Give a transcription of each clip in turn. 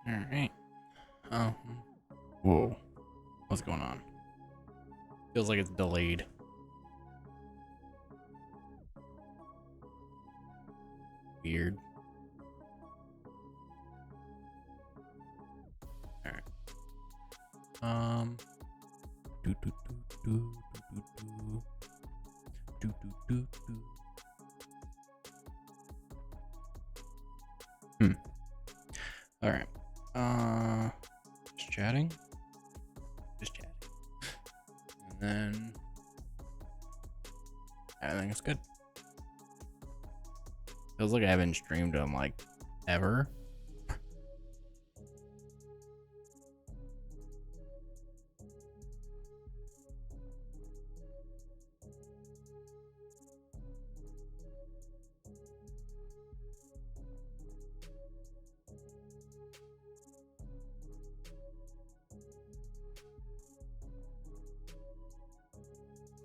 All right. Um. Whoa. What's going on? Feels like it's delayed. Weird. All right. Do do do do do do do do do do. Hmm. All right. Just chatting. Just chatting. And then I think it's good. Feels like I haven't streamed in like ever.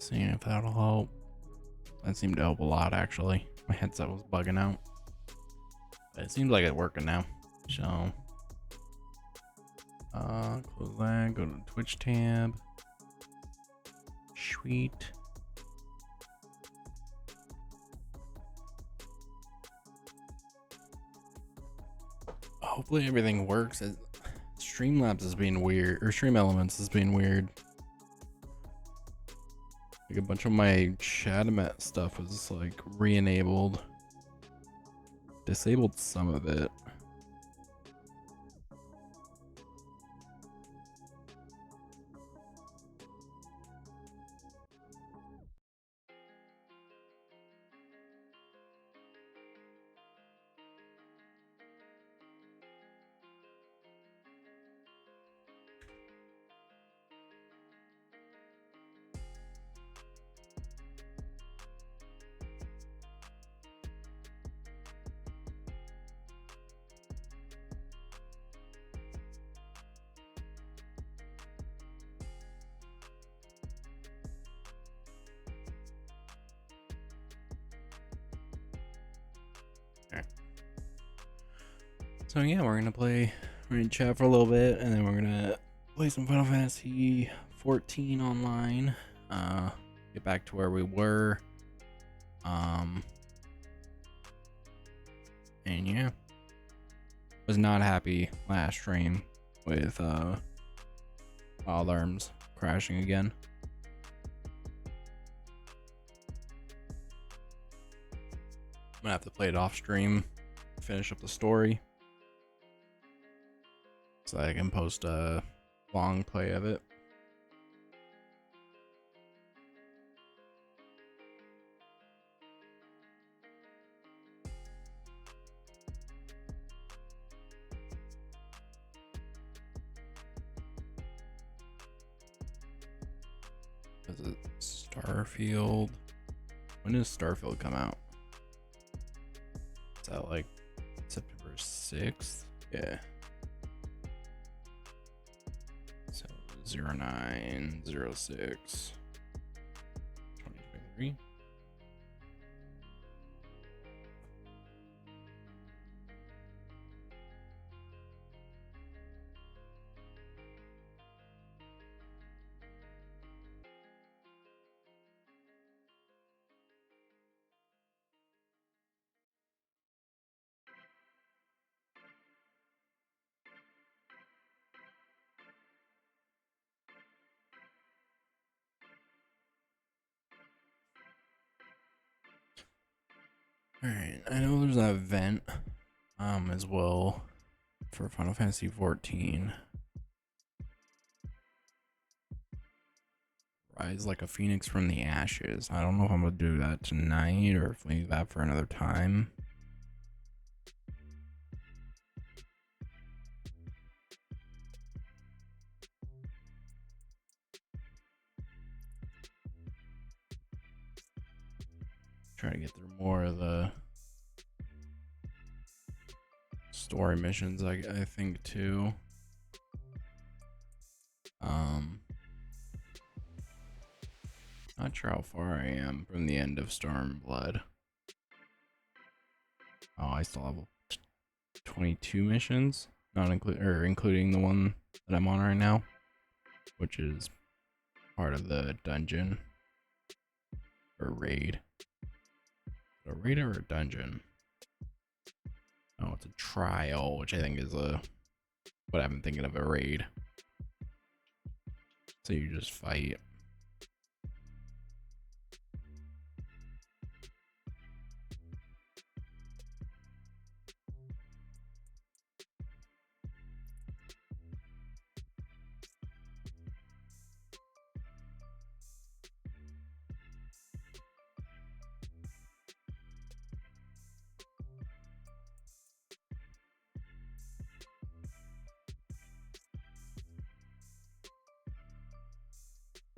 Seeing if that'll help. That seemed to help a lot actually. My headset was bugging out. But it seems like it's working now. So close that, go to the Twitch tab. Sweet. Hopefully everything works. Streamlabs is being weird, or Stream Elements is being weird. Like a bunch of my Chattermat stuff was like re-enabled. Disabled some of it. So yeah, we're gonna chat for a little bit, and then we're gonna play some Final Fantasy 14 online. Get back to where we were. And yeah, was not happy last stream with Wild Arms crashing again. I'm gonna have to play it off stream, finish up the story, so I can post a long play of it. Is it Starfield? When does Starfield come out? Is that like September 6th? Yeah. So 0906 2023. Alright, I know there's an event as well for Final Fantasy 14. Rise like a phoenix from the ashes. I don't know if I'm gonna do that tonight or if leave that for another time. Try to get through more of the story missions, I think too. Not sure how far I am from the end of Stormblood. Oh, I still have 22 missions. not including the one that I'm on right now, which is part of the dungeon or raid. A raid or a dungeon? Oh, it's a trial, which I think is what I've been thinking of a raid. So you just fight.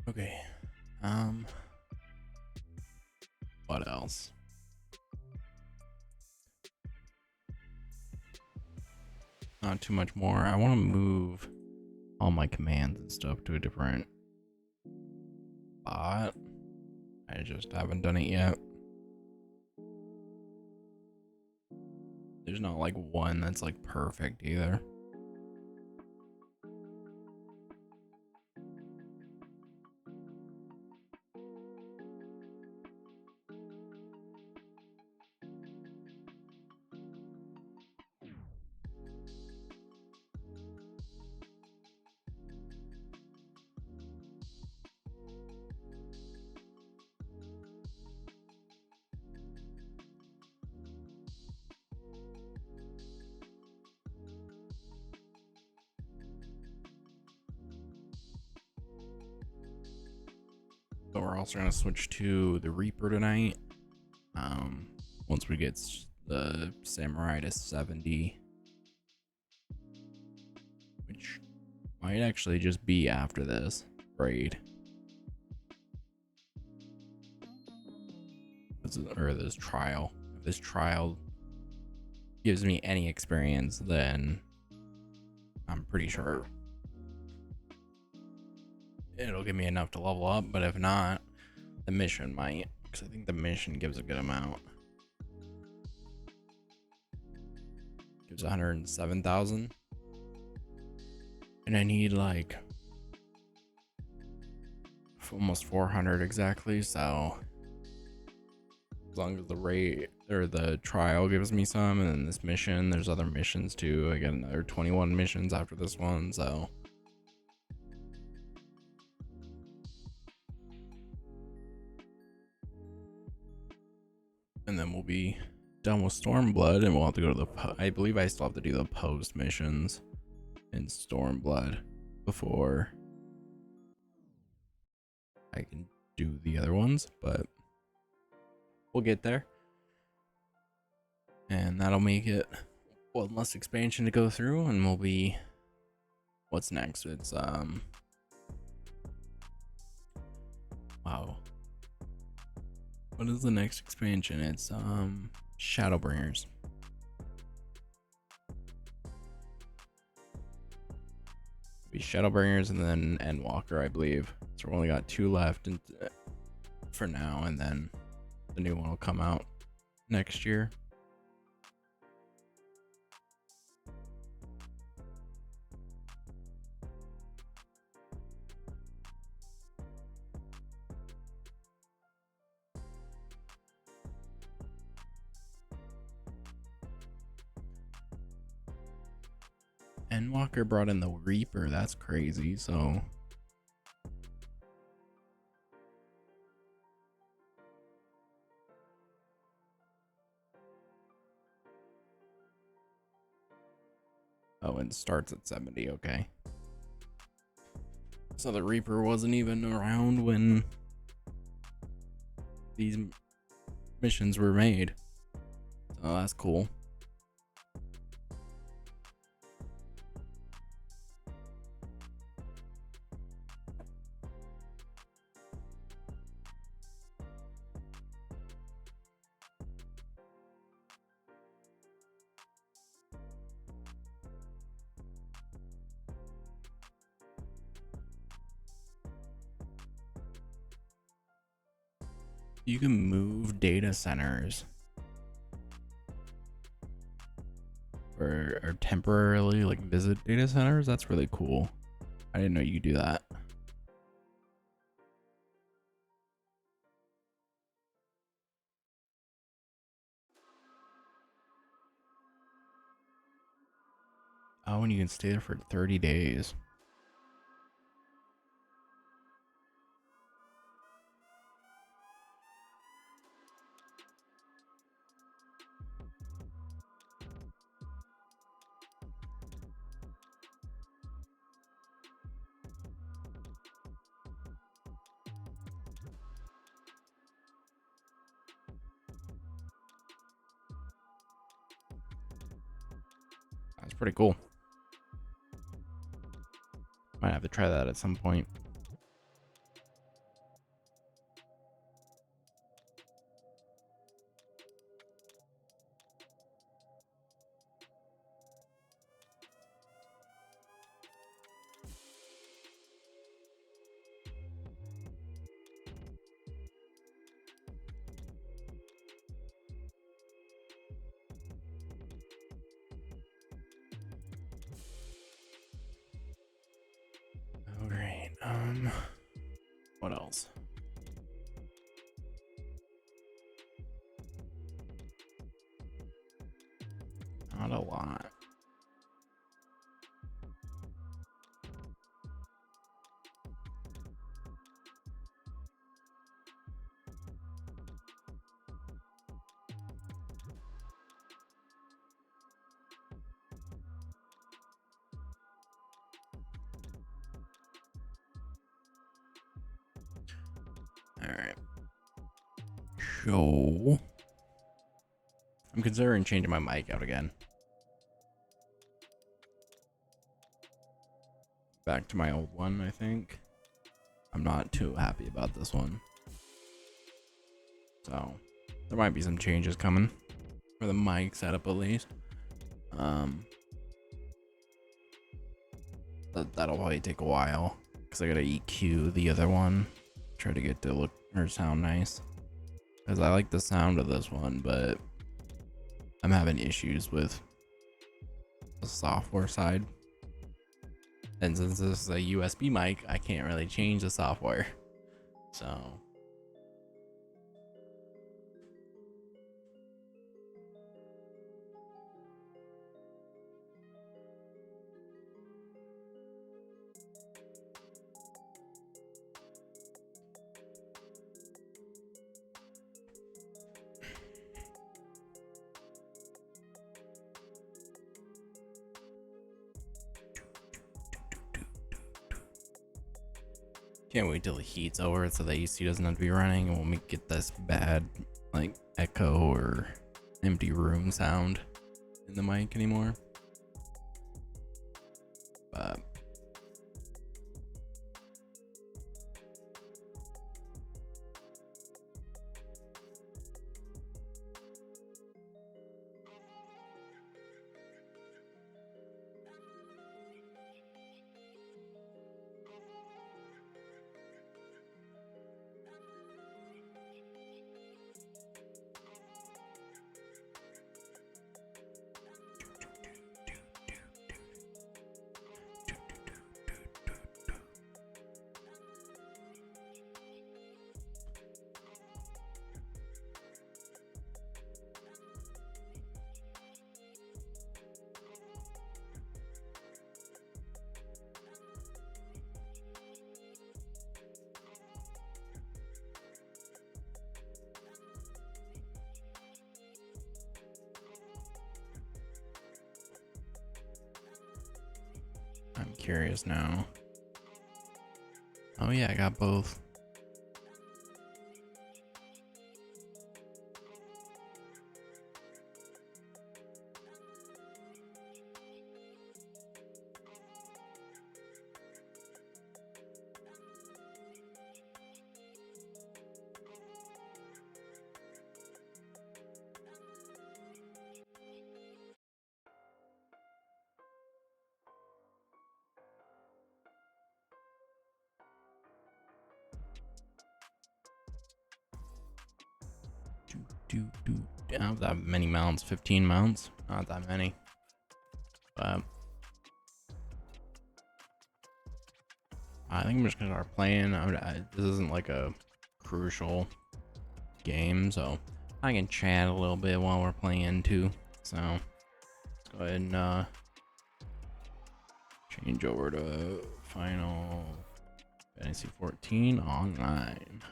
Okay. What else? Not too much more. I want to move all my commands and stuff to a different spot. I just haven't done it yet. There's not like one that's like perfect either. So we're also gonna switch to the Reaper tonight. Once we get the Samurai to 70, which might actually just be after this raid, or this trial. If this trial gives me any experience, then I'm pretty sure it'll give me enough to level up. But if not, the mission might, because I think the mission gives a good amount. Gives 107,000, and I need like almost 400 exactly. So as long as the rate or the trial gives me some, and then this mission, there's other missions too. I get another 21 missions after this one, so and then we'll be done with Stormblood, and we'll have to go to the I believe I still have to do the post missions in Stormblood before I can do the other ones, but we'll get there. And that'll make it one less expansion to go through, and we'll be, what's next? It's wow, what is the next expansion? It's Shadowbringers. Be Shadowbringers and then Endwalker, I believe. So we only got 2 left for now, and then the new one will come out next year. Endwalker brought in the Reaper. That's crazy. So oh, and starts at 70. Okay. So the Reaper wasn't even around when these missions were made. So that's cool. You can move data centers or temporarily like visit data centers. That's really cool. I didn't know you could do that. Oh, and you can stay there for 30 days. That's pretty cool. Might have to try that at some point. Oh, great. What else? Not a lot. All right. So I'm considering changing my mic out again. Back to my old one, I think. I'm not too happy about this one. So there might be some changes coming for the mic setup at least. That'll probably take a while because I gotta EQ the other one. Try to get to look or sound nice. Because I like the sound of this one, but I'm having issues with the software side. And since this is a USB mic, I can't really change the software. So can't wait till the heat's over so the AC doesn't have to be running and we'll get this bad like echo or empty room sound in the mic anymore. But I'm curious now. Oh yeah, I got both. I don't have that many mounts, 15 mounts, not that many. But I think I'm just gonna start playing. This isn't like a crucial game, so I can chat a little bit while we're playing too. So let's go ahead and change over to Final Fantasy 14 Online.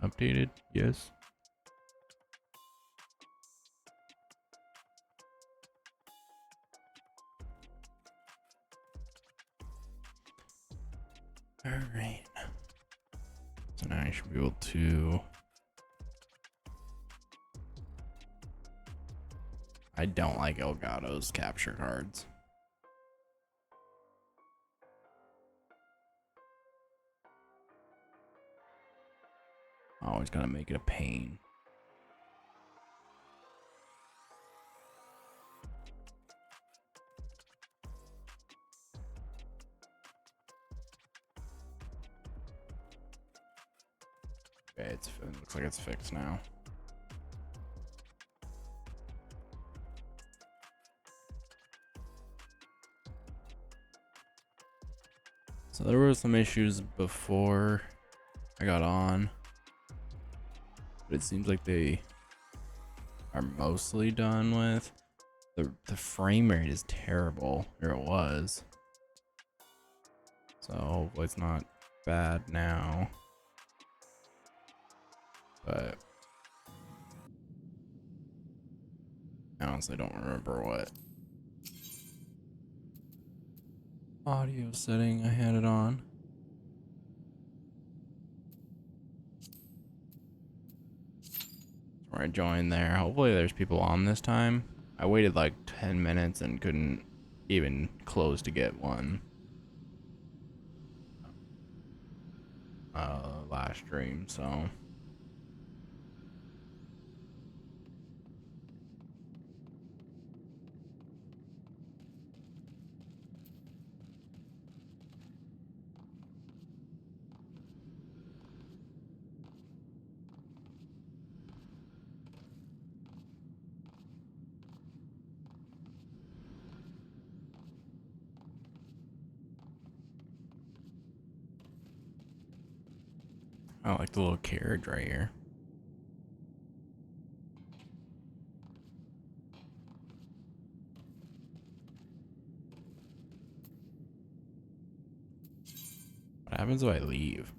Updated? Yes. All right. So now I should be able to. I don't like Elgato's capture cards. Always gotta make it a pain. Okay, it looks like it's fixed now. So there were some issues before I got on, but it seems like they are mostly done with. The frame rate is terrible, or it was. So hopefully it's not bad now. But I honestly don't remember what audio setting I had it on. Where I joined there. Hopefully there's people on this time. I waited like 10 minutes and couldn't even close to get one last stream, so I like the little carriage right here. What happens if I leave?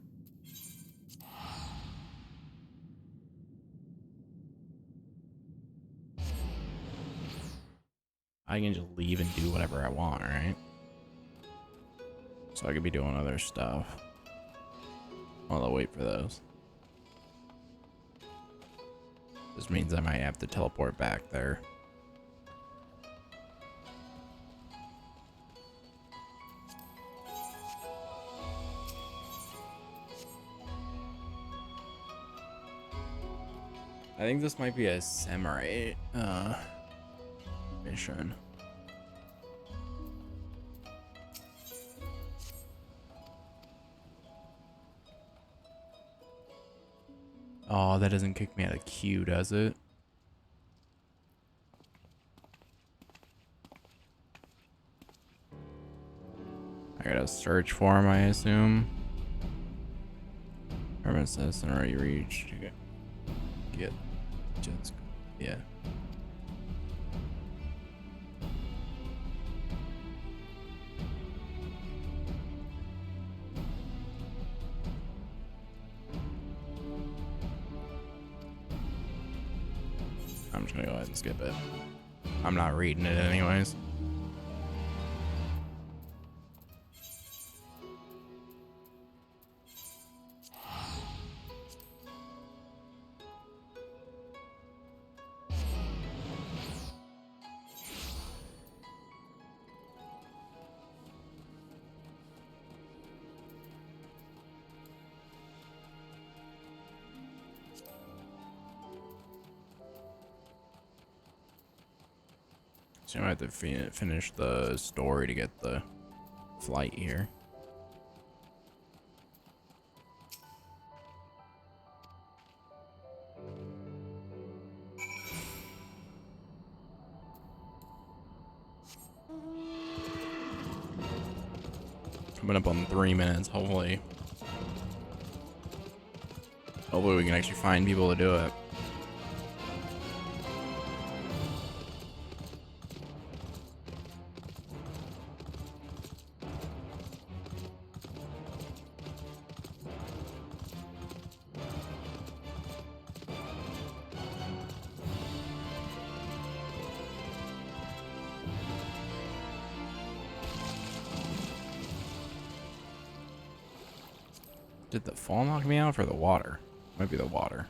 I can just leave and do whatever I want, right? So I could be doing other stuff while I wait for those. This means I might have to teleport back there. I think this might be a samurai mission. Oh, that doesn't kick me out of queue, does it? I gotta search for him, I assume. Permanent assassin already reached. Get jets. Yeah. I'm just gonna go ahead and skip it. I'm not reading it anyways. So I have to finish the story to get the flight here. Coming up on 3 minutes, hopefully. Hopefully we can actually find people to do it. Did the fall knock me out or the water? Might be the water.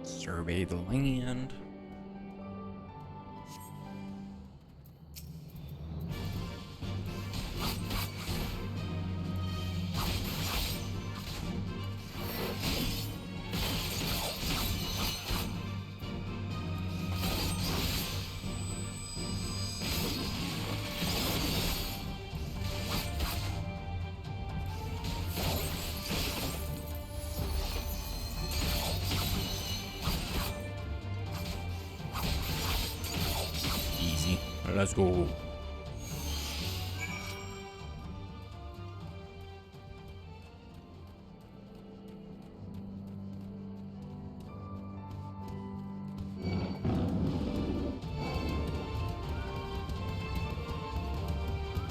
Survey the land. Let's go.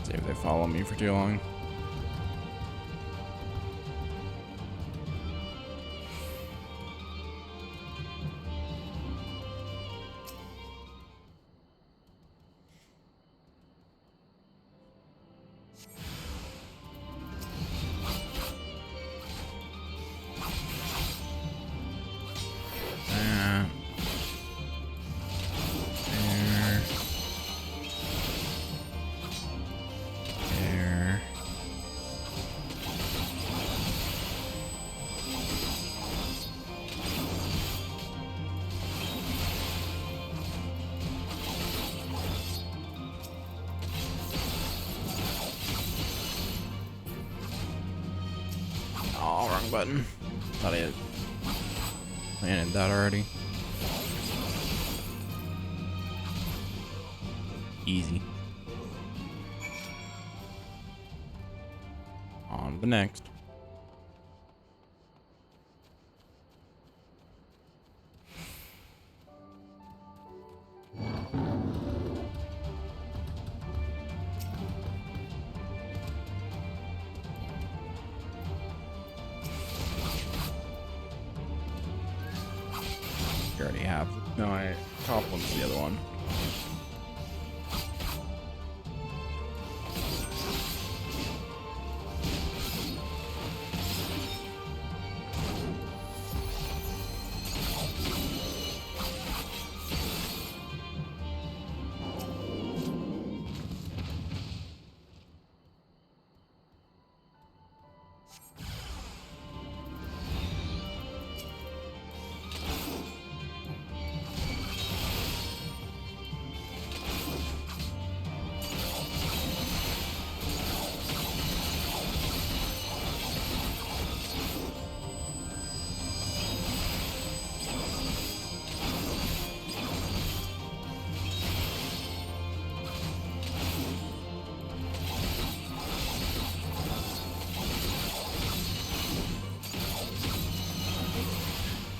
See if they follow me for too long. Oh, wrong button. Thought I had landed that already. Easy. On to the next. You already have. No, top one's the other one.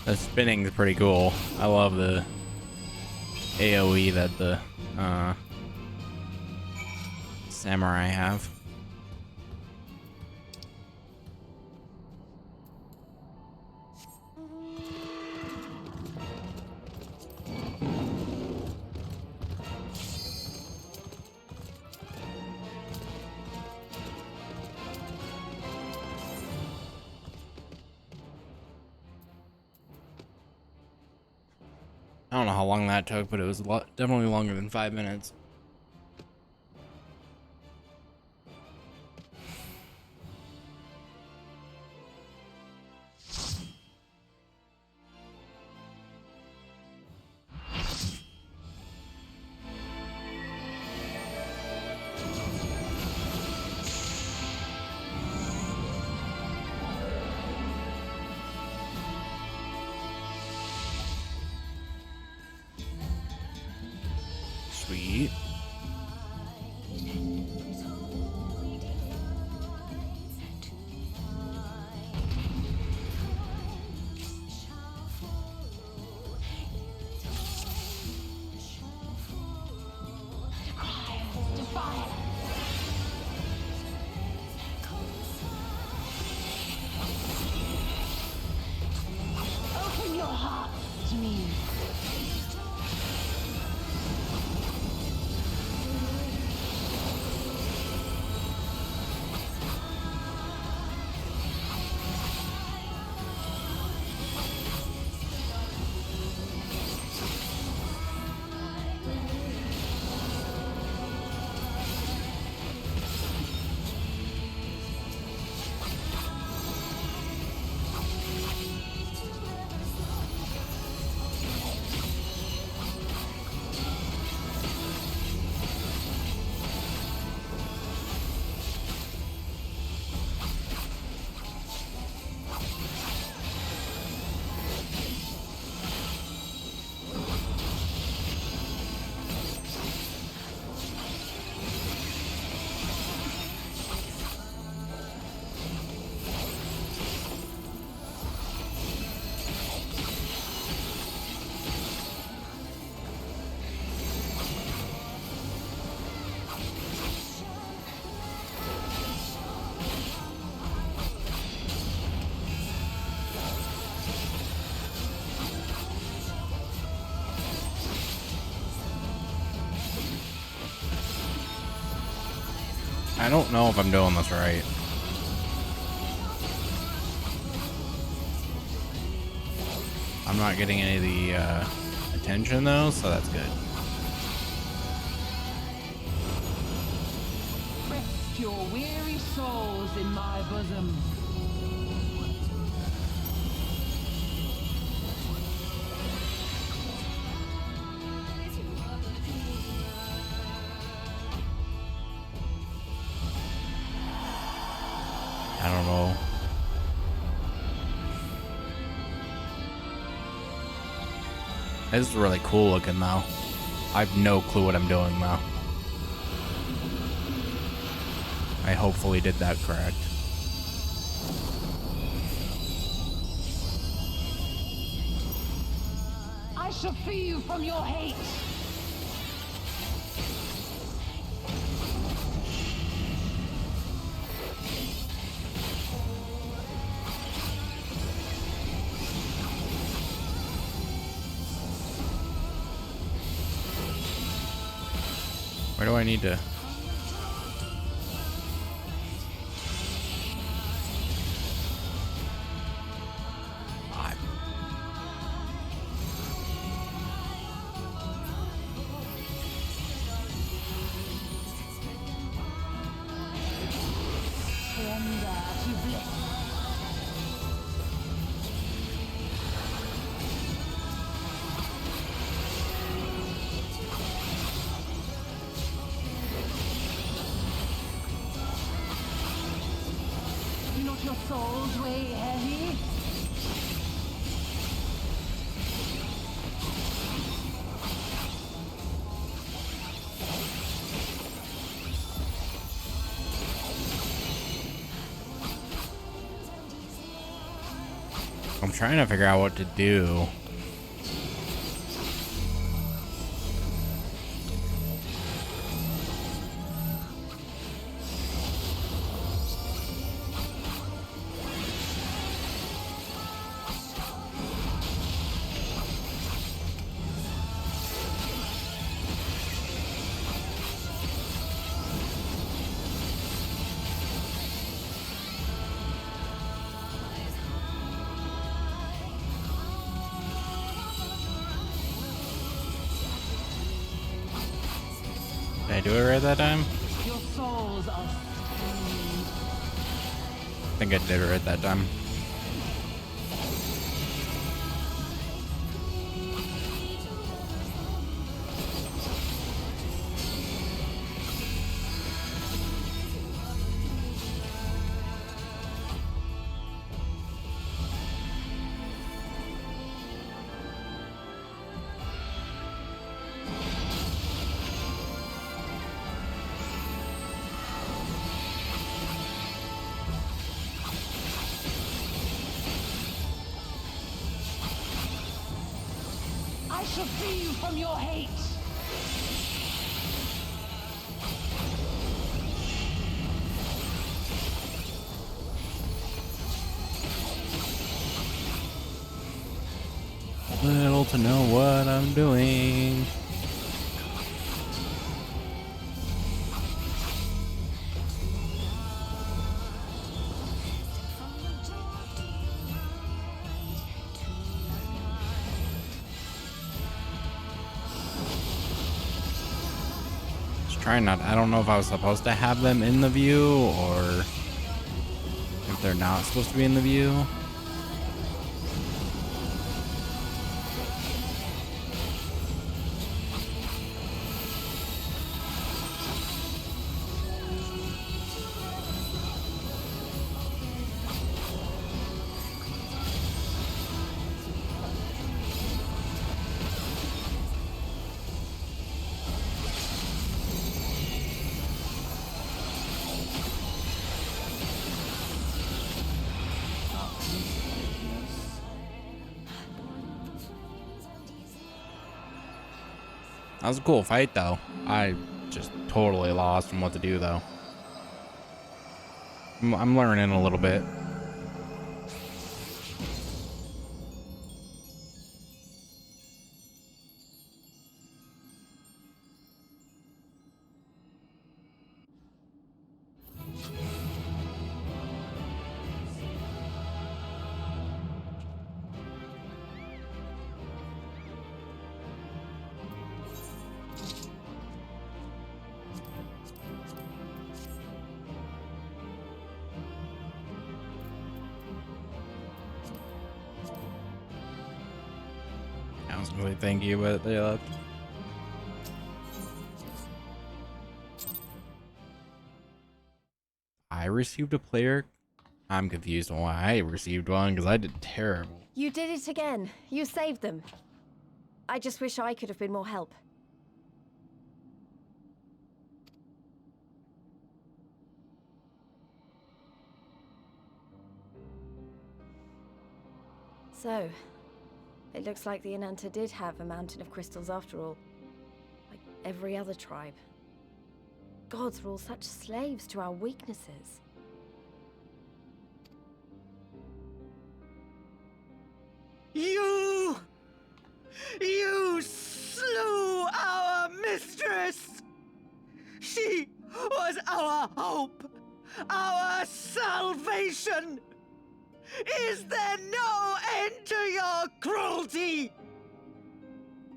The spinning is pretty cool. I love the AoE that the samurai have. I don't know how long that took, but it was definitely longer than 5 minutes. I don't know if I'm doing this right. I'm not getting any of the attention though, so that's good. Rest your weary souls in my bosom. I don't know. This is really cool looking though. I have no clue what I'm doing though. I hopefully did that correct. I shall free you from your hate. Where do I need to? Surrender to bliss. Do not your souls weigh heavy? I'm trying to figure out what to do. Did I do it right that time? Your souls are stained. I think I did it right that time. I shall free you from your hate. Little to know what I'm doing. Just trying not. I don't know if I was supposed to have them in the view or if they're not supposed to be in the view. That was a cool fight, though. I just totally lost on what to do, though. I'm learning a little bit. was gonna say thank you, but they left. I received a player. I'm confused on why I received one because I did terrible. You did it again. You saved them. I just wish I could have been more help. So, it looks like the Ananta did have a mountain of crystals after all. Like every other tribe. Gods were all such slaves to our weaknesses. You slew our mistress! She was our hope, our salvation! Is there no end to your cruelty?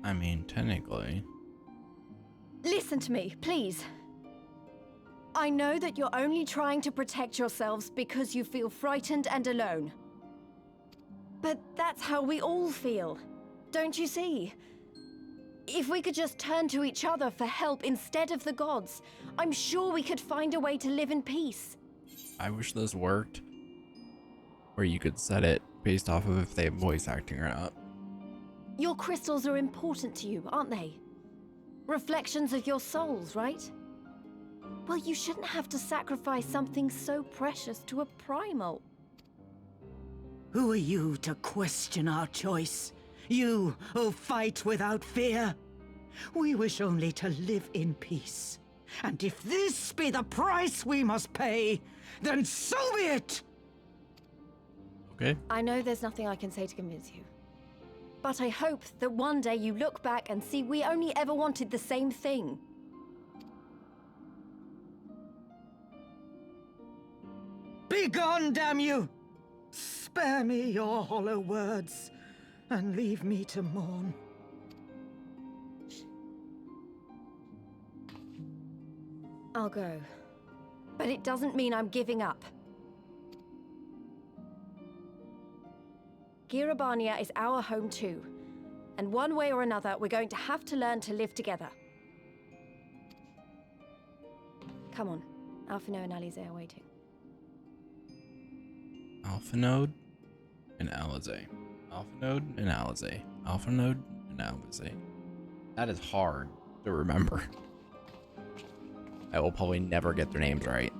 I mean, technically. Listen to me, please. I know that you're only trying to protect yourselves because you feel frightened and alone. But that's how we all feel. Don't you see? If we could just turn to each other for help instead of the gods, I'm sure we could find a way to live in peace. I wish this worked. Where you could set it based off of if they have voice acting or not. Your crystals are important to you, aren't they? Reflections of your souls, right? Well, you shouldn't have to sacrifice something so precious to a primal. Who are you to question our choice? You who fight without fear? We wish only to live in peace. And if this be the price we must pay, then so be it! Okay. I know there's nothing I can say to convince you. But I hope that one day you look back and see we only ever wanted the same thing. Begone, damn you! Spare me your hollow words, and leave me to mourn. I'll go. But it doesn't mean I'm giving up. Girabania is our home too. And one way or another, we're going to have to learn to live together. Come on. Alphino and Alize are waiting. Alphanode and Alize. Alphanode and Alize. Alphanode and Alize. That is hard to remember. I will probably never get their names right.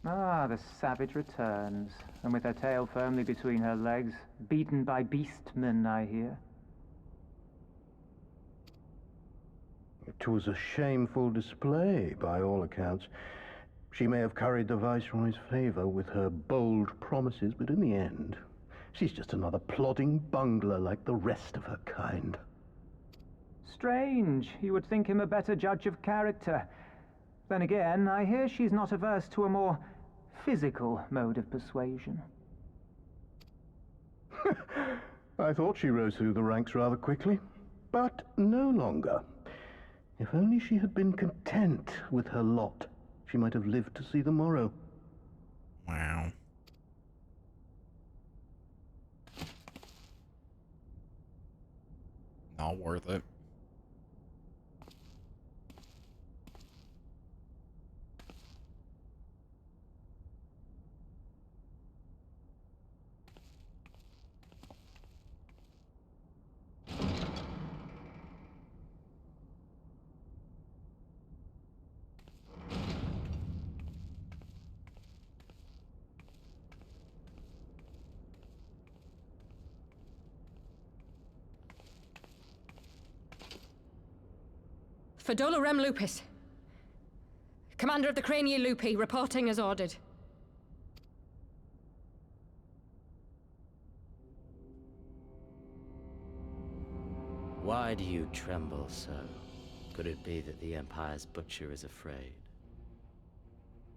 Ah, the savage returns, and with her tail firmly between her legs, beaten by beastmen, I hear. It was a shameful display, by all accounts. She may have curried the Viceroy's favor with her bold promises, but in the end, she's just another plodding bungler like the rest of her kind. Strange, you would think him a better judge of character. Then again, I hear she's not averse to a more physical mode of persuasion. I thought she rose through the ranks rather quickly, but no longer. If only she had been content with her lot, she might have lived to see the morrow. Wow. Not worth it. Fadola Rem Lupus. Commander of the Crania Lupi, reporting as ordered. Why do you tremble so? Could it be that the Empire's butcher is afraid?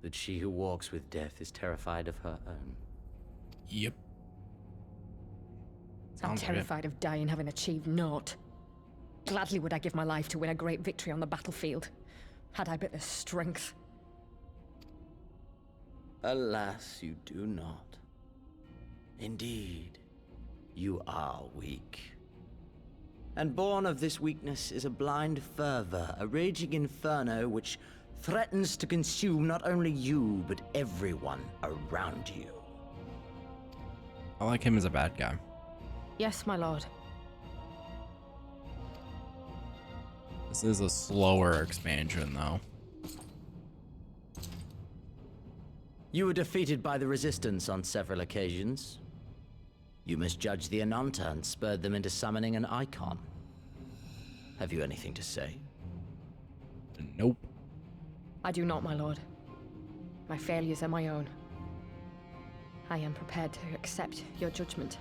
that she who walks with death is terrified of her own. Yep. I'm Sounds like it. terrified of dying having achieved naught. Gladly would I give my life to win a great victory on the battlefield, had I but the strength. Alas, you do not. Indeed, you are weak. And born of this weakness is a blind fervor, a raging inferno which threatens to consume not only you, but everyone around you. I like him as a bad guy. Yes, my lord. This is a slower expansion, though. You were defeated by the Resistance on several occasions. You misjudged the Ananta and spurred them into summoning an icon. Have you anything to say? Nope. I do not, my lord. My failures are my own. I am prepared to accept your judgment.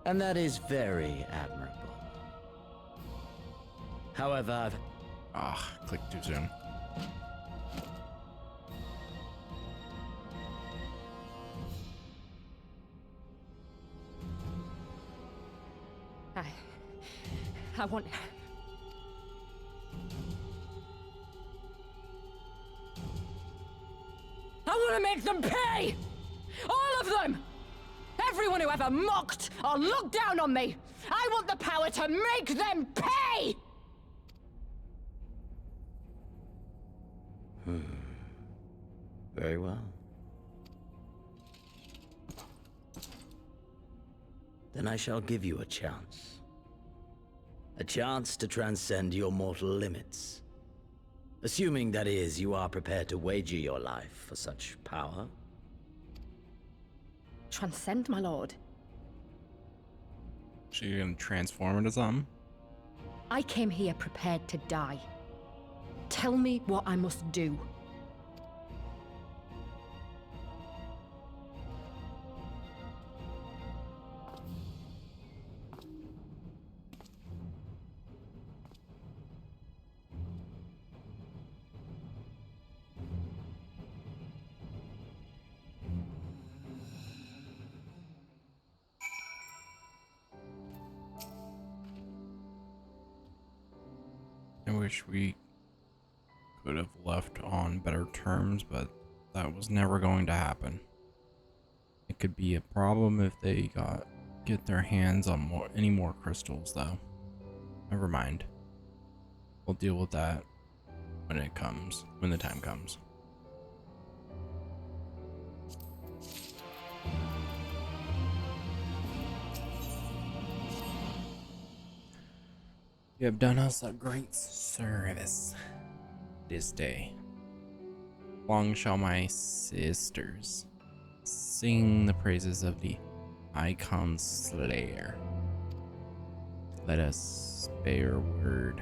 And that is very admirable. However, I've... Ah, clicked too soon. I want... I want to make them pay! All of them! Everyone who ever mocked or looked down on me! I want the power to make them pay! Very well. Then I shall give you a chance. A chance to transcend your mortal limits. Assuming, that is, you are prepared to wager your life for such power. Transcend, my lord. She gonna transform into something? I came here prepared to die. Tell me what I must do. I wish we could have left on better terms, but that was never going to happen. It could be a problem if they get their hands on any more crystals, though. Never mind. We'll deal with that when the time comes. You have done us a great service this day. Long shall my sisters sing the praises of the Icon Slayer. Let us bear word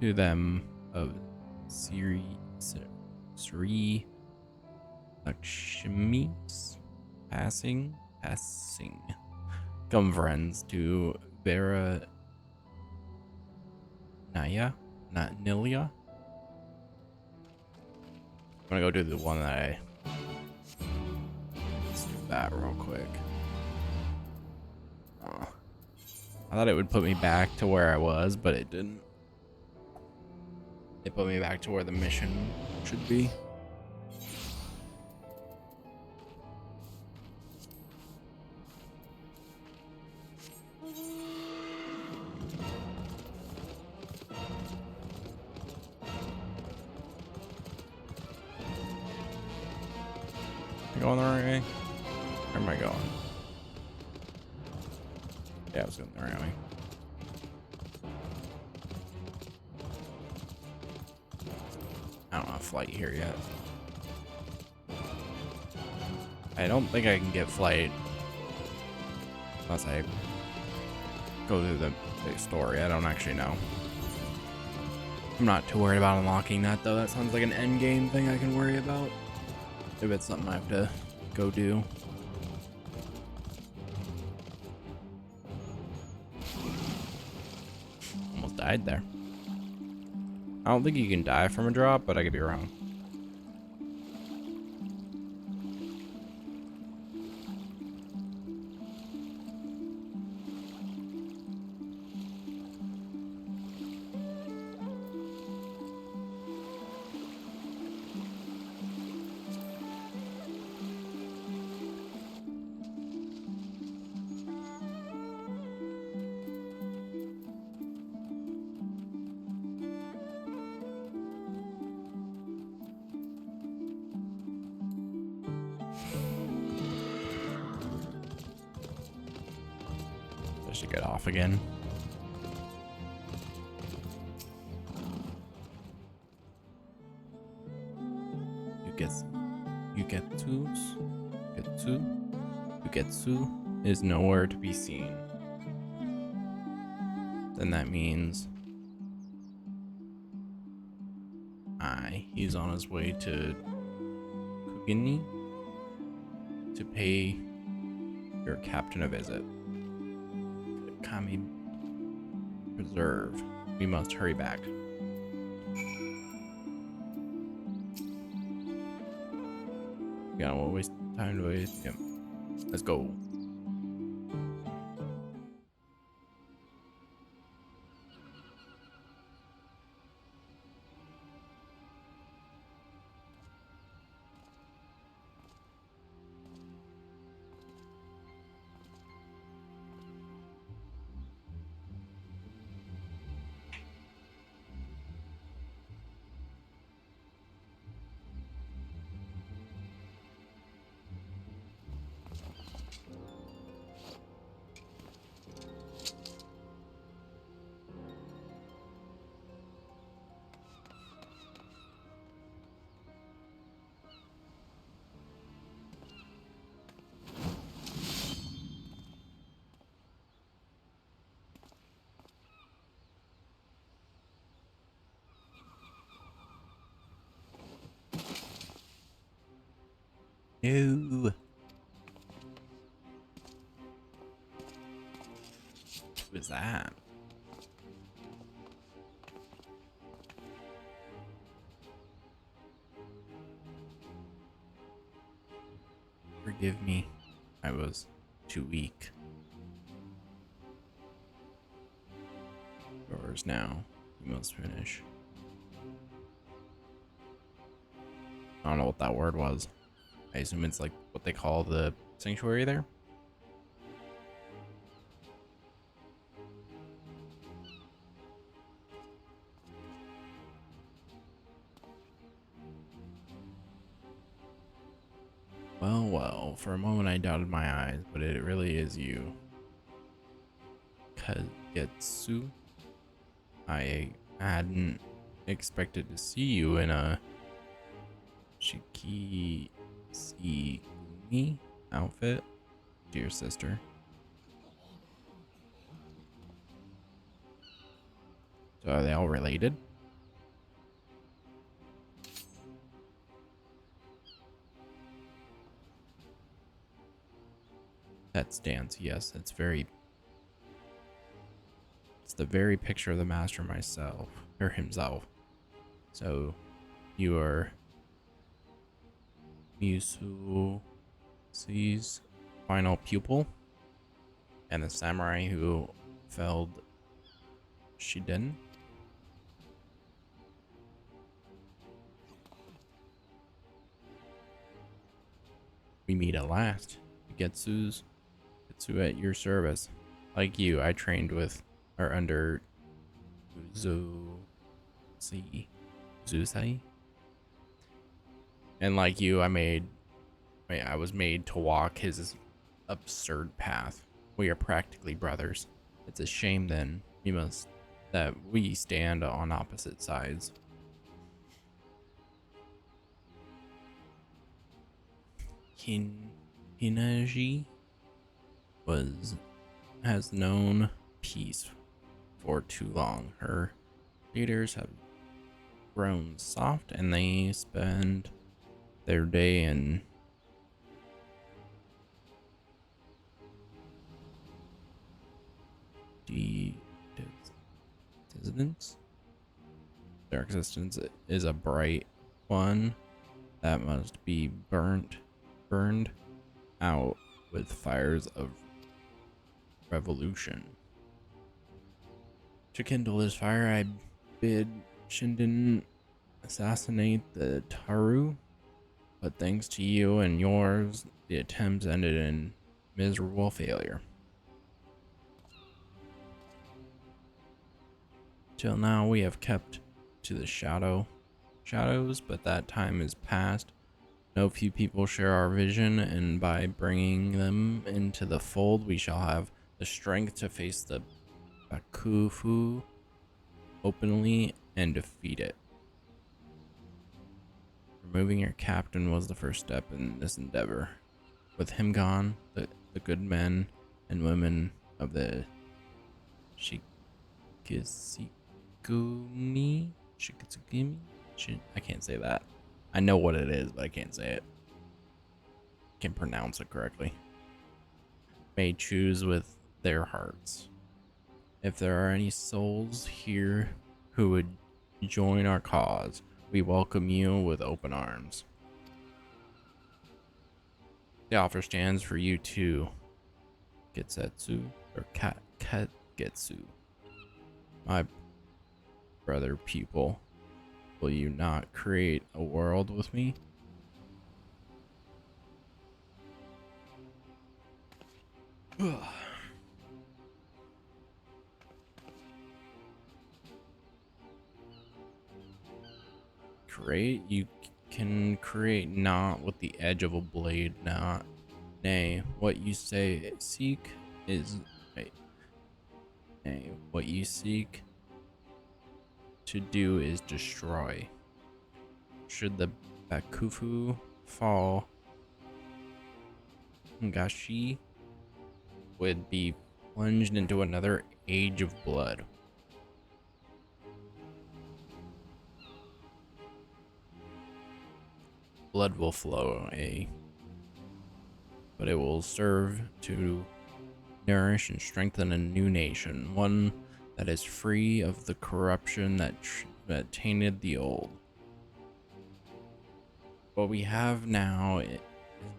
to them of Sri Lakshmi's passing. Come, friends, to Vera Naya, not Nilia. I'm gonna go do the one that let's do that real quick. Oh. I thought it would put me back to where I was, but it didn't. It put me back to where the mission should be. Going the right way? Where am I going? Yeah, I was going the right way. I don't have flight here yet. I don't think I can get flight unless I go through the big story. I don't actually know. I'm not too worried about unlocking that, though. That sounds like an end game thing I can worry about. If it's something I have to go do. died there. I don't think you can die from a drop, but I could be wrong. I should get off again. Yugetsu is nowhere to be seen. Then that means he's on his way to Kugini to pay your captain a visit. Kami Preserve. We must hurry back. Yeah, we'll waste time to waste. Yep. Let's go. No. What was that? Forgive me. I was too weak. Yours now. You must finish. I don't know what that word was. I assume it's like what they call the sanctuary there. Well, for a moment I doubted my eyes, but it really is you. Kagetsu. I hadn't expected to see you in a Shikigumi outfit, dear sister. So are they all related? That stance, yes, it's the very picture of the master myself, or himself. So you are Misuo's final pupil and the samurai who felled Shiden. We meet at last. Getsu at your service. Like you, I trained with or under Uzusai. And like you, I was made to walk his absurd path. We are practically brothers. It's a shame then that we stand on opposite sides. Hinaji has known peace for too long. Her leaders have grown soft and they spend their day in existence. Their existence is a bright one that must be burned out with fires of revolution. To kindle this fire, I bid Shinden assassinate the Taru, but thanks to you and yours, the attempts ended in miserable failure. Till now, we have kept to the shadows, but that time is past. No few people share our vision, and by bringing them into the fold, we shall have the strength to face the Bakufu openly and defeat it. Removing your captain was the first step in this endeavor. With him gone, the good men and women of the Shikitsugimi, I can't say that. I know what it is, but I can't say it. Can't pronounce it correctly. May choose with their hearts. If there are any souls here who would join our cause, we welcome you with open arms. The offer stands for you too, Getsetsu, or Ketgetsu. My brother pupil, will you not create a world with me? You can create not with the edge of a blade, not. Nay, what you seek is. Nay, what you seek to do is destroy. Should the Bakufu fall, Ngashi would be plunged into another age of blood. Blood will flow, but it will serve to nourish and strengthen a new nation, one that is free of the corruption that tainted the old. What we have now is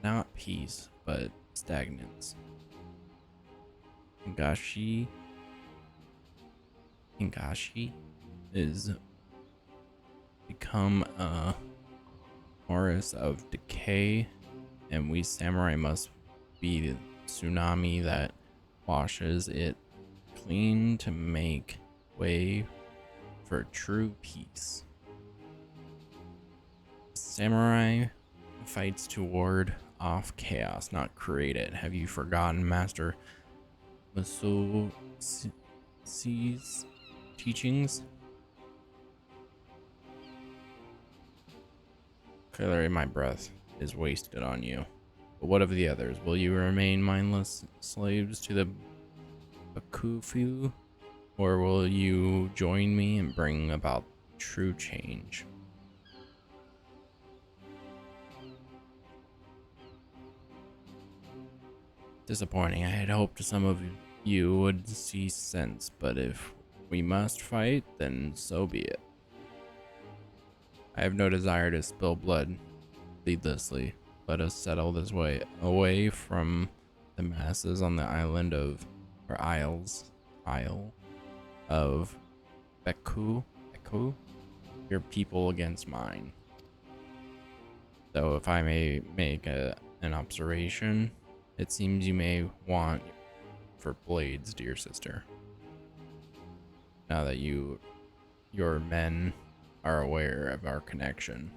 not peace, but stagnance. Hingashi is become a forest of decay, and we samurai must be the tsunami that washes it clean to make way for true peace. Samurai fights to ward off chaos, not create it. Have you forgotten Master Masu's teachings? Clearly my breath is wasted on you. But what of the others? Will you remain mindless slaves to the Bakufu? Or will you join me and bring about true change? Disappointing. I had hoped some of you would see sense, but if we must fight, then so be it. I have no desire to spill blood needlessly. Let us settle this way, away from the masses on the isle of Beku, your people against mine. Though if I may make an observation, it seems you may want for blades, dear sister. Now that your men are aware of our connection.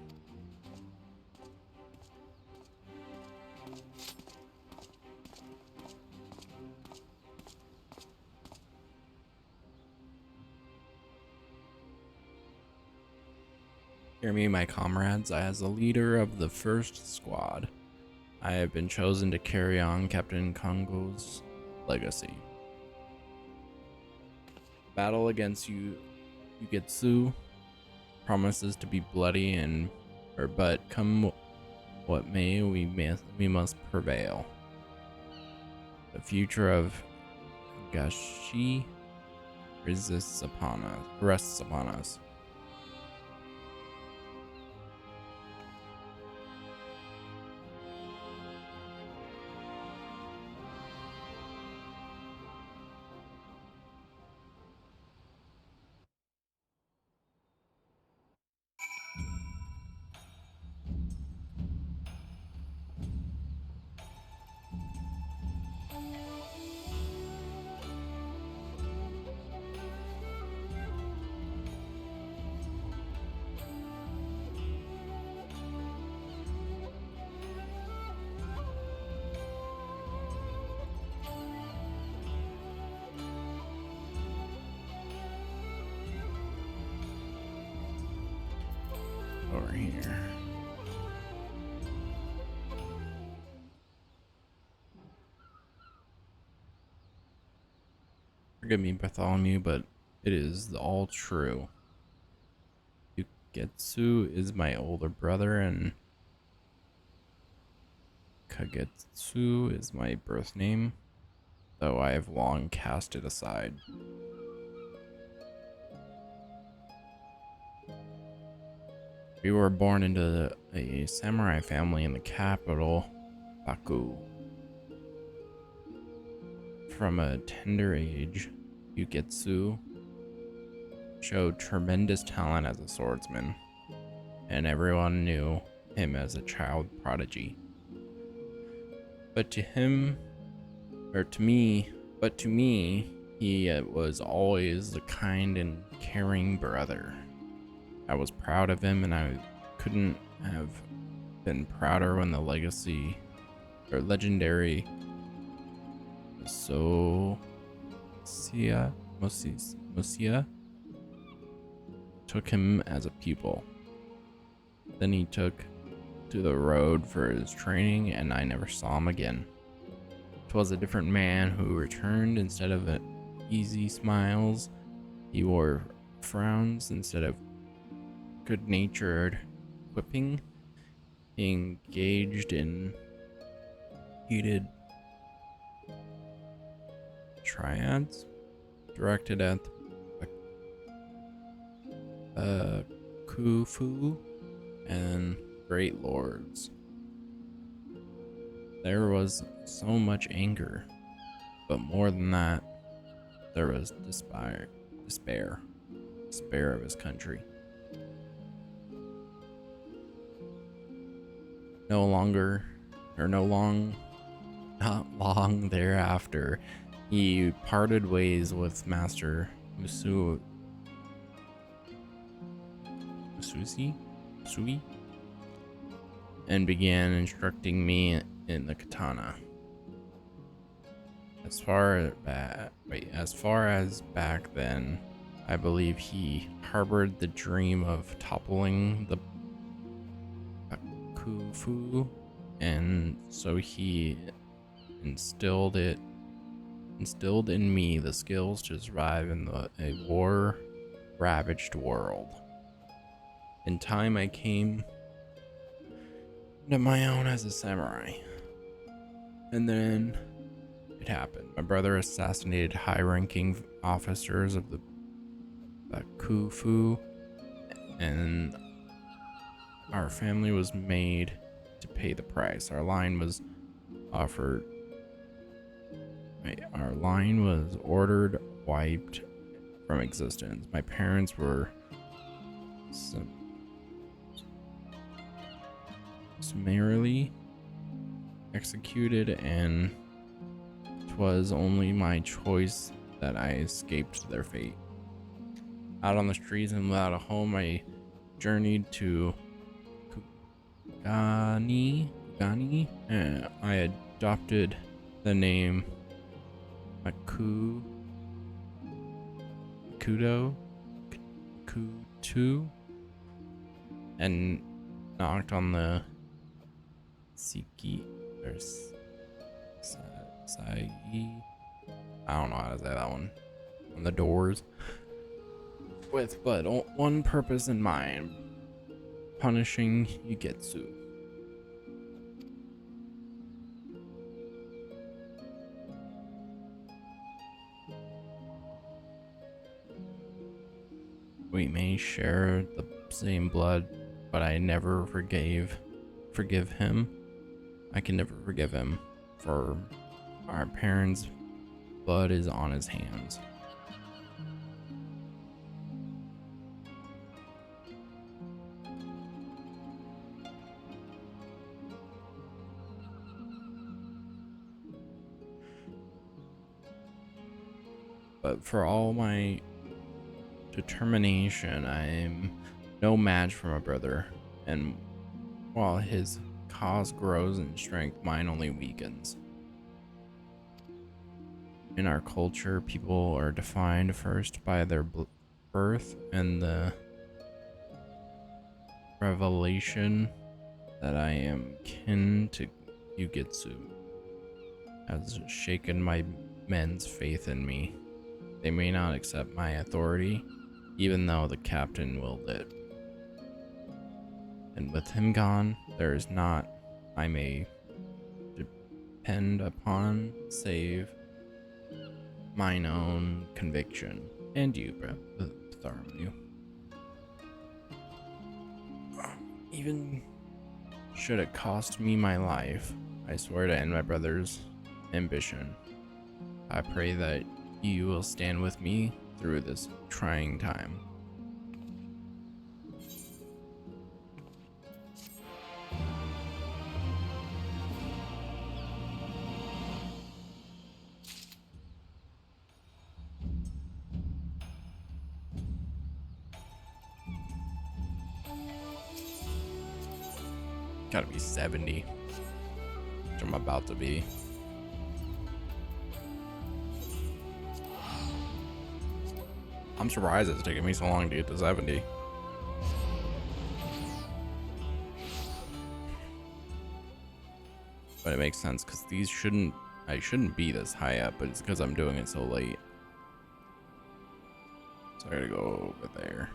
Hear me, my comrades, as the leader of the first squad, I have been chosen to carry on Captain Kongo's legacy. Battle against Yugetsu promises to be bloody but come what may, we must prevail. The future of Gashi rests upon us. Over here. Forgive me, Bartholomew, but it is all true. Yugetsu is my older brother, and Kagetsu is my birth name, though I have long cast it aside. We were born into a samurai family in the capital, Baku. From a tender age, Yugetsu showed tremendous talent as a swordsman, and everyone knew him as a child prodigy. But to me, he was always the kind and caring brother. I was proud of him, and I couldn't have been prouder when the legendary Mosia took him as a pupil. Then he took to the road for his training, and I never saw him again. 'Twas a different man who returned. Instead of easy smiles, he wore frowns. Instead of good-natured whipping, he engaged in heated triads directed at the Kufu and great lords. There was so much anger, but more than that, there was despair of his country. Not long thereafter, he parted ways with Master Musui, and began instructing me in the katana. As far as back then, I believe he harbored the dream of toppling the Bakufu, and so he instilled in me the skills to survive in a war-ravaged world. In time, I came to my own as a samurai. And then it happened. My brother assassinated high-ranking officers of the Bakufu, and our family was made to pay the price. Our line was ordered wiped from existence. My parents were summarily executed, and 'twas only my choice that I escaped their fate. Out on the streets and without a home, I journeyed to Kugani, and I adopted the name Makuto, and knocked on the Siki or Sai. I don't know how to say that one. On the doors, with but one purpose in mind: punishing Yugetsu. We may share the same blood, but I never forgive him. I can never forgive him, for our parents' blood is on his hands. But for all my determination, I'm no match for my brother, and while his cause grows in strength, mine only weakens. In our culture, people are defined first by their birth and the revelation that I am kin to Yugetsu has shaken my men's faith in me. They may not accept my authority, even though the captain willed it. And with him gone, there is not I may depend upon save mine own conviction. And you, Bartholomew. Even should it cost me my life, I swear to end my brother's ambition. I pray that you will stand with me through this trying time. Gotta be 70, which I'm about to be. I'm surprised it's taking me so long to get to 70. But it makes sense because these I shouldn't be this high up, but it's because I'm doing it so late. So I gotta go over there.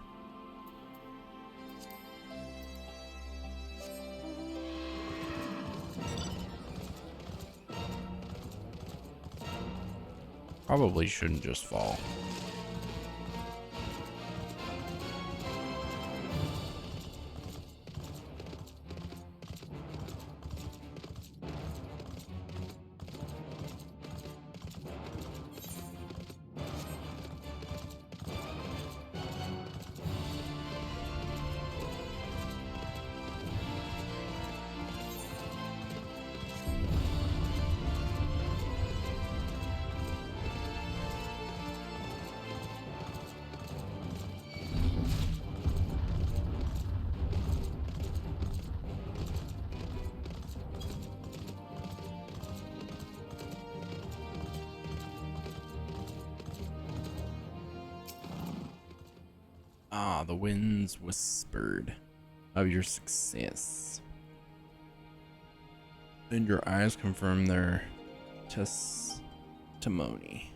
Probably shouldn't just fall. Ah, the winds whispered of your success, and your eyes confirm their testimony.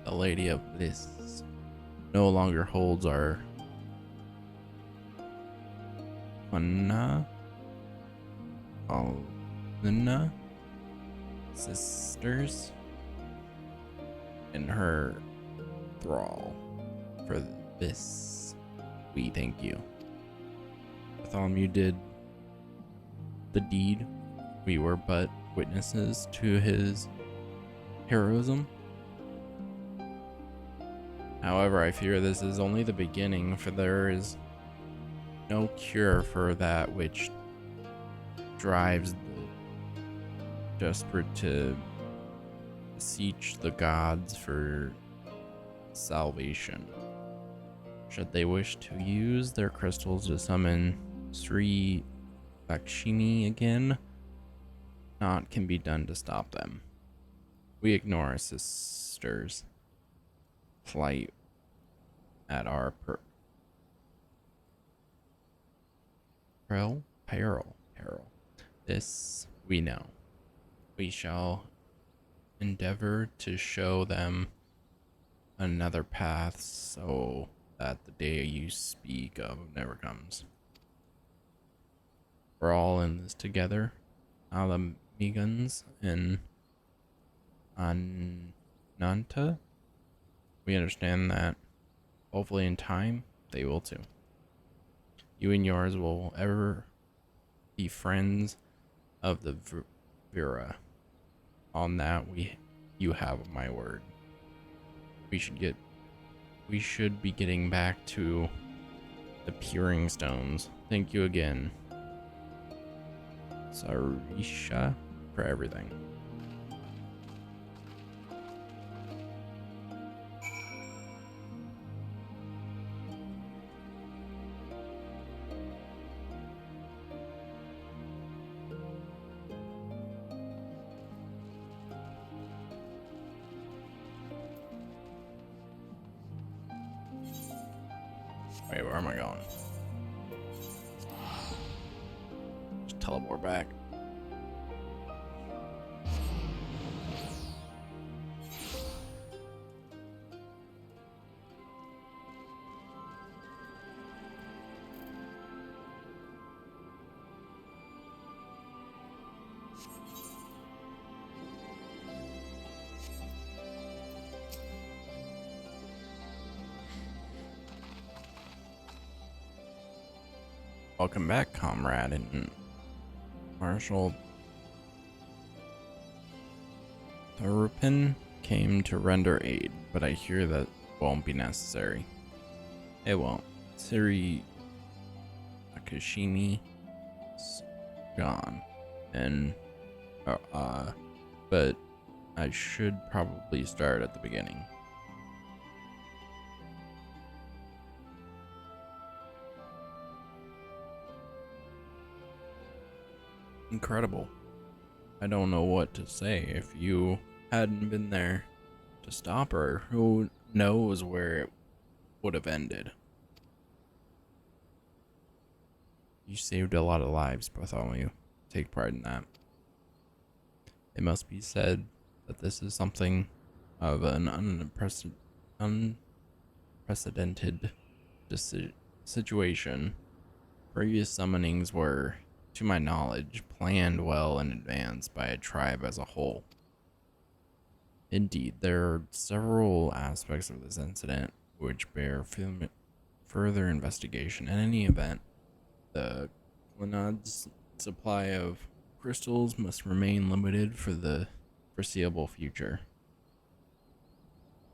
The Lady of Bliss no longer holds our Aluna sisters in her thrall. For this, we thank you. Bartholomew did the deed. We were but witnesses to his heroism. However, I fear this is only the beginning, for there is no cure for that which drives the desperate to beseech the gods for salvation. Should they wish to use their crystals to summon Sri Lakshmi again, naught can be done to stop them. We ignore our sisters' plight at our peril. This we know. We shall endeavor to show them another path so that the day you speak of never comes. We're all in this together, Alamegans and Ananta. We understand that Hopefully in time, they will too. You and yours will ever be friends of the Vera. On that, you have my word. We should be getting back to the Peering Stones. Thank you again, Sarisha, for everything. Wait, where am I going? Just teleport back. Welcome back, comrade and Marshal Thurupin came to render aid, but I hear that won't be necessary. It won't. Siri Akashimi is gone, and but I should probably start at the beginning. Incredible. I don't know what to say. If you hadn't been there to stop her, who knows where it would have ended. You saved a lot of lives, Bartholomew. Take pride in that. It must be said that this is something of an unprecedented situation. Previous summonings were, to my knowledge, planned well in advance by a tribe as a whole. Indeed, there are several aspects of this incident which bear further investigation. In any event, the Glenad's supply of crystals must remain limited for the foreseeable future.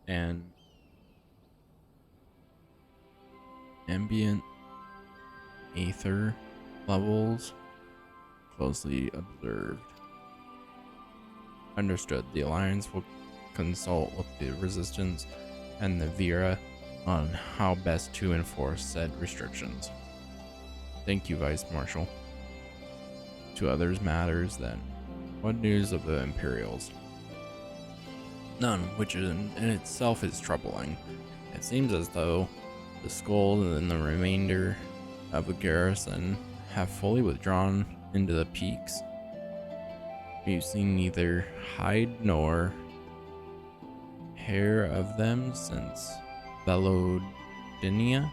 And ambient aether levels closely observed. Understood. The Alliance will consult with the Resistance and the Vera on how best to enforce said restrictions. Thank you, Vice Marshal. To others matters then. What news of the Imperials? None, which in itself is troubling. It seems as though the Skulls and the remainder of the garrison have fully withdrawn into the peaks. We've seen neither hide nor hair of them since Velodinia.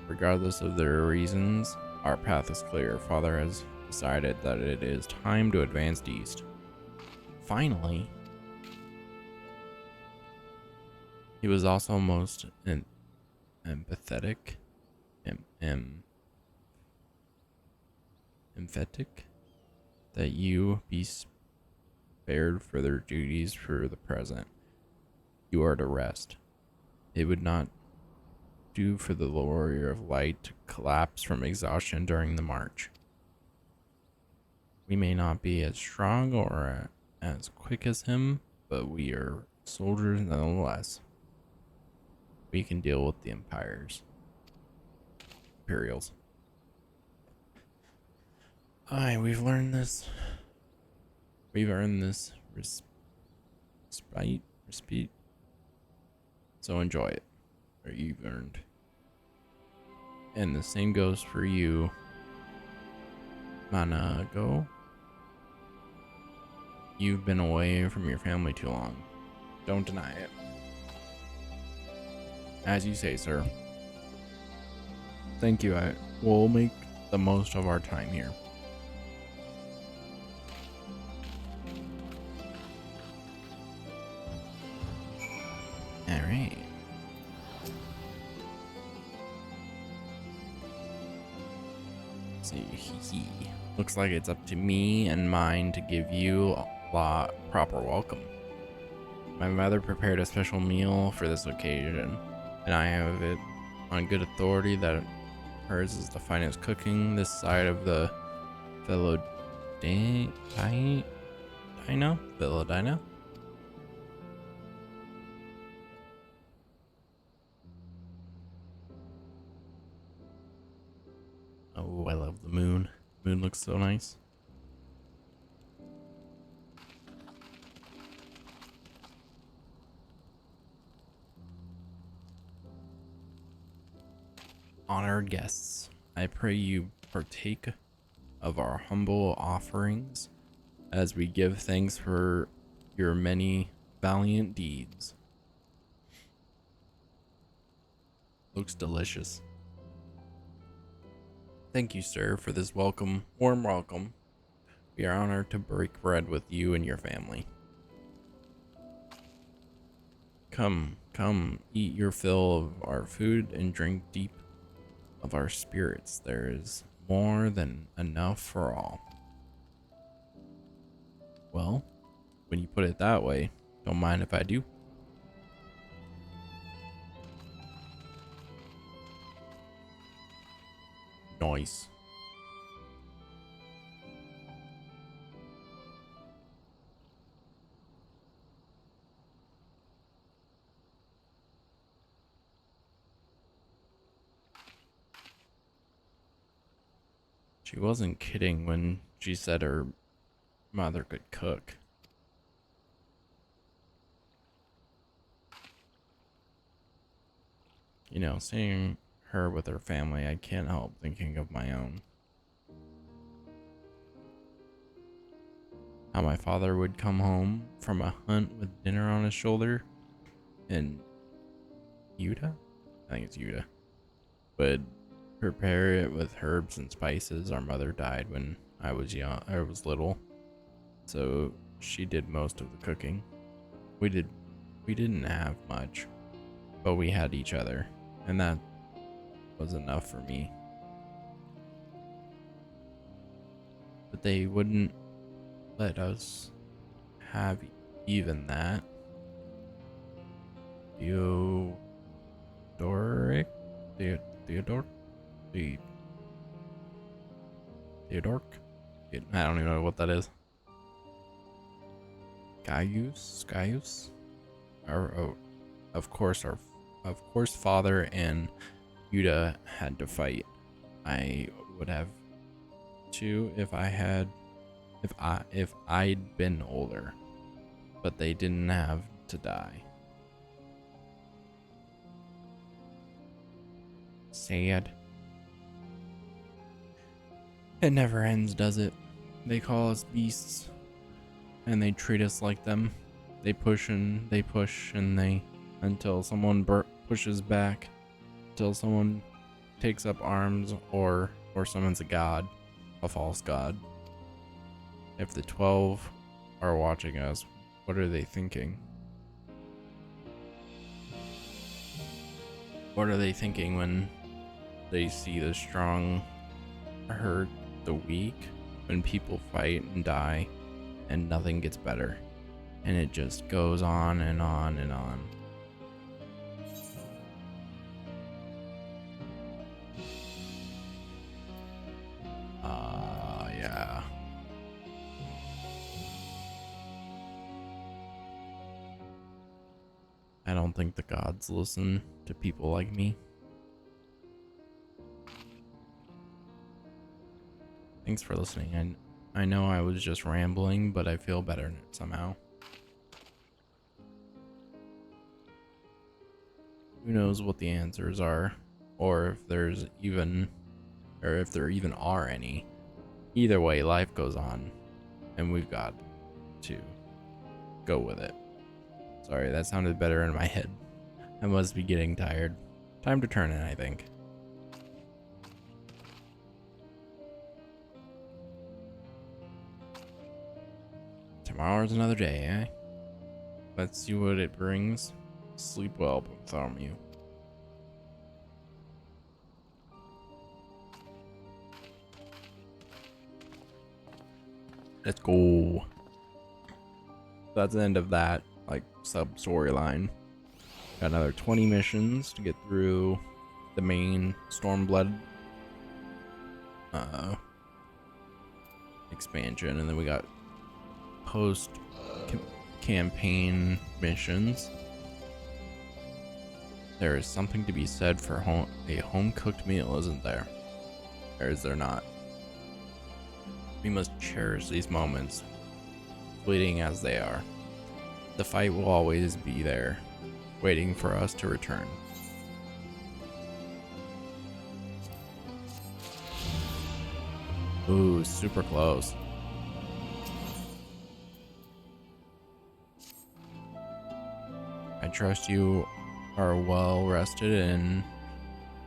Regardless of their reasons, our path is clear. Father has decided that it is time to advance east. Finally. He was also most empathetic. Emphatic that you be spared further duties for the present. You are to rest. It would not do for the warrior of light to collapse from exhaustion during the march. We may not be as strong or as quick as him, but we are soldiers nonetheless. We can deal with the Imperials. Aye, we've learned this. We've earned this respite. So enjoy it, or you've earned. And the same goes for you, Manago. You've been away from your family too long. Don't deny it. As you say, sir. Thank you. I will make the most of our time here. Alright. See, looks like it's up to me and mine to give you a proper welcome. My mother prepared a special meal for this occasion, and I have it on good authority that hers is the finest cooking this side of the Philodina? Oh, I love the moon. Moon looks so nice. Honored guests, I pray you partake of our humble offerings as we give thanks for your many valiant deeds. Looks delicious. Thank you, sir, for this warm welcome. We are honored to break bread with you and your family. Come, eat your fill of our food and drink deep of our spirits. There is more than enough for all. Well, when you put it that way, don't mind if I do. Nice. She wasn't kidding when she said her mother could cook. You know, seeing her with her family, I can't help thinking of my own. How my father would come home from a hunt with dinner on his shoulder, and Yuta? I think it's Yuta. Would prepare it with herbs and spices. Our mother died when I was little, so she did most of the cooking. We didn't have much, but we had each other, and that was enough for me. But they wouldn't let us have even that. Theodoric? Theodoric? I don't even know what that is. Gaius? Of course, father and Yuta had to fight. I would have too if I'd been older, but they didn't have to die. Sad. It never ends, does it? They call us beasts, and they treat us like them. They push and they push and they until someone pushes back, until someone takes up arms or summons a god, a false god. If the 12 are watching us, what are they thinking? What are they thinking when they see the strong hurt the weak, when people fight and die and nothing gets better, and it just goes on and on and on? Yeah. I don't think the gods listen to people like me. Thanks for listening. I know I was just rambling, but I feel better somehow. Who knows what the answers are, or if there even are any. Either way, life goes on, and we've got to go with it. Sorry, that sounded better in my head. I must be getting tired. Time to turn in, I think. Tomorrow's another day, eh? Let's see what it brings. Sleep well, Bartholomew. Let's go. That's the end of that, like, sub storyline. Got another 20 missions to get through the main Stormblood expansion, and then we got post campaign missions. There is something to be said for a home-cooked meal, isn't there? Or is there not? We must cherish these moments, fleeting as they are. The fight will always be there, waiting for us to return. Ooh, super close. I trust you are well rested and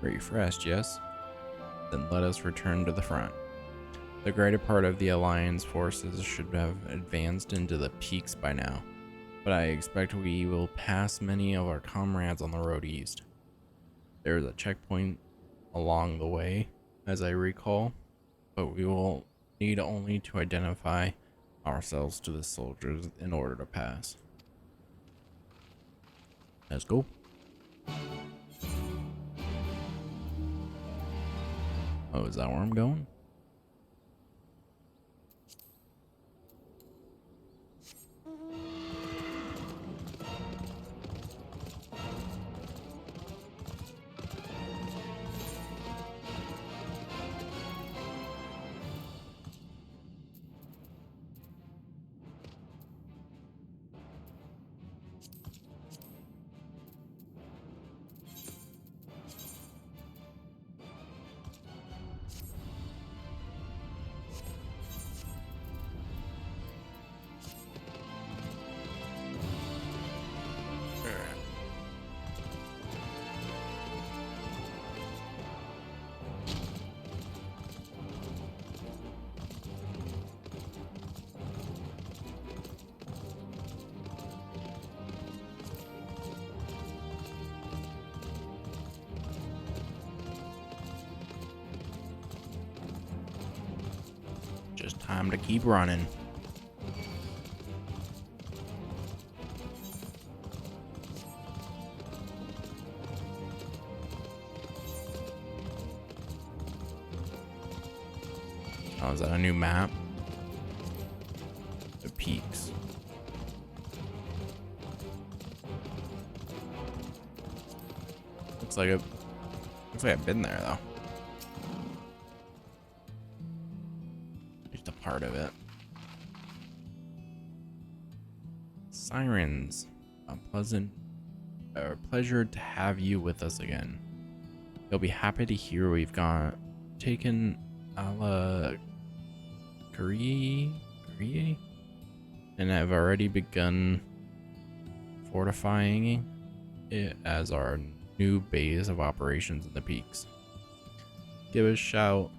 refreshed, yes? Then let us return to the front. The greater part of the Alliance forces should have advanced into the peaks by now, but I expect we will pass many of our comrades on the road east. There is a checkpoint along the way, as I recall, but we will need only to identify ourselves to the soldiers in order to pass. Let's go. Oh, is that where I'm going? Just time to keep running. Oh, is that a new map? The peaks. Looks like I've been there though. Just a part of it. Sirens, a pleasure to have you with us again. You'll be happy to hear we've taken Ala Kurie and have already begun fortifying it as our new base of operations in the peaks. Give a shout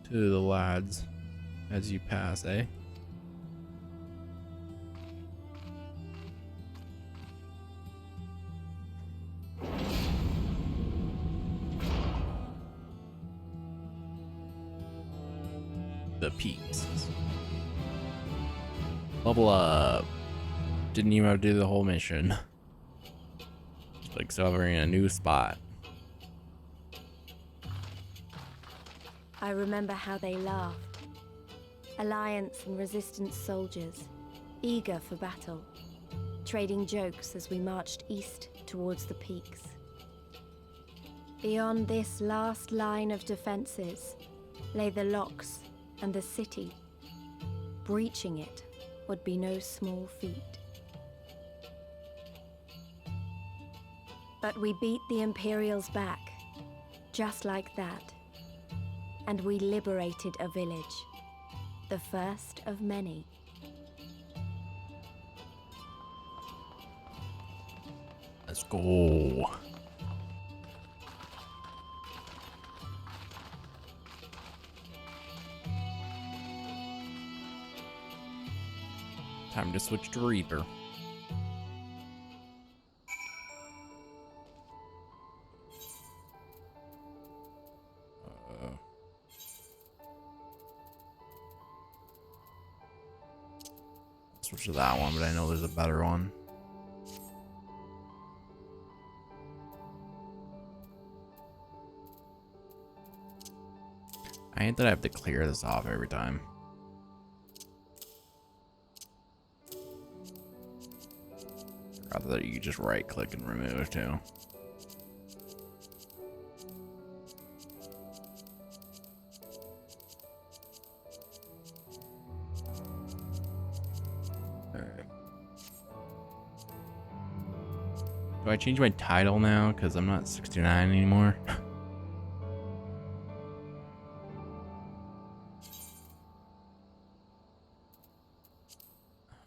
to the lads as you pass, eh? The peaks. Level up. Didn't even have to do the whole mission. Just like discovering a new spot. I remember how they laughed. Alliance and Resistance soldiers, eager for battle, trading jokes as we marched east towards the peaks. Beyond this last line of defenses lay the locks and the city. Breaching it would be no small feat. But we beat the Imperials back, just like that. And we liberated a village, the first of many. Let's go. Time to switch to Reaper. switch to that one, but I know there's a better one. I hate that I have to clear this off every time. Rather that you just right click and remove too. Alright. Do I change my title now? Because I'm not 69 anymore.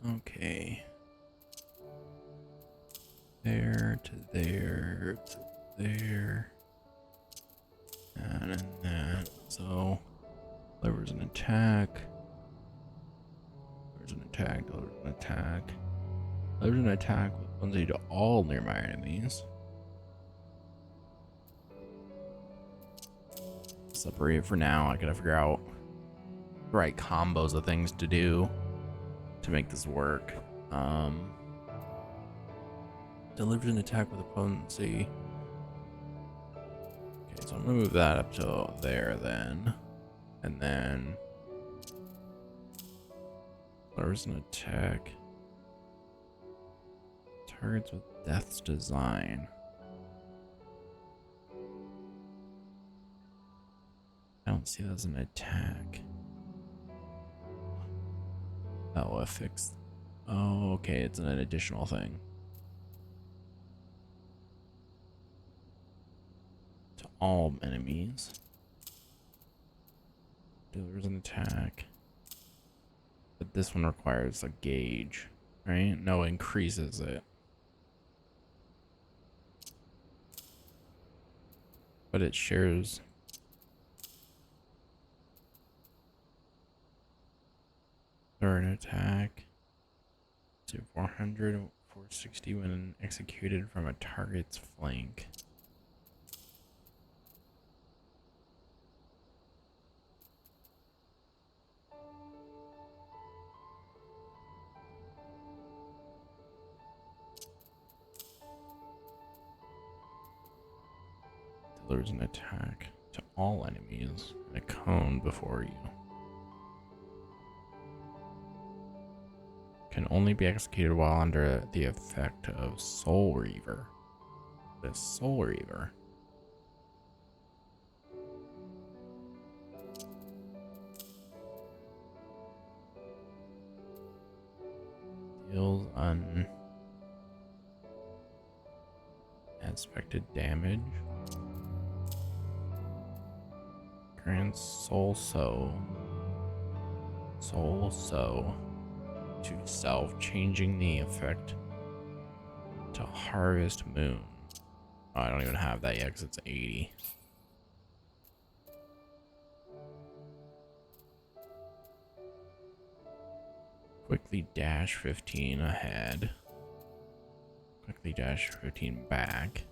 Okay. There to there to there. And then that. So, delivers an attack. Delivers an attack. Delivers an attack. Delivers an attack with frenzy to all nearby enemies. Separate it for now. I gotta figure out the right combos of things to do to make this work. Delivers an attack with a potency. Okay, so I'm gonna move that up to there then. And then delivers an attack. Targets with Death's Design. I don't see that as an attack. Oh, affix. Oh, okay, it's an additional thing. To all enemies. Delivers an attack. But this one requires a gauge, right? No, increases it. But it shares. An attack to 400, 460 when executed from a target's flank. Delivers an attack to all enemies in a cone before you. Can only be executed while under the effect of Soul Reaver. The Soul Reaver. Deals unexpected damage. Grants Soul Sow to self, changing the effect to Harvest Moon. Oh, I don't even have that yet because it's 80. Quickly dash 15 ahead. Quickly dash 15 back.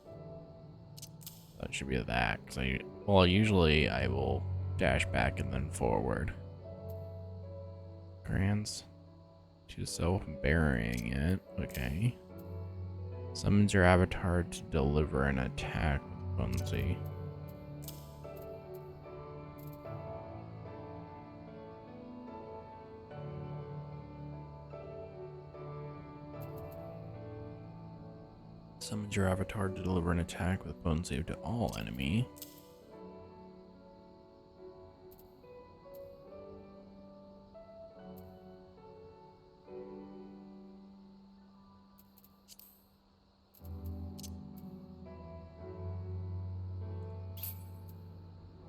That should be that, because usually I will dash back and then forward. Grants to self-burying it. Okay. Summons your avatar to deliver an attack with potency. Summons your avatar to deliver an attack with potency to all enemy.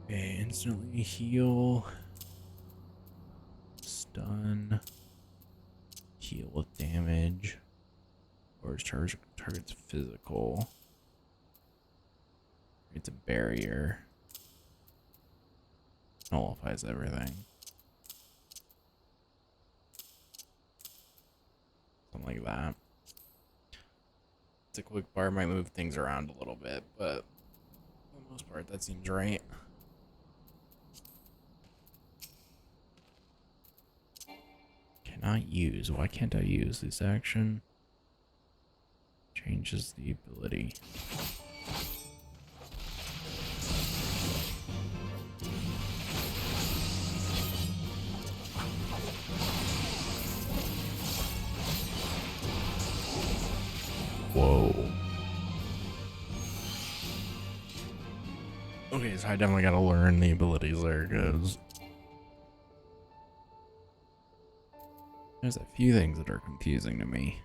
Okay, instantly heal, stun, heal with damage, or target's physical. It's a barrier. Nullifies everything. Something like that. It's a quick bar, might move things around a little bit, but for the most part, that seems right. Cannot use. Why can't I use this action? Changes the ability. Whoa. Okay, so I definitely gotta learn the abilities there, because there's a few things that are confusing to me.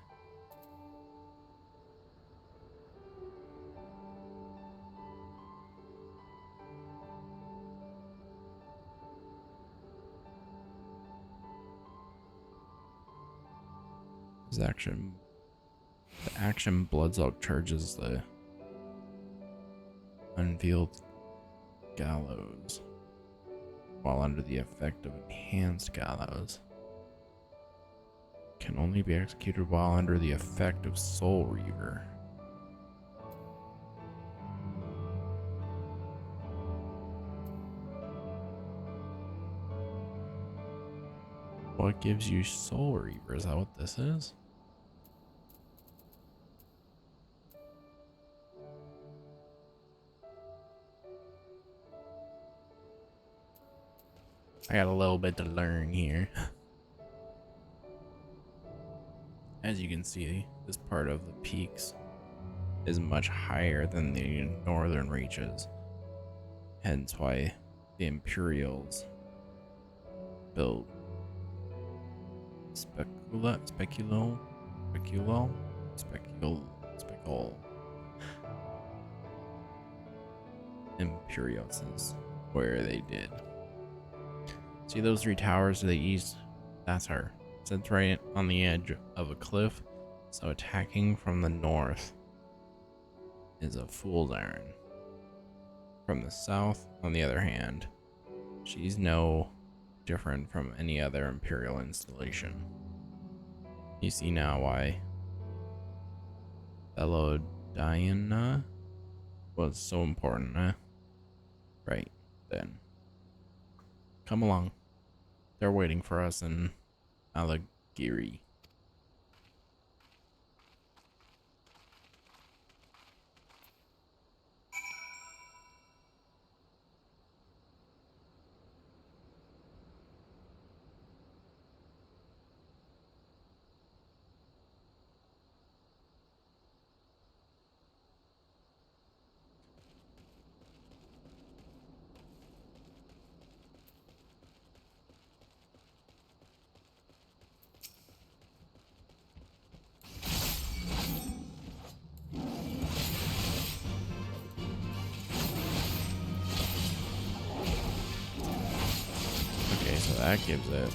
This action, the action Bloodsock charges the unveiled gallows while under the effect of enhanced gallows. Can only be executed while under the effect of Soul Reaver. What gives you Soul Reaver? Is that what this is? I got a little bit to learn here. As you can see, this part of the peaks is much higher than the northern reaches. Hence why the Imperials built Speculal Imperials where they did. See those three towers to the east? That's her. Sits right on the edge of a cliff, so attacking from the north is a fool's errand. From the south, on the other hand, she's no different from any other Imperial installation. You see now why Diana was so important, huh? Right then. Come along. They're waiting for us in Alagiri. So that gives it.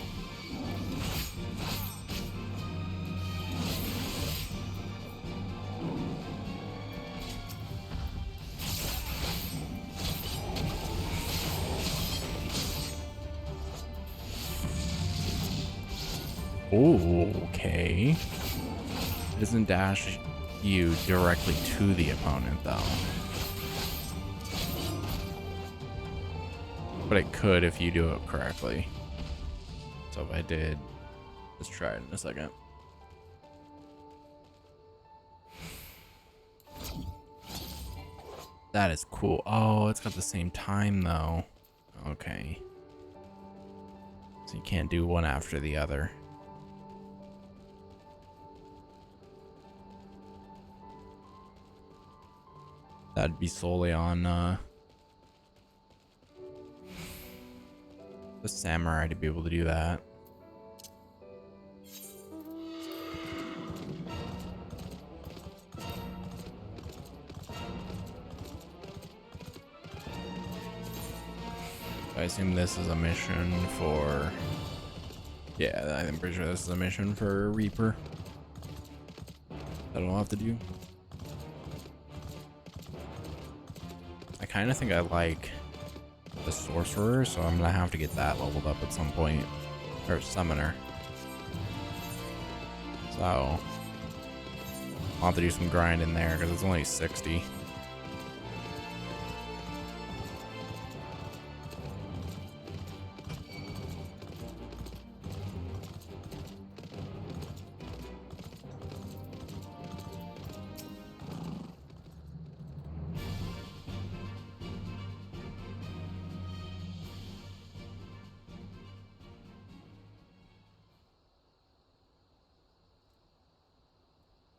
Oh, okay. It doesn't dash you directly to the opponent though. But it could if you do it correctly. So if I did, let's try it in a second. That is cool. Oh, it's got the same time though. Okay. So you can't do one after the other. That'd be solely on the samurai to be able to do that. I assume this is a mission for... Yeah, I'm pretty sure this is a mission for Reaper that I'll have to do. I kind of think I like the sorcerer, so I'm gonna have to get that leveled up at some point, or summoner. So I'll have to do some grind in there because it's only 60.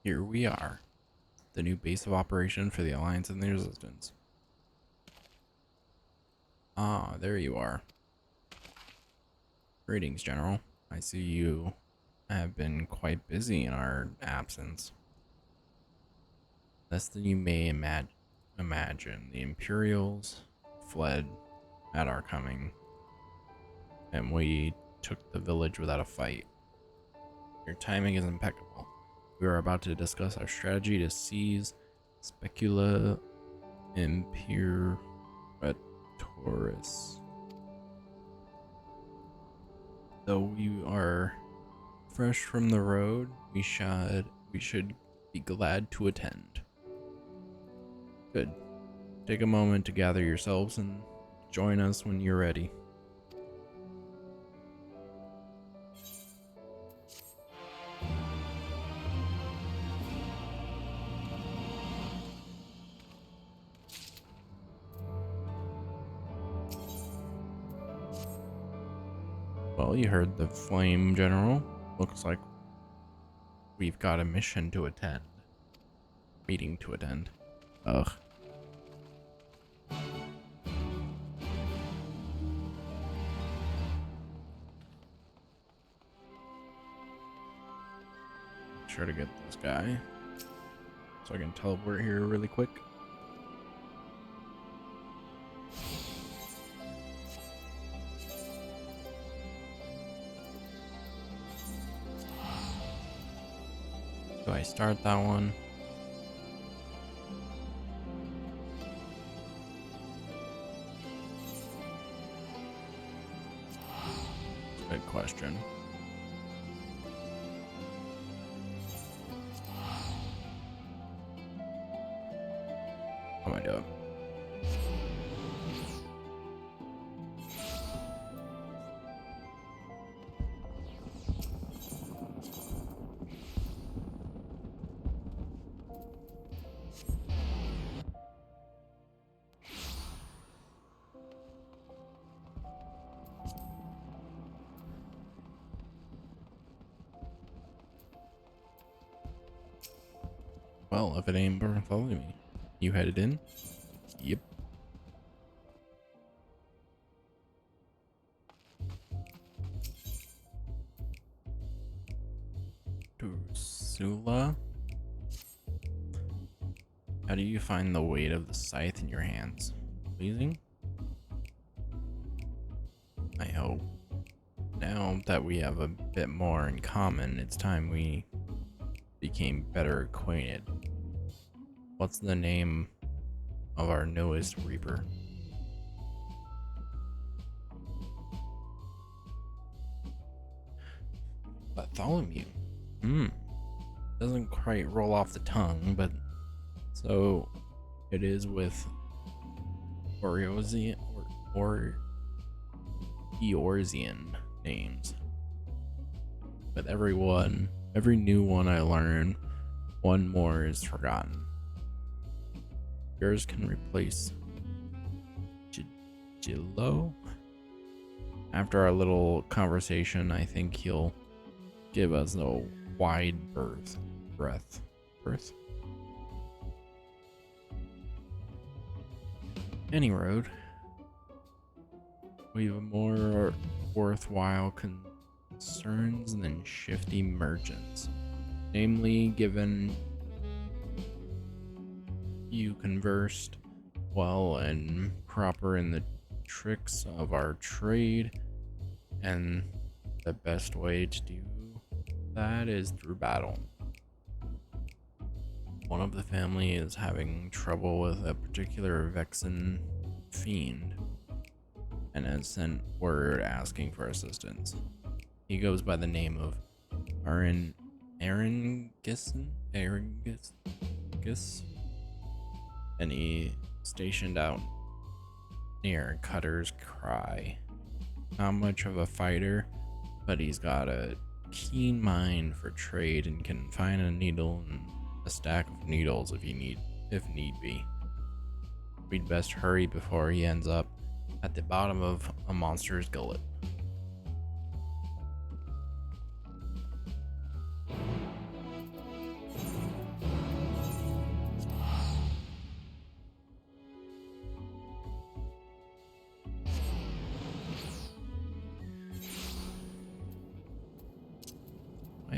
Here we are, the new base of operation for the Alliance and the Resistance. Ah, there you are. Greetings, General. I see you have been quite busy in our absence. Less than you may imagine, the Imperials fled at our coming, and we took the village without a fight. Your timing is impeccable. We are about to discuss our strategy to seize Specula Imperatoris. Though we are fresh from the road, we should be glad to attend. Good. Take a moment to gather yourselves and join us when you're ready. Well, you heard the Flame General. Looks like we've got a mission to attend. Meeting to attend. Ugh. Sure to get this guy so I can teleport here really quick. Do I start that one? Good question. How am I doing? Well, if it ain't Bartholomew, you headed in? Yep. Tursula? How do you find the weight of the scythe in your hands? Pleasing? I hope. Now that we have a bit more in common, it's time we became better acquainted. What's the name of our newest Reaper? Bartholomew. Doesn't quite roll off the tongue, but so it is with Eorzean or Eorzean names. With every new one I learn, one more is forgotten. Yours can replace Jillo. After our little conversation, I think he'll give us a wide breath. Any road. We have more worthwhile concerns than shifty merchants. Namely, given you conversed well and proper in the tricks of our trade, and the best way to do that is through battle. One of the family is having trouble with a particular Vexen fiend and has sent word asking for assistance. He goes by the name of Arangus, and he stationed out near Cutter's Cry. Not much of a fighter, but he's got a keen mind for trade and can find a needle and a stack of needles if need be. We'd best hurry before he ends up at the bottom of a monster's gullet.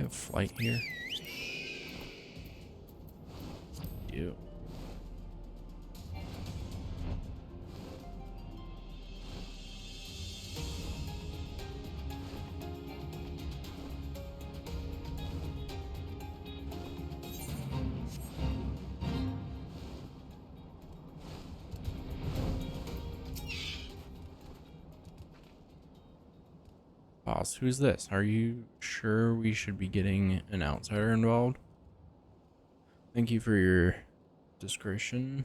have flight here? You. Boss, who's this? Are you sure we should be getting an outsider involved? Thank you for your discretion,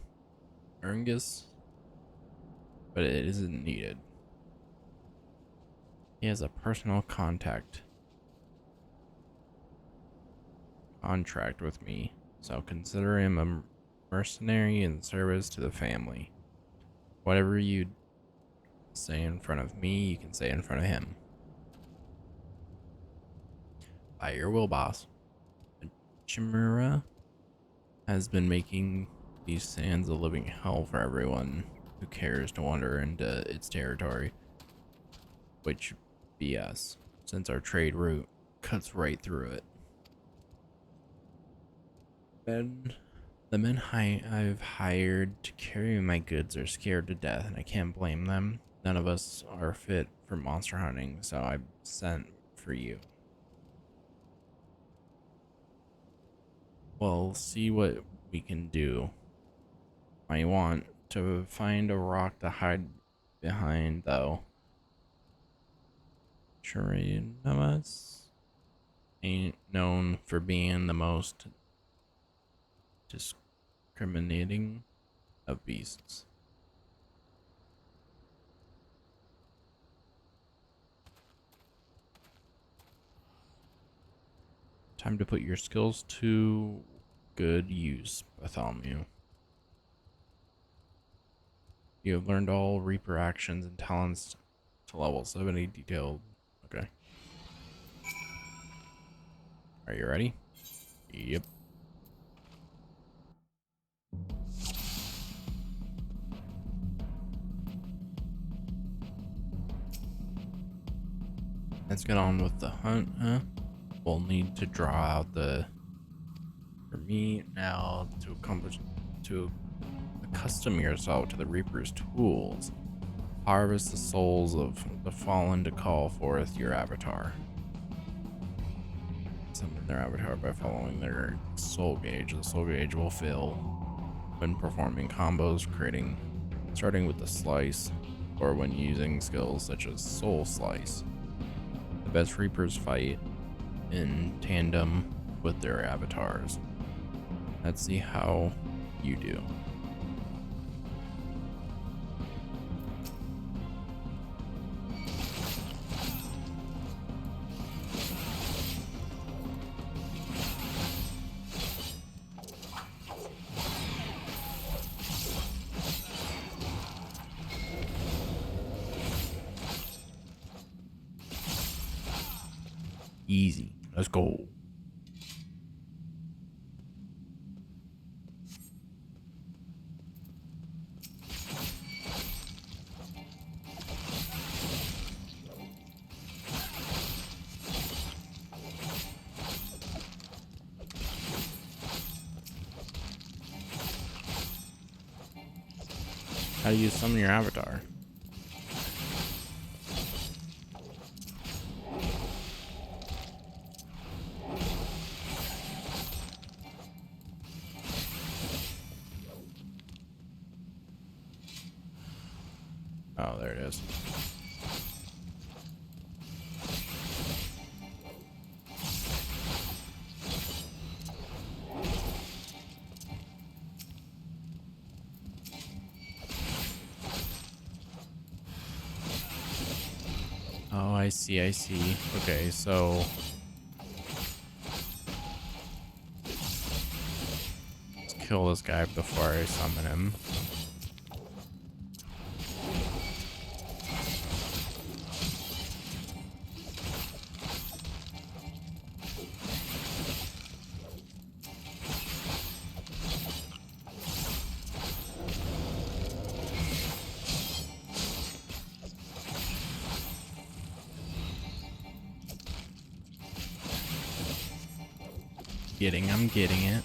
Erungus, but it isn't needed. He has a personal contract with me, so consider him a mercenary in service to the family. Whatever you say in front of me, you can say in front of him. By your will, boss. Chimera has been making these sands a living hell for everyone who cares to wander into its territory. Which BS, since our trade route cuts right through it. The men I've hired to carry my goods are scared to death, and I can't blame them. None of us are fit for monster hunting, so I sent for you. We'll see what we can do. I want to find a rock to hide behind, though. Chirinamas ain't known for being the most discriminating of beasts. Time to put your skills to good use, Bartholomew. You have learned all Reaper actions and talents to level 70 detailed. Okay. Are you ready? Yep. Let's get on with the hunt, huh? We'll need to draw out the... For me now, to accustom yourself to the Reaper's tools. Harvest the souls of the fallen to call forth your avatar. Summon their avatar by following their soul gauge. The soul gauge will fill when performing combos, starting with the slice, or when using skills such as soul slice. The best Reapers fight in tandem with their avatars. Let's see how you do. Easy. Let's go. How do you summon your avatar? Oh, there it is. Oh, I see, I see. Okay, so... let's kill this guy before I summon him. I'm getting it.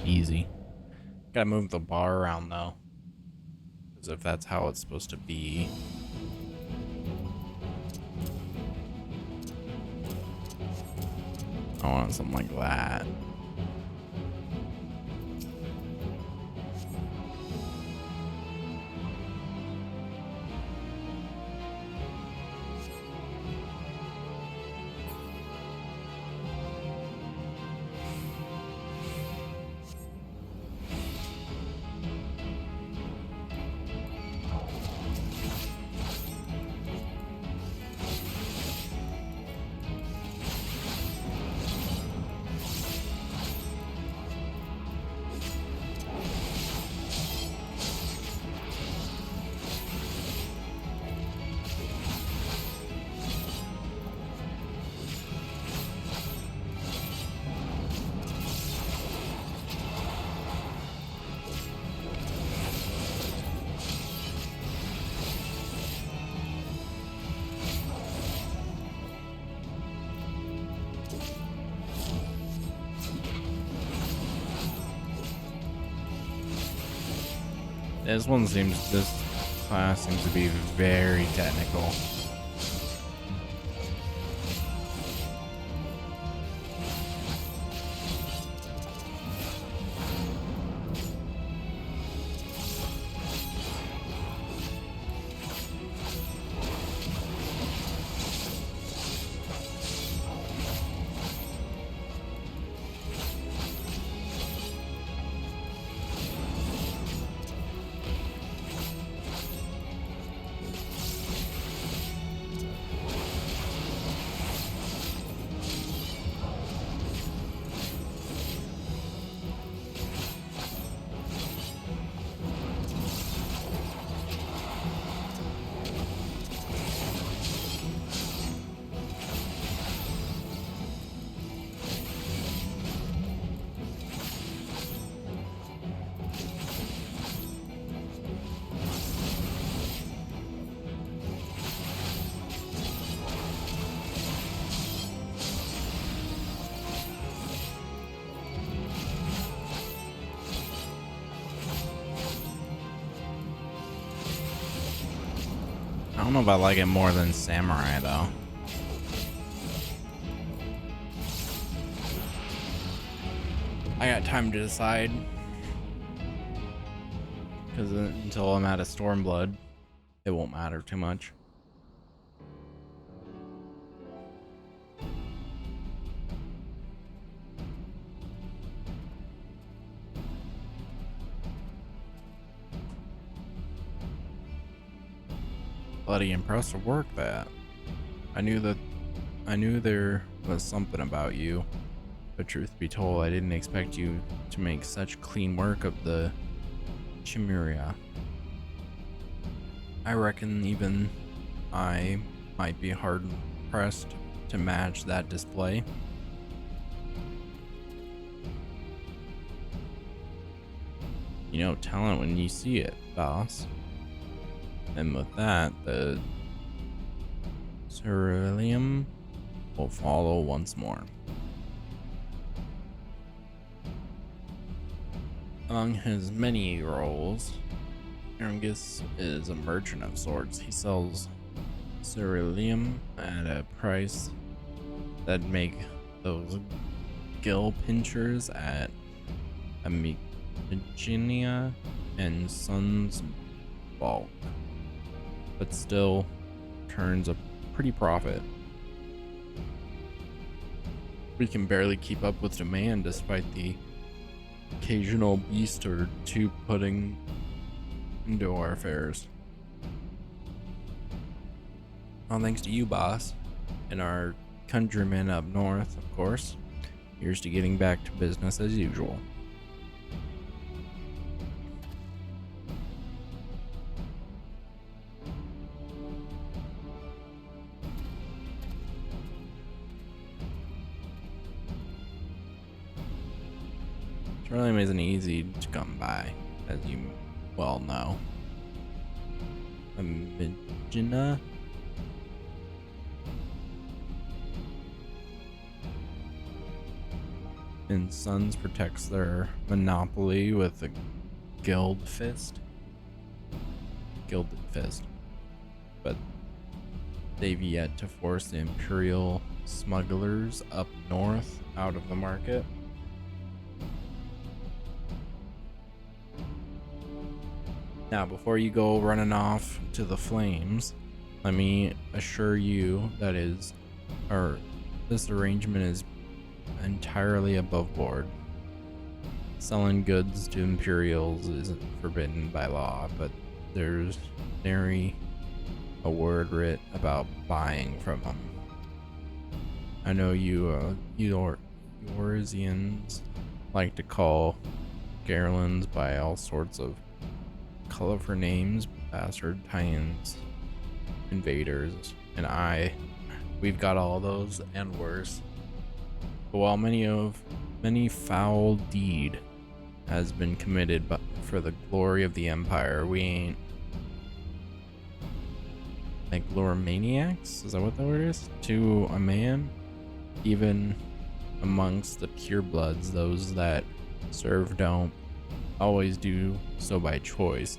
Easy. Gotta move the bar around though, because if that's how it's supposed to be. I want something like that. This class seems to be very technical. I don't know if I like it more than Samurai though. I got time to decide, because until I'm out of Stormblood, it won't matter too much. Bloody impressive work that. I knew there was something about you, but truth be told, I didn't expect you to make such clean work of the Chimeria. I reckon even I might be hard pressed to match that display. You know talent when you see it, boss. And with that, the Ceruleum will follow once more. Among his many roles, Erungus is a merchant of sorts. He sells Ceruleum at a price that'd make those gill pinchers at Amygdala and Sons bulk, but still turns a pretty profit. We can barely keep up with demand despite the occasional beast or two putting into our affairs. All thanks to you, boss, and our countrymen up north, of course. Here's to getting back to business as usual. Trillium isn't easy to come by, as you well know. Amygdala and Sons protects their monopoly with a gilded fist. But they've yet to force the Imperial smugglers up north out of the market. Now, before you go running off to the flames, let me assure you that this arrangement is entirely above board. Selling goods to Imperials isn't forbidden by law, but there's nary a word writ about buying from them. I know you Eorzeans like to call Garlands by all sorts of colorful names, bastard titans, invaders, and we've got all those and worse. But while many foul deed has been committed for the glory of the Empire, we ain't like gloromaniacs? Is that what the word is? To a man? Even amongst the purebloods, those that serve don't always do so by choice.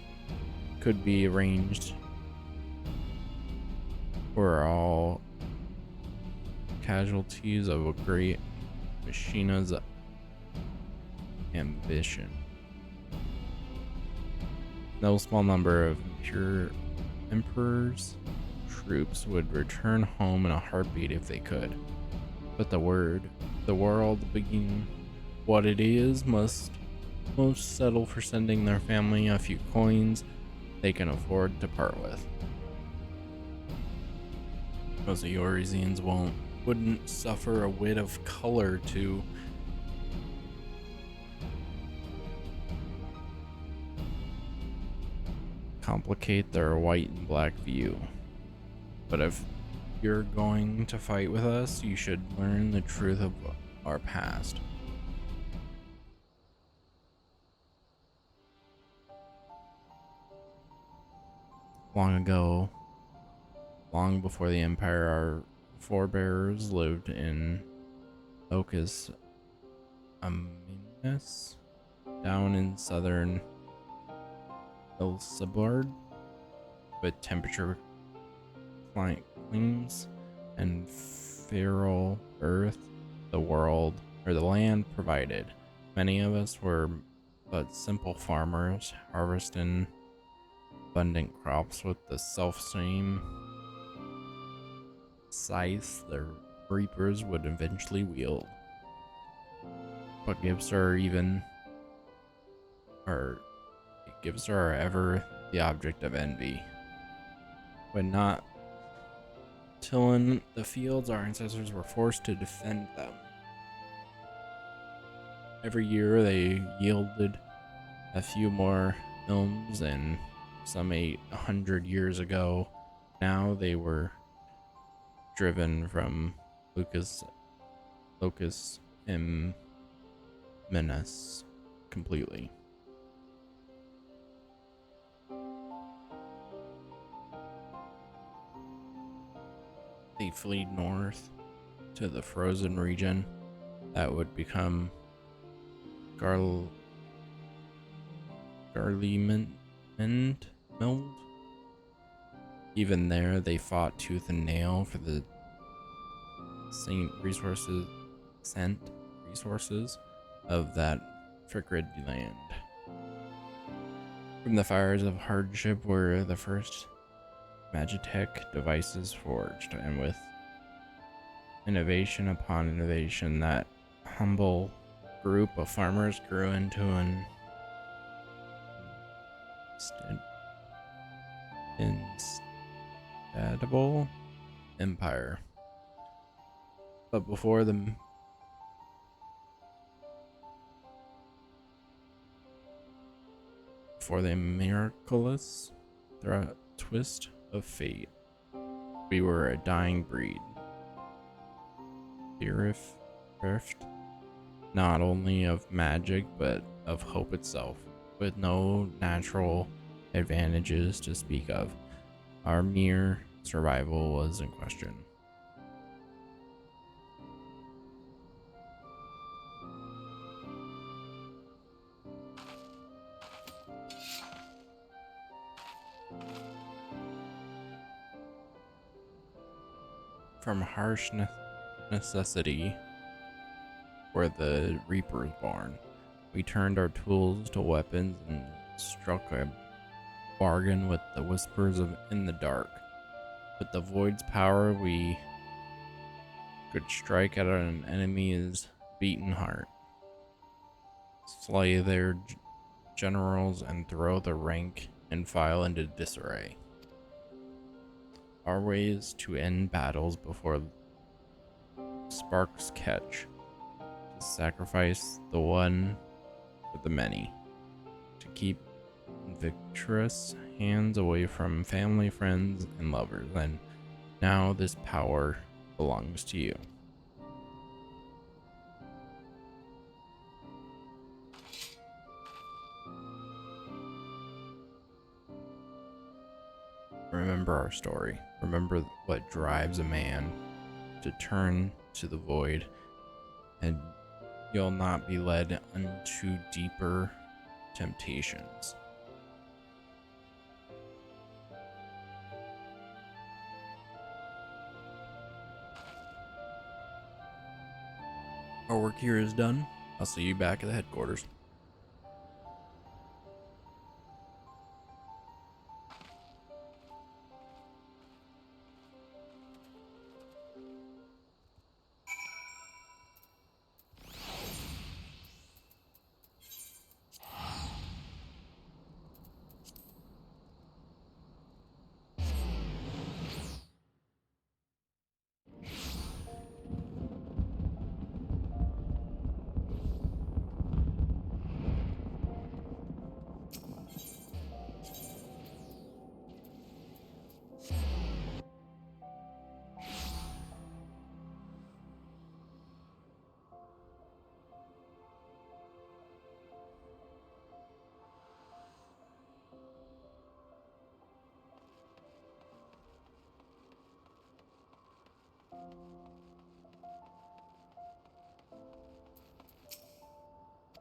Could be arranged. We're all casualties of a great machina's ambition. No small number of Emperor's troops would return home in a heartbeat if they could. But the world being what it is, must most settle for sending their family a few coins they can afford to part with. Those Eorzeans wouldn't suffer a whit of color to complicate their white and black view. But if you're going to fight with us, you should learn the truth of our past. Long ago, long before the Empire, our forebears lived in Locus Aminus, down in southern Elsebard, with temperature climes and feral earth the land provided. Many of us were but simple farmers, harvesting abundant crops with the self-same scythe the reapers would eventually wield. But gifts are ever the object of envy. When not tilling the fields, our ancestors were forced to defend them. Every year they yielded a few more ilms, and some 800 years ago now they were driven from Locus Aminus completely. They fled north to the frozen region that would become Garlemald. Even there, they fought tooth and nail for the scent resources of that frigid land. From the fires of hardship were the first Magitech devices forged, and with innovation upon innovation, that humble group of farmers grew into an instable empire. But before the miraculous twist of fate, we were a dying breed. Bereft not only of magic, but of hope itself, with no natural advantages to speak of. Our mere survival was in question. From harsh necessity, where the Reaper is born, we turned our tools to weapons and struck a bargain with the whispers of in the dark. With the Void's power, we could strike at an enemy's beaten heart, slay their generals, and throw the rank and file into disarray. Our way is to end battles before sparks catch, to sacrifice the one for the many, to keep victorious hands away from family, friends, and lovers, and now this power belongs to you. Remember our story. Remember what drives a man to turn to the void, and you'll not be led unto deeper temptations. Our work here is done. I'll see you back at the headquarters.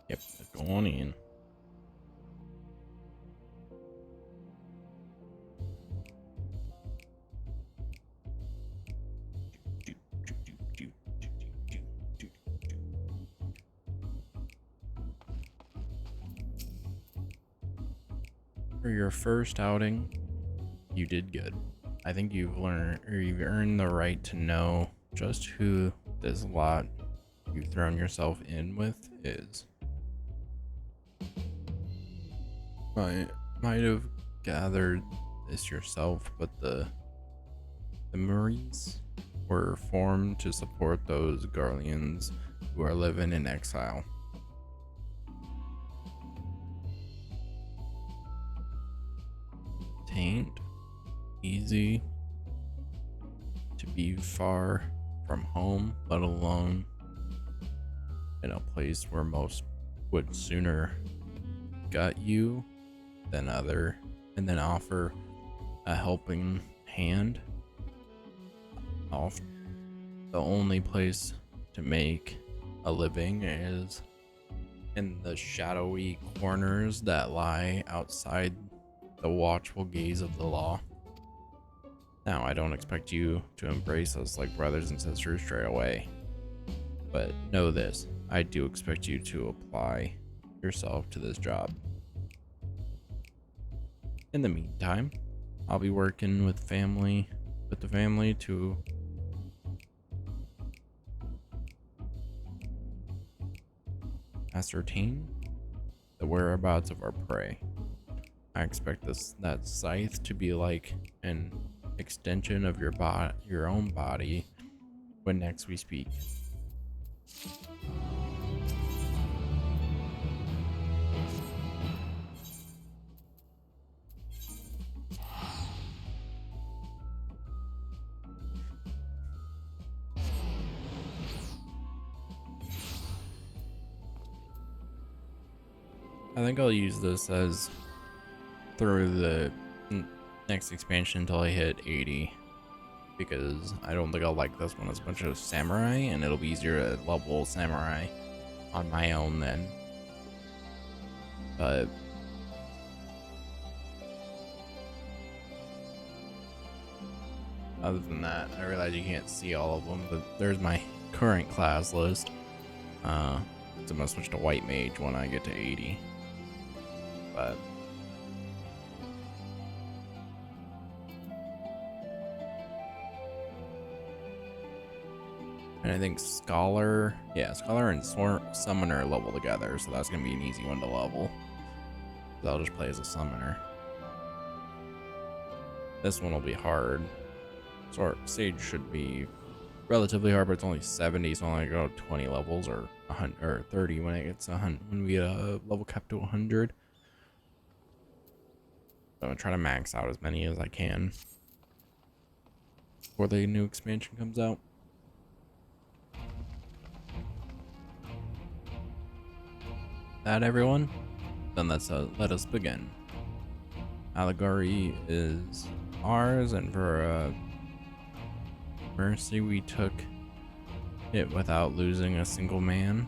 Yep, go on in. For your first outing, you did good. I think you've earned the right to know just who this lot you've thrown yourself in with is. Might have gathered this yourself, but the Marines were formed to support those Garleans who are living in exile. Tain't easy to be far from home, let alone in a place where most would sooner gut you than offer a helping hand. The only place to make a living is in the shadowy corners that lie outside the watchful gaze of the law. Now, I don't expect you to embrace us like brothers and sisters straight away, but know this, I do expect you to apply yourself to this job. In the meantime, I'll be working with the family to ascertain the whereabouts of our prey. I expect that scythe to be like an extension of your own body when next we speak. I think I'll use this as through the next expansion until I hit 80, because I don't think I'll like this one as much as Samurai, and it'll be easier to level Samurai on my own then. But other than that, I realize you can't see all of them, but there's my current class list. So I'm gonna switch to White Mage when I get to 80. But and I think Scholar and Summoner level together, so that's gonna be an easy one to level. I'll just play as a Summoner. This one will be hard. Sage should be relatively hard, but it's only 70, so I only go 20 levels or 100 or 30 when it gets 100. When we level cap to 100. So I'm gonna try to max out as many as I can before the new expansion comes out. That everyone? Then let us begin. Allegory is ours, and for Mercy we took it without losing a single man.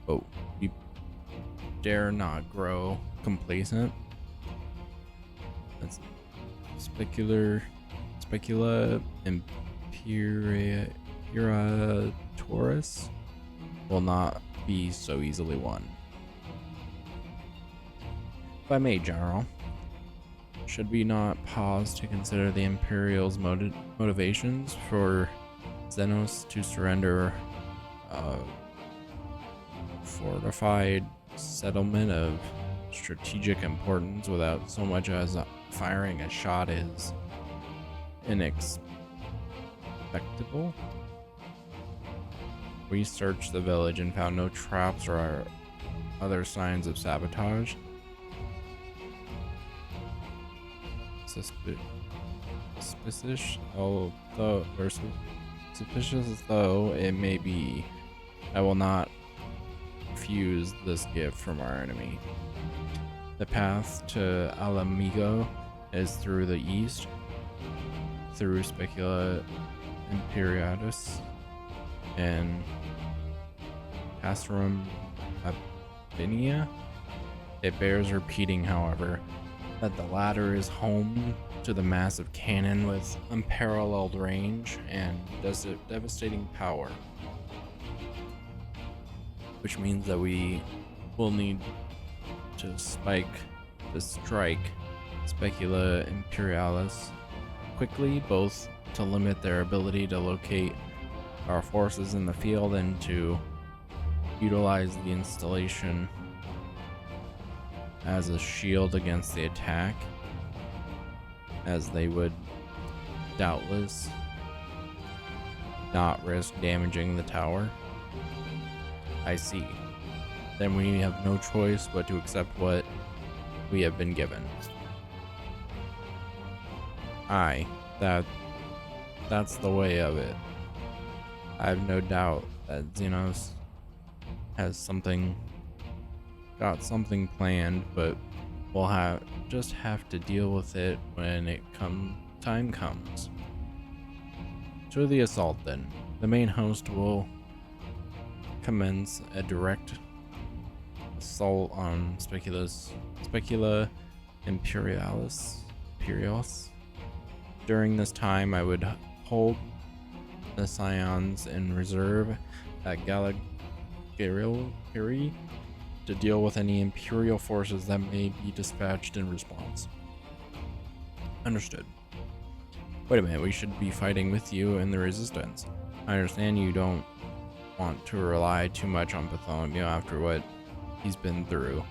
Oh, you dare not grow complacent. That's Specula Imperatorus will not be so easily won. If I may, General, should we not pause to consider the Imperial's motivations for Xenos to surrender fortified settlement of strategic importance without so much as firing a shot is inexpectable? We searched the village and found no traps or other signs of sabotage. Suspicious though it may be, I will not refuse this gift from our enemy. The path to Alamigo is through the east, through Specula Imperatus and Castrum Abinia. It bears repeating, however, that the latter is home to the massive cannon with unparalleled range and devastating power, which means that we will need to strike Specula Imperialis quickly, both to limit their ability to locate our forces in the field and to utilize the installation as a shield against the attack, as they would doubtless not risk damaging the tower. I see. Then we have no choice but to accept what we have been given. Aye, that's the way of it. I have no doubt that Xenos has got something planned, but we'll just have to deal with it when time comes. To the assault then. The main host will commence a direct assault on Specula Imperialis. During this time, I would hold the Scions in reserve at Galagiri to deal with any Imperial forces that may be dispatched in response. Understood. Wait a minute, we should be fighting with you and the Resistance. I understand you don't want to rely too much on Bartholomew after what he's been through,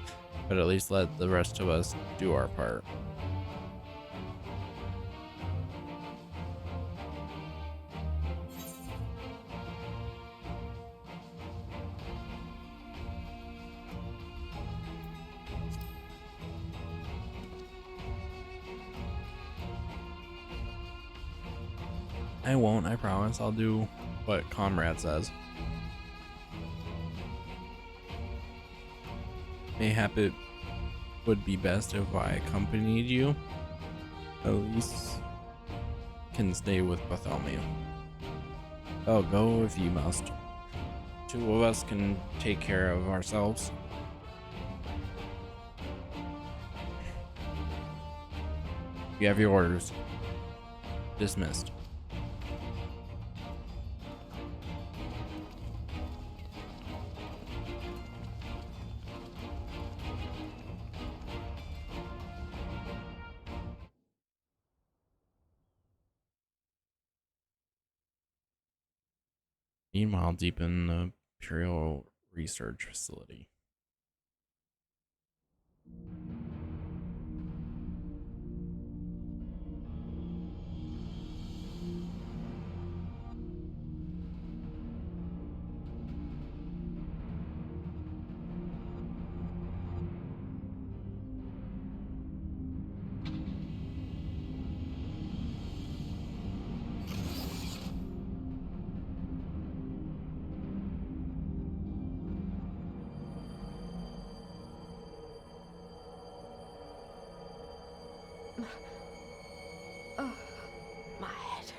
but at least let the rest of us do our part. I won't, I promise. I'll do what Comrade says. Mayhap it would be best if I accompanied you. Elise can stay with Bartholomew. Oh, go if you must. Two of us can take care of ourselves. You have your orders. Dismissed. Meanwhile, deep in the Imperial Research Facility. Oh, my head.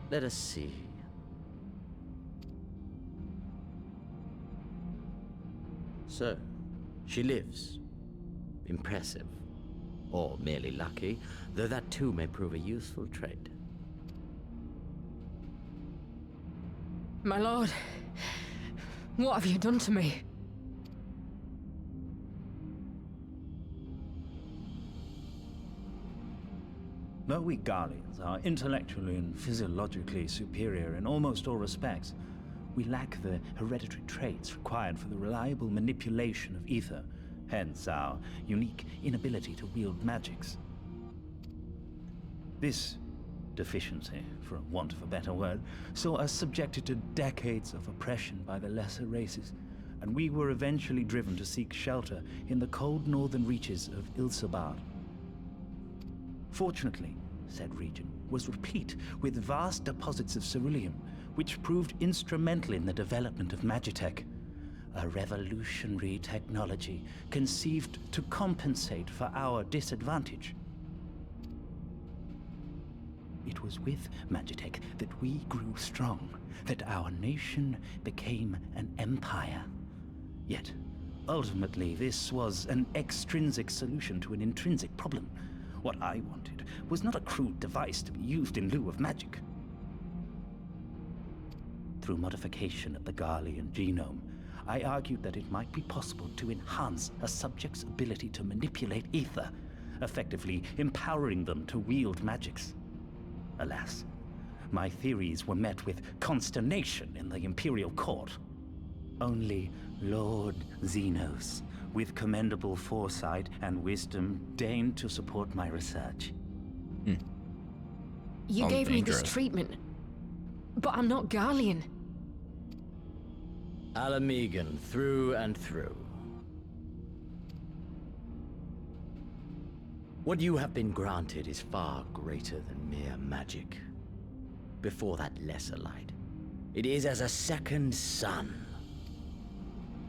Let us see. So, she lives. Impressive. Or merely lucky, though that too may prove a useful trait. My lord, what have you done to me? Though we Garleans are intellectually and physiologically superior in almost all respects, we lack the hereditary traits required for the reliable manipulation of ether, hence our unique inability to wield magics. This deficiency, for want of a better word, saw us subjected to decades of oppression by the lesser races, and we were eventually driven to seek shelter in the cold northern reaches of Ilsabard. Fortunately, said region was replete with vast deposits of ceruleum, which proved instrumental in the development of Magitech, a revolutionary technology conceived to compensate for our disadvantage. It was with Magitech that we grew strong, that our nation became an empire. Yet, ultimately, this was an extrinsic solution to an intrinsic problem. What I wanted was not a crude device to be used in lieu of magic. Through modification of the Garlean genome, I argued that it might be possible to enhance a subject's ability to manipulate ether, effectively empowering them to wield magics. Alas, my theories were met with consternation in the Imperial Court. Only Lord Xenos, with commendable foresight and wisdom, deigned to support my research. You Sounds gave me dangerous. this treatment, but I'm not Garlean. Alamegan, through and through. What you have been granted is far greater than mere magic. Before that lesser light, it is as a second sun.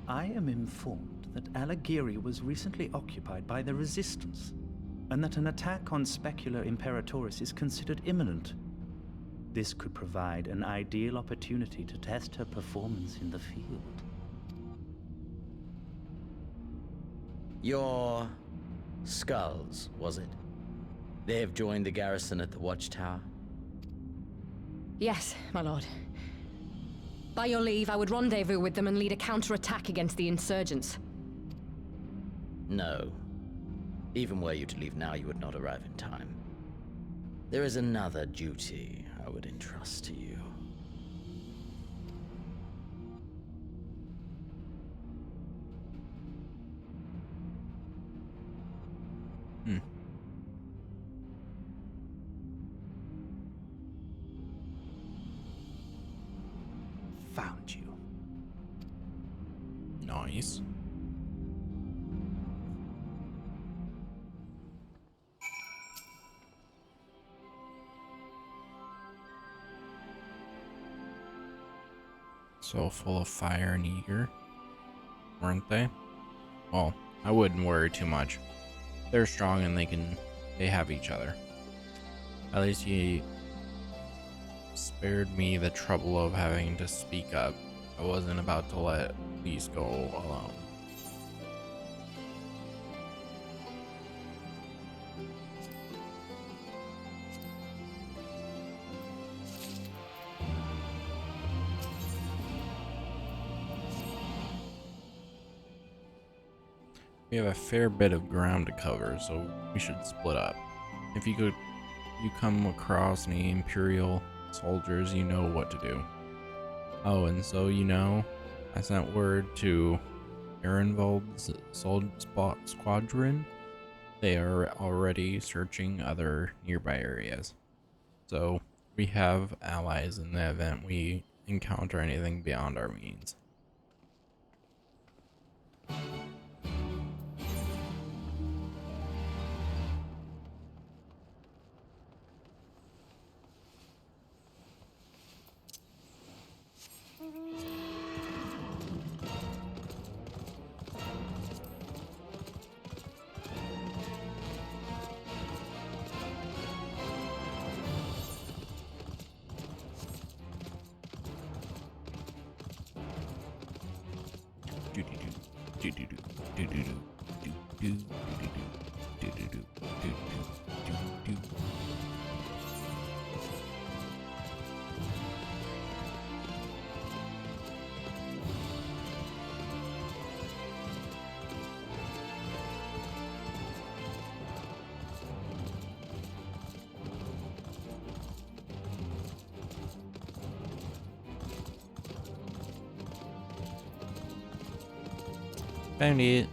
I am informed that Alagiri was recently occupied by the Resistance, and that an attack on Specular Imperatoris is considered imminent. This could provide an ideal opportunity to test her performance in the field. Your skulls, was it? They have joined the garrison at the Watchtower? Yes, my lord. By your leave, I would rendezvous with them and lead a counterattack against the insurgents. No. Even were you to leave now, you would not arrive in time. There is another duty I would entrust to you. Found you. Nice. so full of fire and eager, weren't they? Well, I wouldn't worry too much. They're strong and they have each other. At least he spared me the trouble of having to speak up. I wasn't about to let these go alone. We have a fair bit of ground to cover, so we should split up. If you come across any Imperial soldiers, you know what to do. Oh, and so I sent word to Ehrenwald's squadron. They are already searching other nearby areas. So we have allies in the event we encounter anything beyond our means. Found it.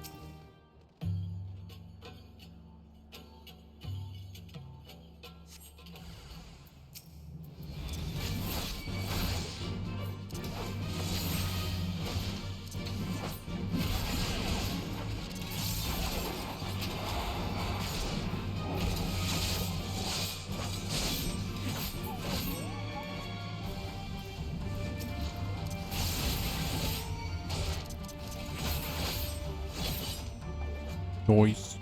Noise.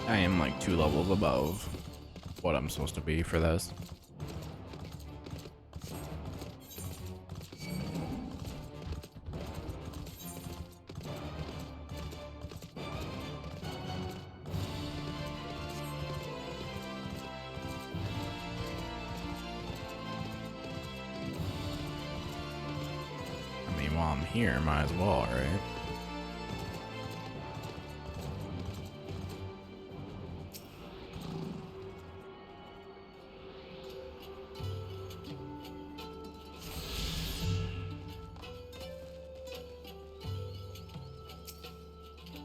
I am like 2 levels above what I'm supposed to be for this. I mean, while I'm here, might as well, right?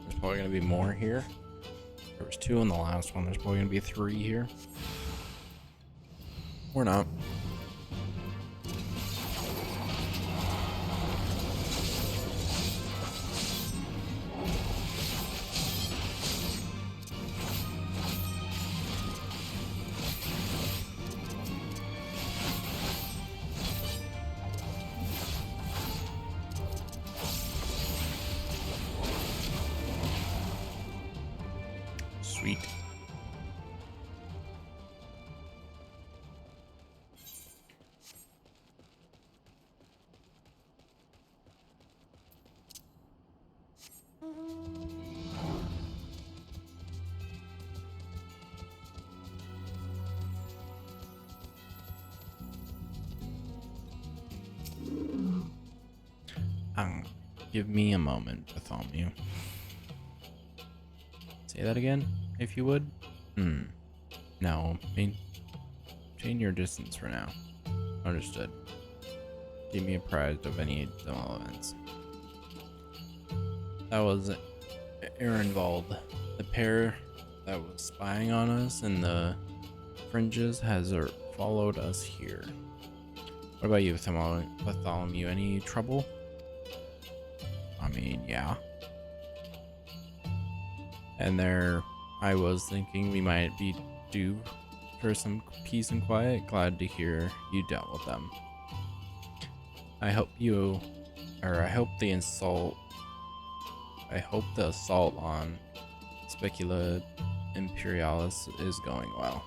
There's probably gonna be more here. There was 2 in the last one. There's probably gonna be 3 here. Or not. Sweet. Give me a moment, Bartholomew. Say that again, if you would. No, maintain your distance for now. Understood. Keep me apprised of any developments. That was Ehrenwald. The pair that was spying on us in the fringes has followed us here. What about you, Bartholomew? Any trouble? I mean, yeah. And there, I was thinking we might be due for some peace and quiet. Glad to hear you dealt with them. I hope the assault on Specula Imperialis is going well.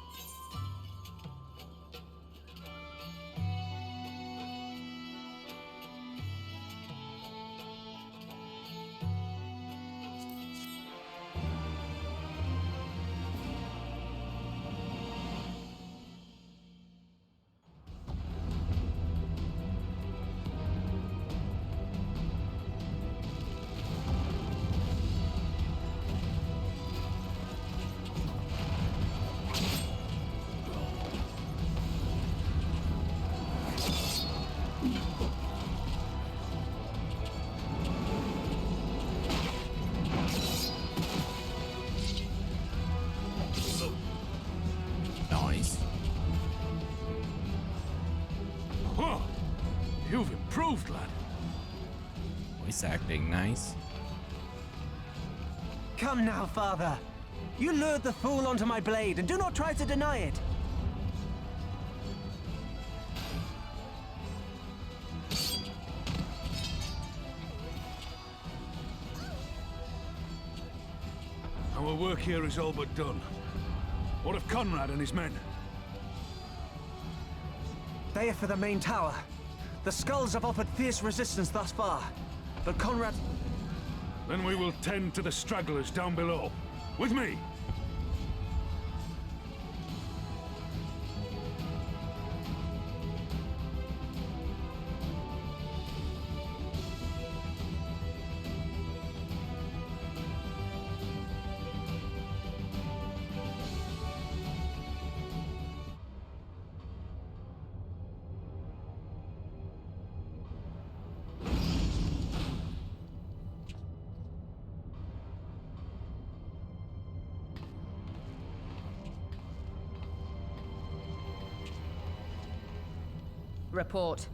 Nice. Huh. You've improved, lad. Voice acting nice. Come now, father. You lured the fool onto my blade, and do not try to deny it. Our work here is all but done. What of Conrad and his men? They are for the main tower. The skulls have offered fierce resistance thus far, but Conrad... Then we will tend to the stragglers down below. With me! Report.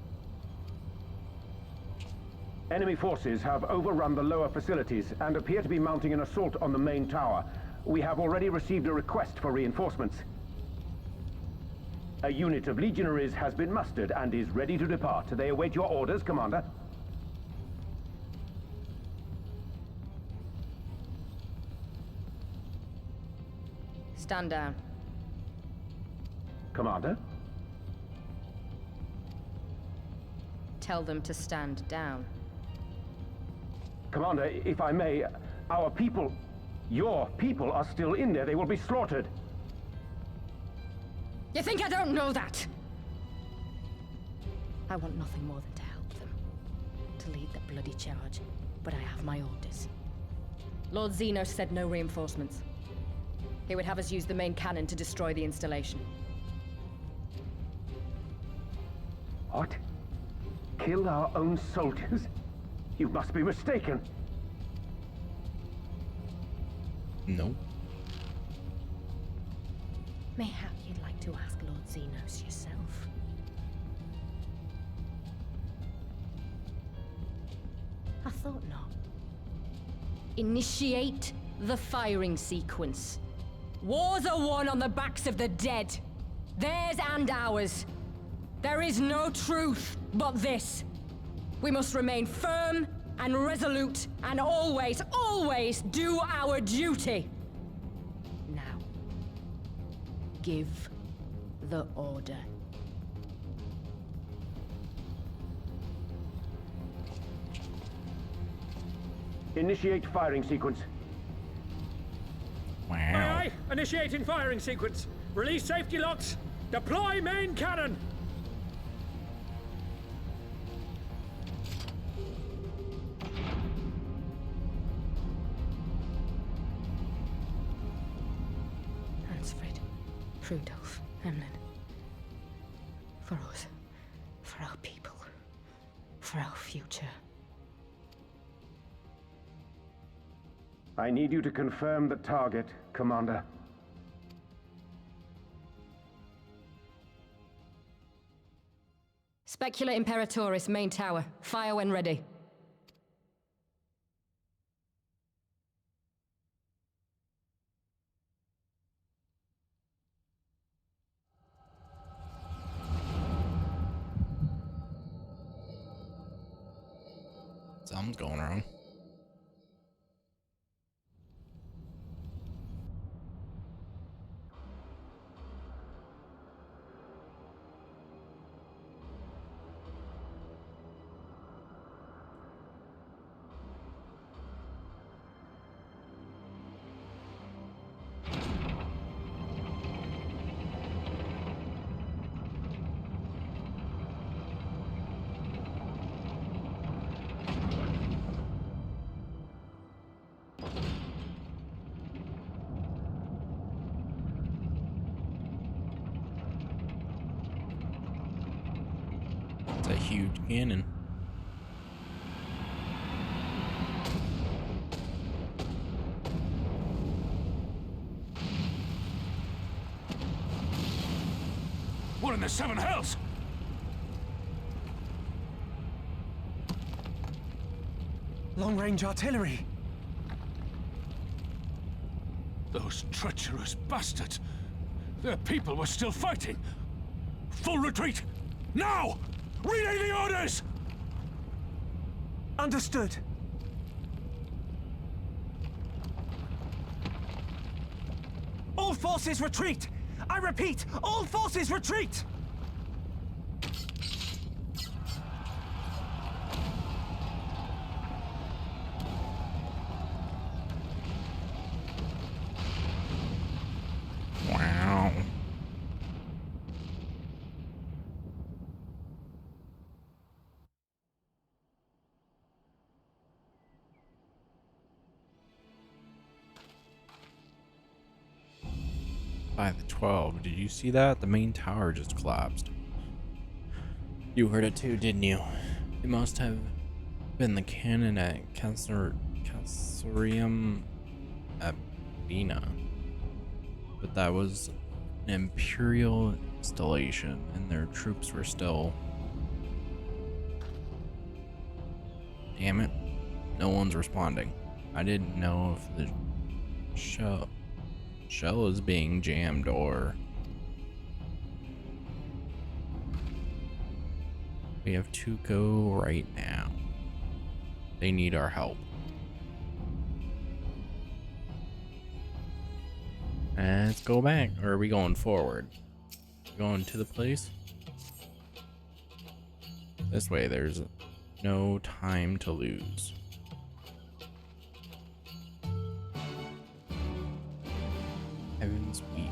Enemy forces have overrun the lower facilities and appear to be mounting an assault on the main tower. We have already received a request for reinforcements. A unit of legionaries has been mustered and is ready to depart. They await your orders, Commander. Stand down. Commander? Tell them to stand down. Commander, if I may, our people, your people are still in there. They will be slaughtered. You think I don't know that? I want nothing more than to help them. To lead the bloody charge. But I have my orders. Lord Xenos said no reinforcements. He would have us use the main cannon to destroy the installation. What? Kill our own soldiers? You must be mistaken. No. Mayhap you'd like to ask Lord Xenos yourself. I thought not. Initiate the firing sequence. Wars are won on the backs of the dead. Theirs and ours. There is no truth but this. We must remain firm and resolute and always, always do our duty. Now, give the order. Initiate firing sequence. Wow. Aye, aye. Initiating firing sequence. Release safety locks. Deploy main cannon. Hansfred, Rudolph, Emlyn. For us. For our people. For our future. I need you to confirm the target, Commander. Specula Imperatoris, main tower. Fire when ready. Something's going wrong. It's a huge cannon. What in the seven hells? Long-range artillery. Those treacherous bastards. Their people were still fighting. Full retreat! Now! Relay the orders! Understood. All forces retreat! I repeat, all forces retreat! Wow. By the 12, did you see that? The main tower just collapsed. You heard it too, didn't you? It must have been the cannon at Cassorium Abina. But that was an Imperial installation, and their troops were still... Damn it. No one's responding. I didn't know if the shell is being jammed or... We have to go right now. They need our help. Let's go back. Or are we going forward? Going to the place? This way, there's no time to lose. Heaven's Weep.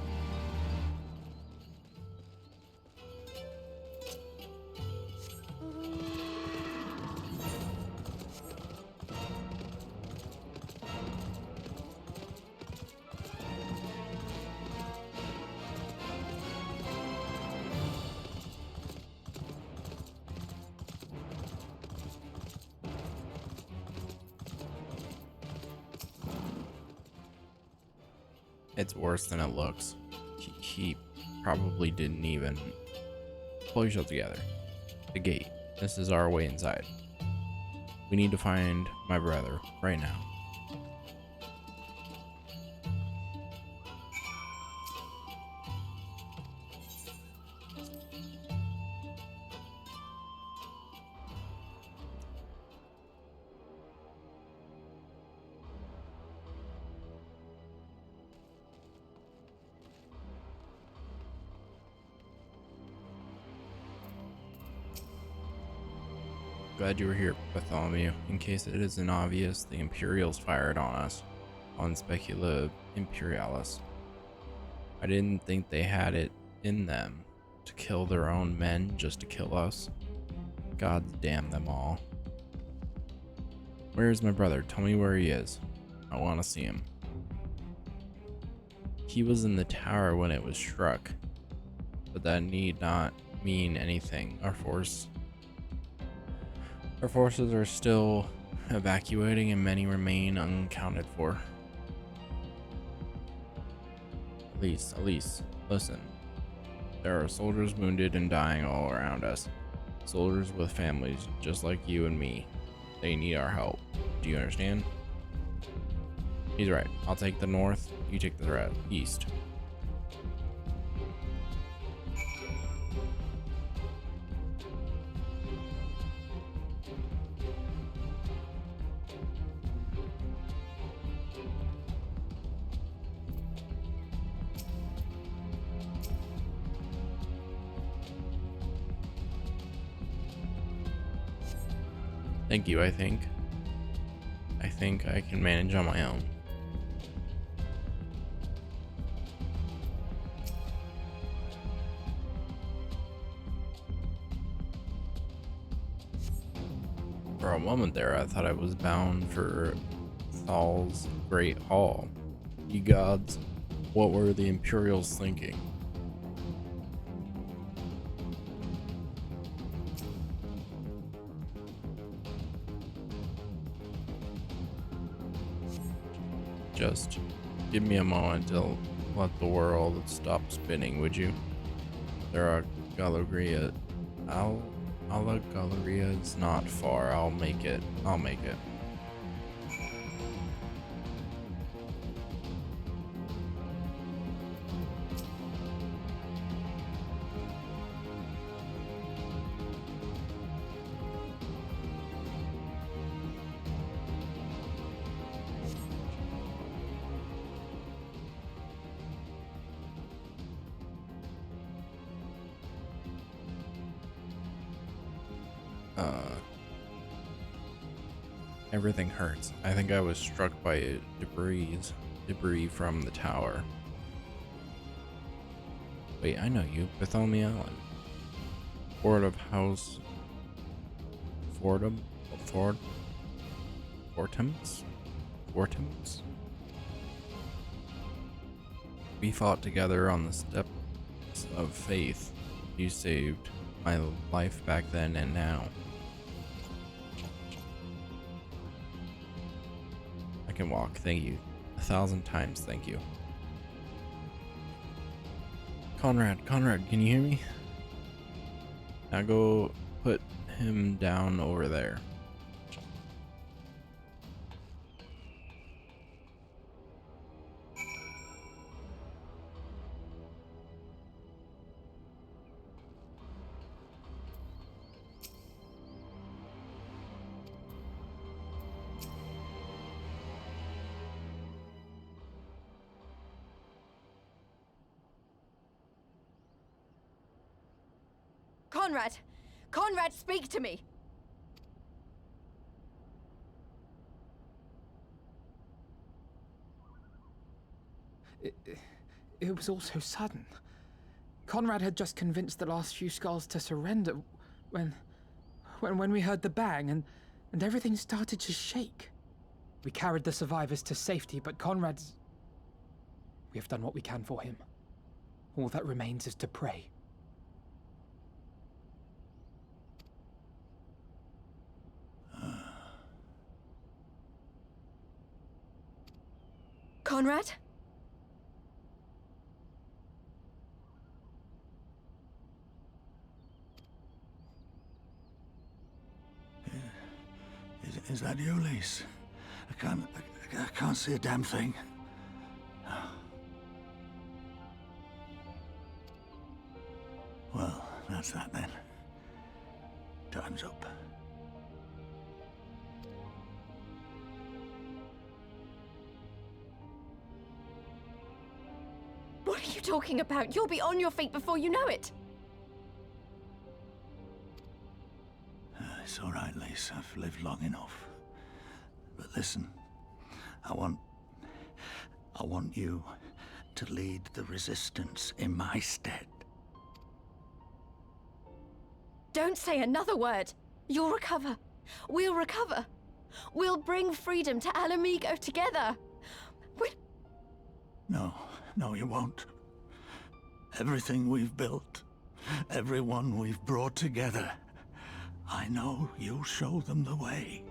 It's worse than it looks. He probably didn't even pull yourself together. The gate. This is our way inside. We need to find my brother right now. Glad you were here, Bartholomew. In case it isn't obvious, the Imperials fired on us, on Specula Imperialis. I didn't think they had it in them to kill their own men just to kill us. God damn them all. Where's my brother? Tell me where he is. I want to see him. He was in the tower when it was struck, but that need not mean anything. Our forces are still evacuating and many remain unaccounted for. Elise, listen. There are soldiers wounded and dying all around us. Soldiers with families, just like you and me. They need our help. Do you understand? He's right. I'll take the north, you take the east. Thank you, I think I can manage on my own. For a moment there, I thought I was bound for Thal's Great Hall. Ye gods, what were the Imperials thinking? Just give me a moment to let the world stop spinning, would you? There are Galleria. Alla Galleria's not far. I'll make it. Everything hurts. I think I was struck by debris from the tower. Wait, I know you. Bartholomew Allen. Ford of House Fortums? We fought together on the steps of faith. You saved my life back then and now. I can walk, thank you. 1,000 times, thank you. Conrad, can you hear me? Now go put him down over there. Conrad, speak to me! It was all so sudden. Conrad had just convinced the last few skulls to surrender when we heard the bang and everything started to shake. We carried the survivors to safety, but Conrad's... We have done what we can for him. All that remains is to pray. Conrad? Is that you, Lise? I can't see a damn thing. Well, that's that then. Time's up. What are you talking about? You'll be on your feet before you know it. It's all right, Lise. I've lived long enough. But listen, I want you to lead the resistance in my stead. Don't say another word. You'll recover. We'll recover. We'll bring freedom to Ala Mhigo together. No, you won't. Everything we've built, everyone we've brought together, I know you'll show them the way.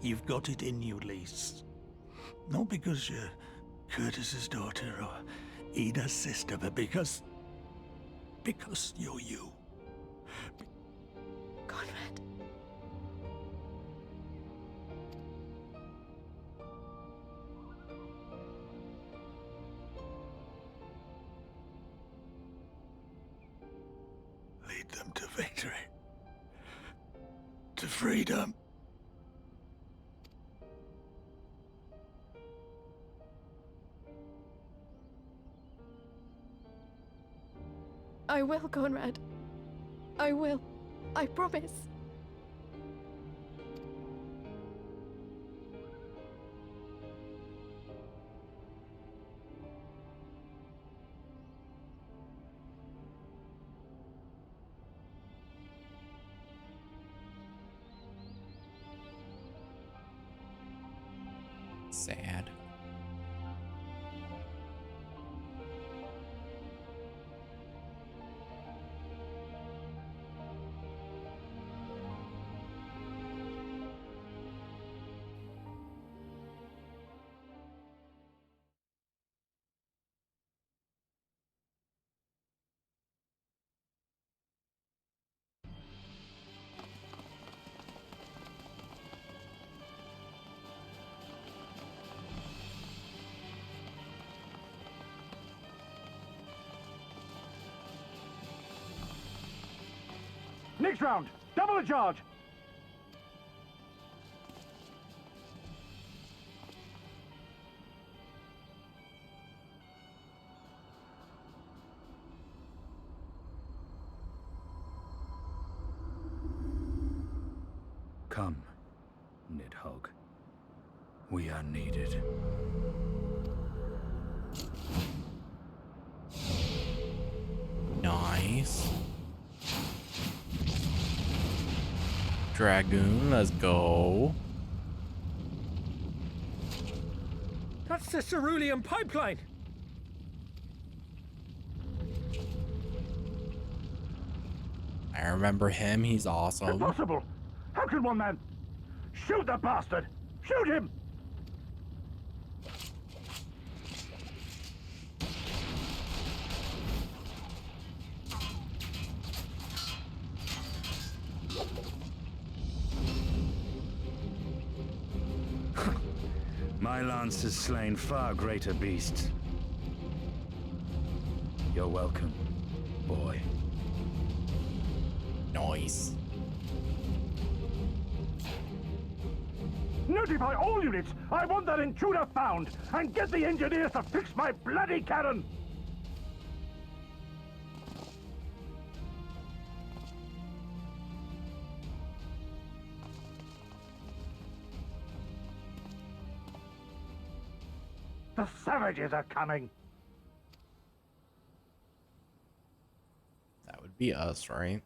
You've got it in you, Lise. Not because you're Curtis's daughter or Ida's sister, but because you're you. Conrad. Lead them to victory. To freedom. I will, Conrad. I will. I promise. Sad. Next round, double the charge. Come, Nidhogg. We are needed. Nice. Dragoon, let's go. That's the cerulean pipeline! I remember him, he's awesome. Impossible! How can one man... Shoot the bastard! Shoot him! My lance has slain far greater beasts. You're welcome, boy. Nice. Notify all units! I want that intruder found! And get the engineers to fix my bloody cannon! The savages are coming! That would be us, right?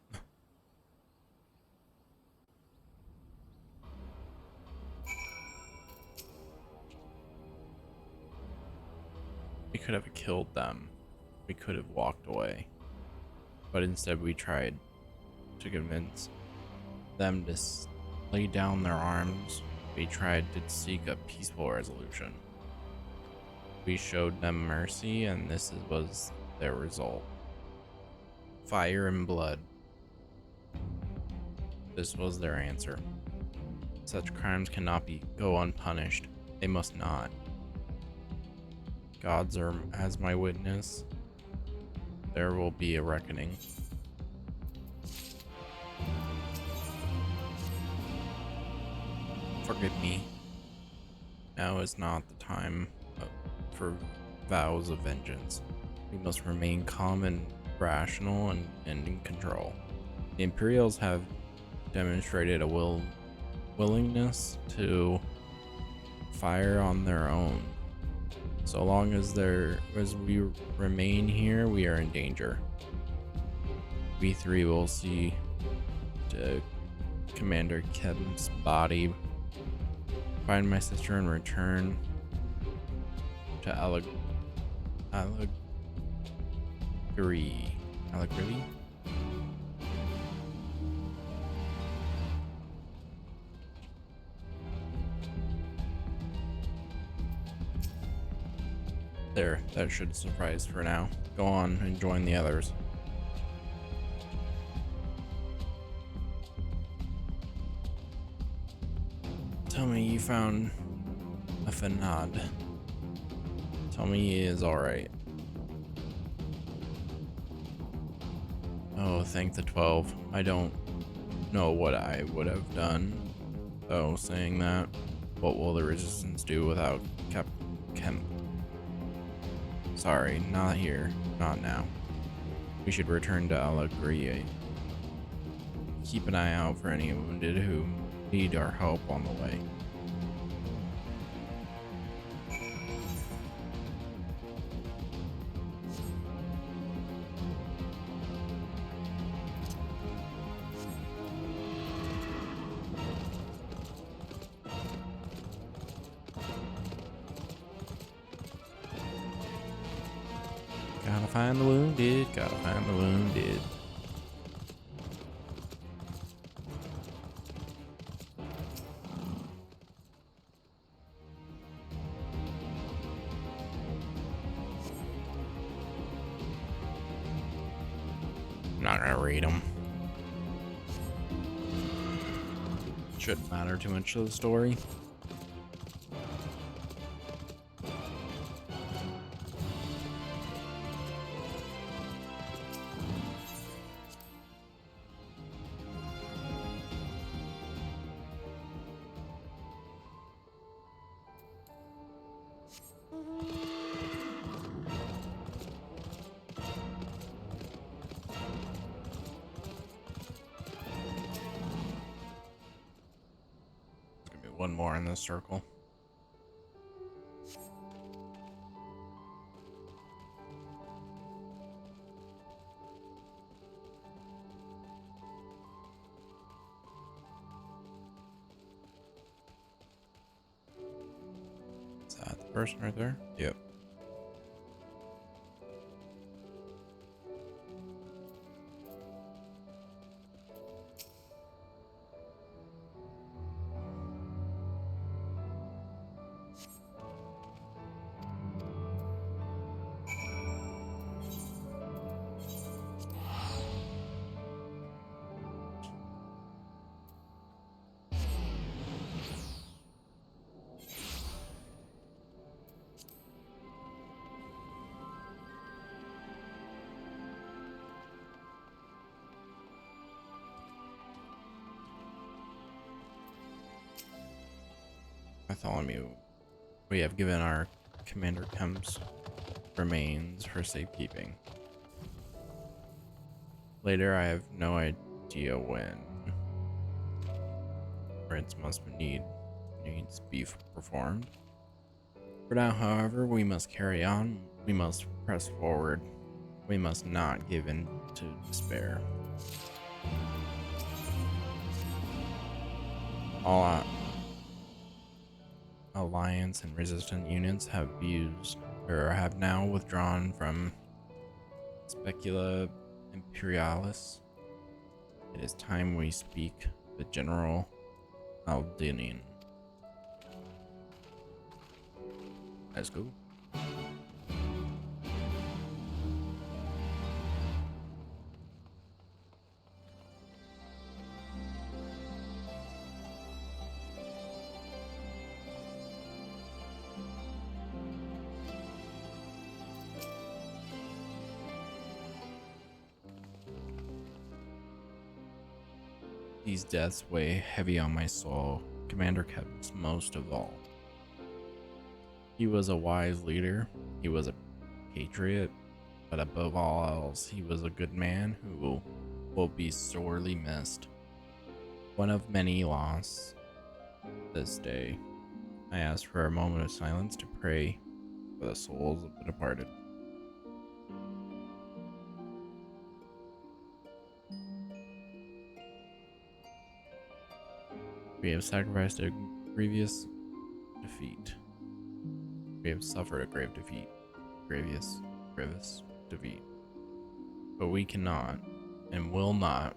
We could have killed them. We could have walked away. But instead we tried to convince them to lay down their arms. We tried to seek a peaceful resolution. We showed them mercy, and this was their result. Fire and blood. This was their answer. Such crimes cannot go unpunished. They must not. Gods are as my witness. There will be a reckoning. Forgive me. Now is not the time for vows of vengeance. We must remain calm and rational and in control. The Imperials have demonstrated a willingness to fire on their own. So long as we remain here, we are in danger. We three will see to Commander Keb's body, find my sister, and return to Allegri. There, that should suffice for now. Go on and join the others. found a Fanad. Tell me he is alright. Oh, thank the 12. I don't know what I would have done, though, saying that. What will the Resistance do without Kemp? Sorry, not here. Not now. We should return to Allegria. Keep an eye out for any wounded who need our help on the way. Gotta find the wounded, gotta find the wounded. I'm not gonna read them. Shouldn't matter too much to the story. One more in this circle. Is that the person right there? Yep. Bartholomew, we have given our Commander Kemp's remains for safekeeping. Later, I have no idea when. Rites must needs be performed. For now, however, we must carry on. We must press forward. We must not give in to despair. All Alliance and resistant units have now withdrawn from Specula Imperialis. It is time we speak with General Aldinian. Let's go. These deaths weigh heavy on my soul. Commander Kemp's most of all. He was a wise leader, he was a patriot, but above all else, he was a good man who will be sorely missed. One of many lost this day. I ask for a moment of silence to pray for the souls of the departed. We have sacrificed a grievous defeat. We have suffered a grave defeat. Grievous defeat. But we cannot and will not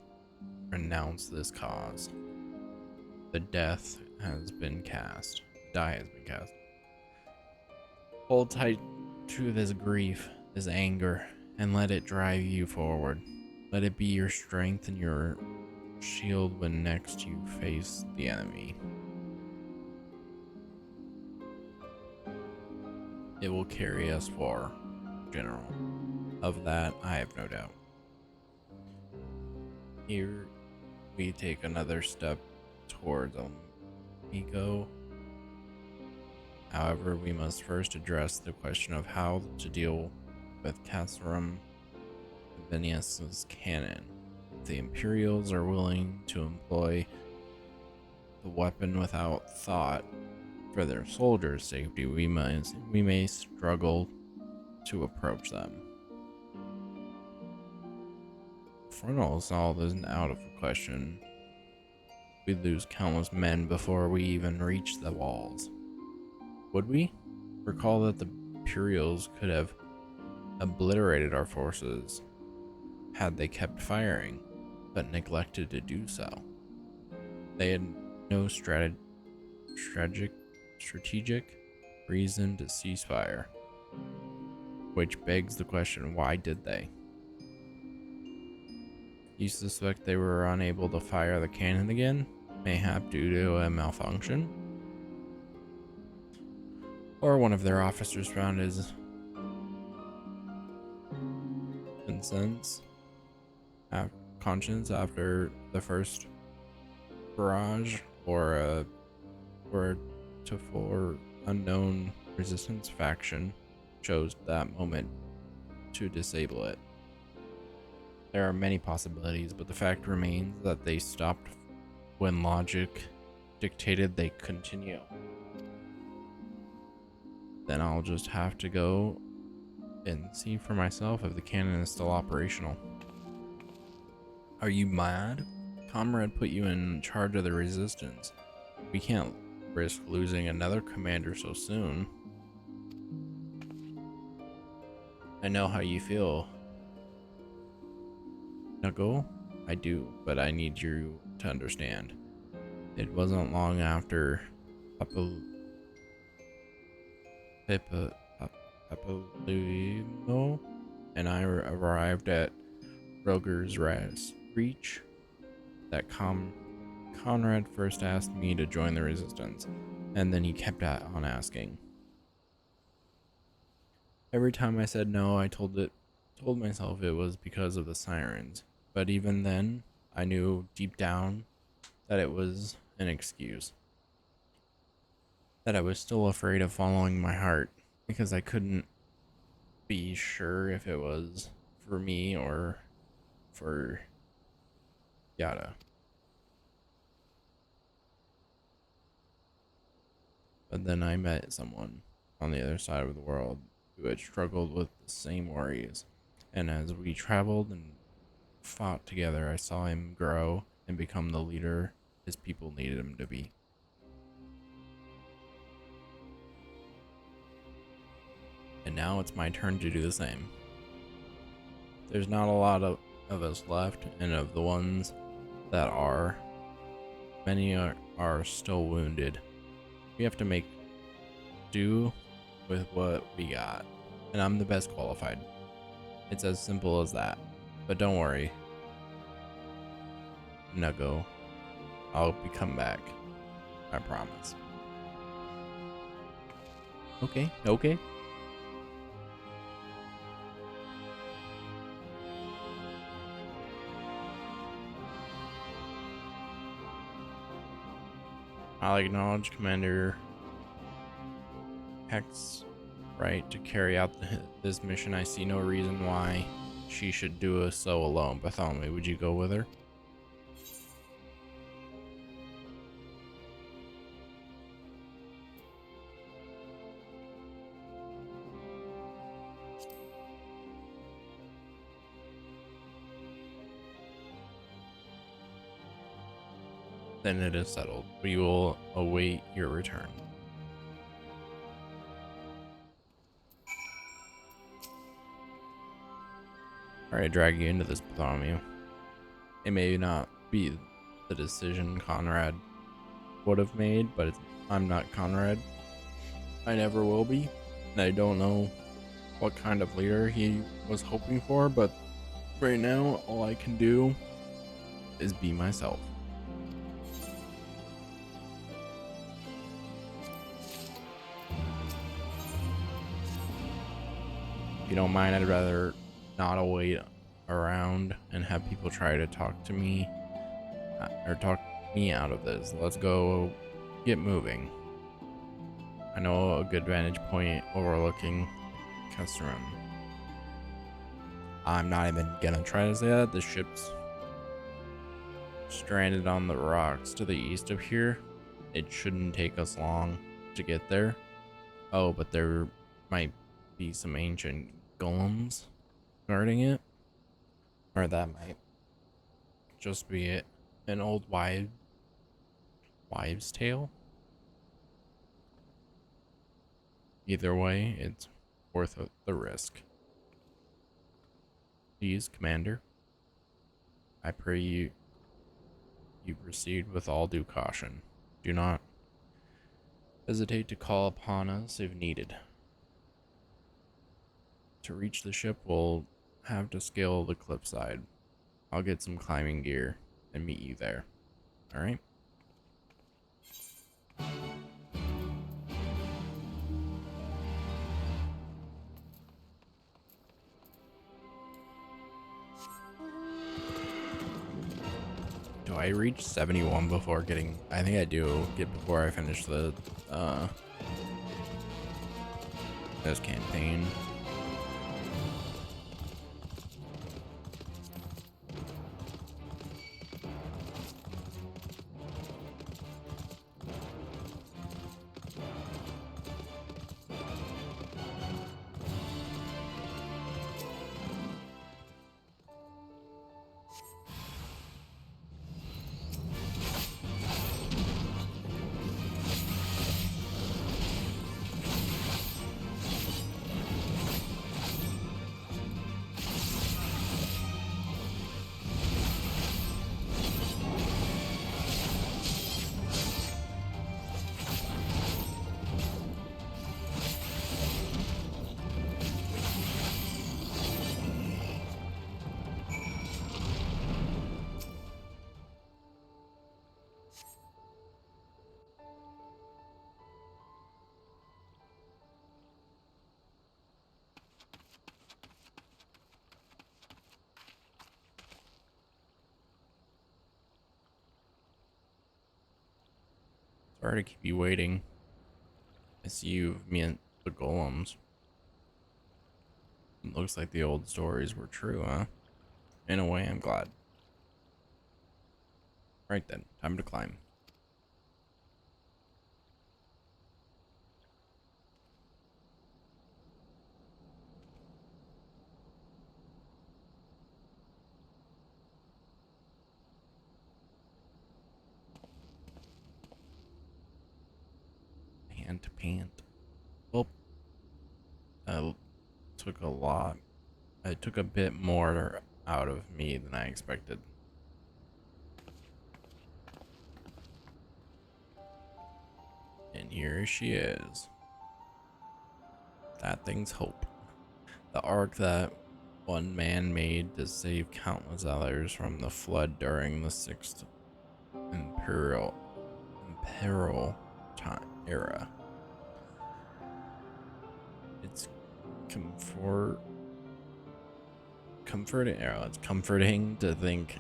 renounce this cause. The die has been cast. Hold tight to this grief, this anger, and let it drive you forward. Let it be your strength and your shield when next you face the enemy. it will carry us far, General. Of that, I have no doubt. Here, we take another step towards Amigo. However, we must first address the question of how to deal with Cassirum Venius's cannon. If the Imperials are willing to employ the weapon without thought for their soldiers' safety, we may struggle to approach them. Frontal assault isn't out of the question. We'd lose countless men before we even reach the walls. Would we? Recall that the Imperials could have obliterated our forces had they kept firing, but neglected to do so. They had no strategic reason to cease fire, which begs the question, why did they? You suspect they were unable to fire the cannon again, mayhap due to a malfunction? Or one of their officers found his conscience after the first barrage, or to for unknown resistance faction chose that moment to disable it. There are many possibilities, but the fact remains that they stopped when logic dictated they continue. Then I'll just have to go and see for myself if the cannon is still operational. Are you mad? Comrade put you in charge of the resistance. We can't risk losing another commander so soon. I know how you feel, Knuckle. I do, but I need you to understand. It wasn't long after Papaluimo and I arrived at Roger's Reach that Conrad first asked me to join the resistance, and then he kept on asking. Every time I said no, I told myself it was because of the sirens, but even then, I knew deep down that it was an excuse. That I was still afraid of following my heart, because I couldn't be sure if it was for me or for Yada. But then I met someone on the other side of the world who had struggled with the same worries, and as we traveled and fought together, I saw him grow and become the leader his people needed him to be. And now it's my turn to do the same. There's not a lot of us left, and of the ones that are, many are still wounded. We have to make do with what we got, and I'm the best qualified. It's as simple as that. But don't worry, Nuggo, I'll come back. I promise. Okay. I'll acknowledge Commander Hecht's right to carry out this mission. I see no reason why she should do so alone. Bartholomew, would you go with her? Then it is settled. We will await your return. Alright, I drag you into this, Bartholomew. It may not be the decision Conrad would have made, but I'm not Conrad. I never will be. And I don't know what kind of leader he was hoping for, but right now, all I can do is be myself. you don't mind, I'd rather not wait around and have people try to talk to me or talk me out of this. Let's go get moving. I know a good vantage point overlooking Casterham. I'm not even gonna try to say that. The ship's stranded on the rocks to the east of here. It shouldn't take us long to get there. Oh, but there might be some ancient golems guarding it. Or that might just be an old wives' tale. Either way, it's worth the risk. Please, Commander, I pray you proceed with all due caution. Do not hesitate to call upon us if needed. To reach the ship, we'll have to scale the cliffside. I'll get some climbing gear and meet you there. Alright? Do I reach 71 before getting... I think I do get before I finish the this campaign. Sorry to keep you waiting. I see you've met the golems. It looks like the old stories were true, huh? In a way, I'm glad. Right then, time to climb. Hand to pant. Well, took a lot. It took a bit more out of me than I expected. And here she is. That thing's Hope. The ark that one man made to save countless others from the flood during the 6th Imperial time era. It's comforting to think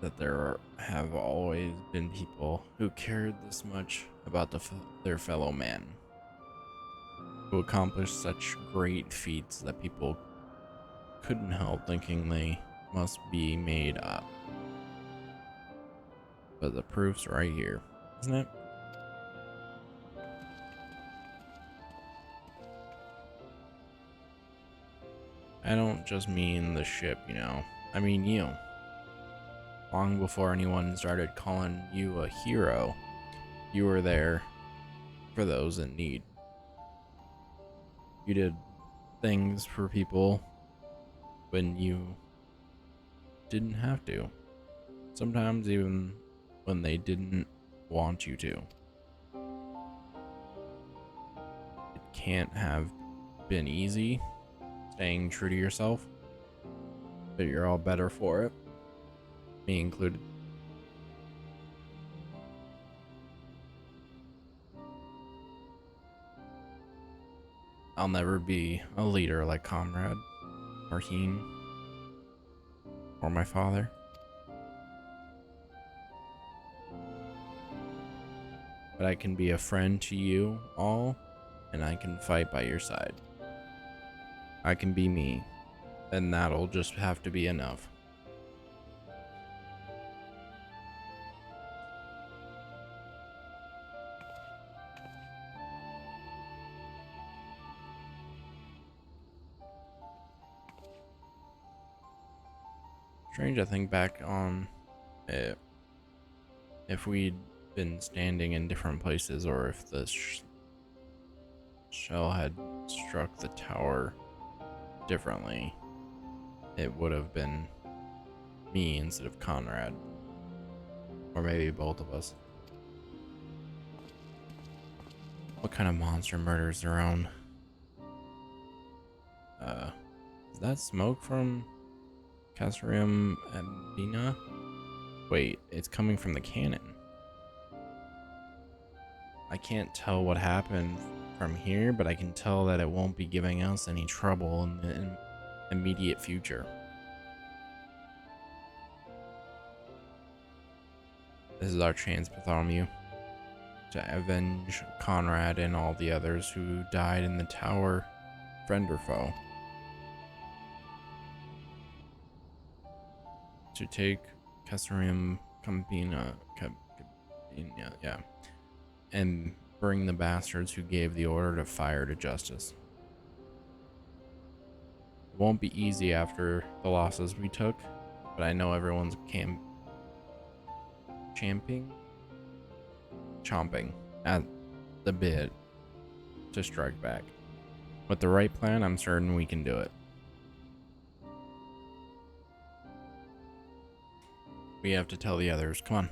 that there have always been people who cared this much about their fellow man, who accomplished such great feats that people couldn't help thinking they must be made up. But the proof's right here, isn't it? I don't just mean the ship, you know. I mean you. Long before anyone started calling you a hero, you were there for those in need. You did things for people when you didn't have to. Sometimes even when they didn't want you to. It can't have been easy staying true to yourself, but you're all better for it, me included. I'll never be a leader like Conrad, or Heen, or my father. But I can be a friend to you all, and I can fight by your side. I can be me, and that'll just have to be enough. Strange to think back on it, if we'd been standing in different places, or if the shell had struck the tower differently, it would have been me instead of Conrad, or maybe both of us. What kind of monster murders their own? Is that smoke from Caesarium Ambina? Wait, it's coming from the cannon. I can't tell what happened from here, but I can tell that it won't be giving us any trouble in the immediate future. This is our chance, Bartholomew, to avenge Conrad and all the others who died in the tower, friend or foe. To take Caesarium Campina, yeah, and bring the bastards who gave the order to fire to justice. It won't be easy after the losses we took, but I know everyone's chomping at the bit to strike back. With the right plan, I'm certain we can do it. We have to tell the others. Come on.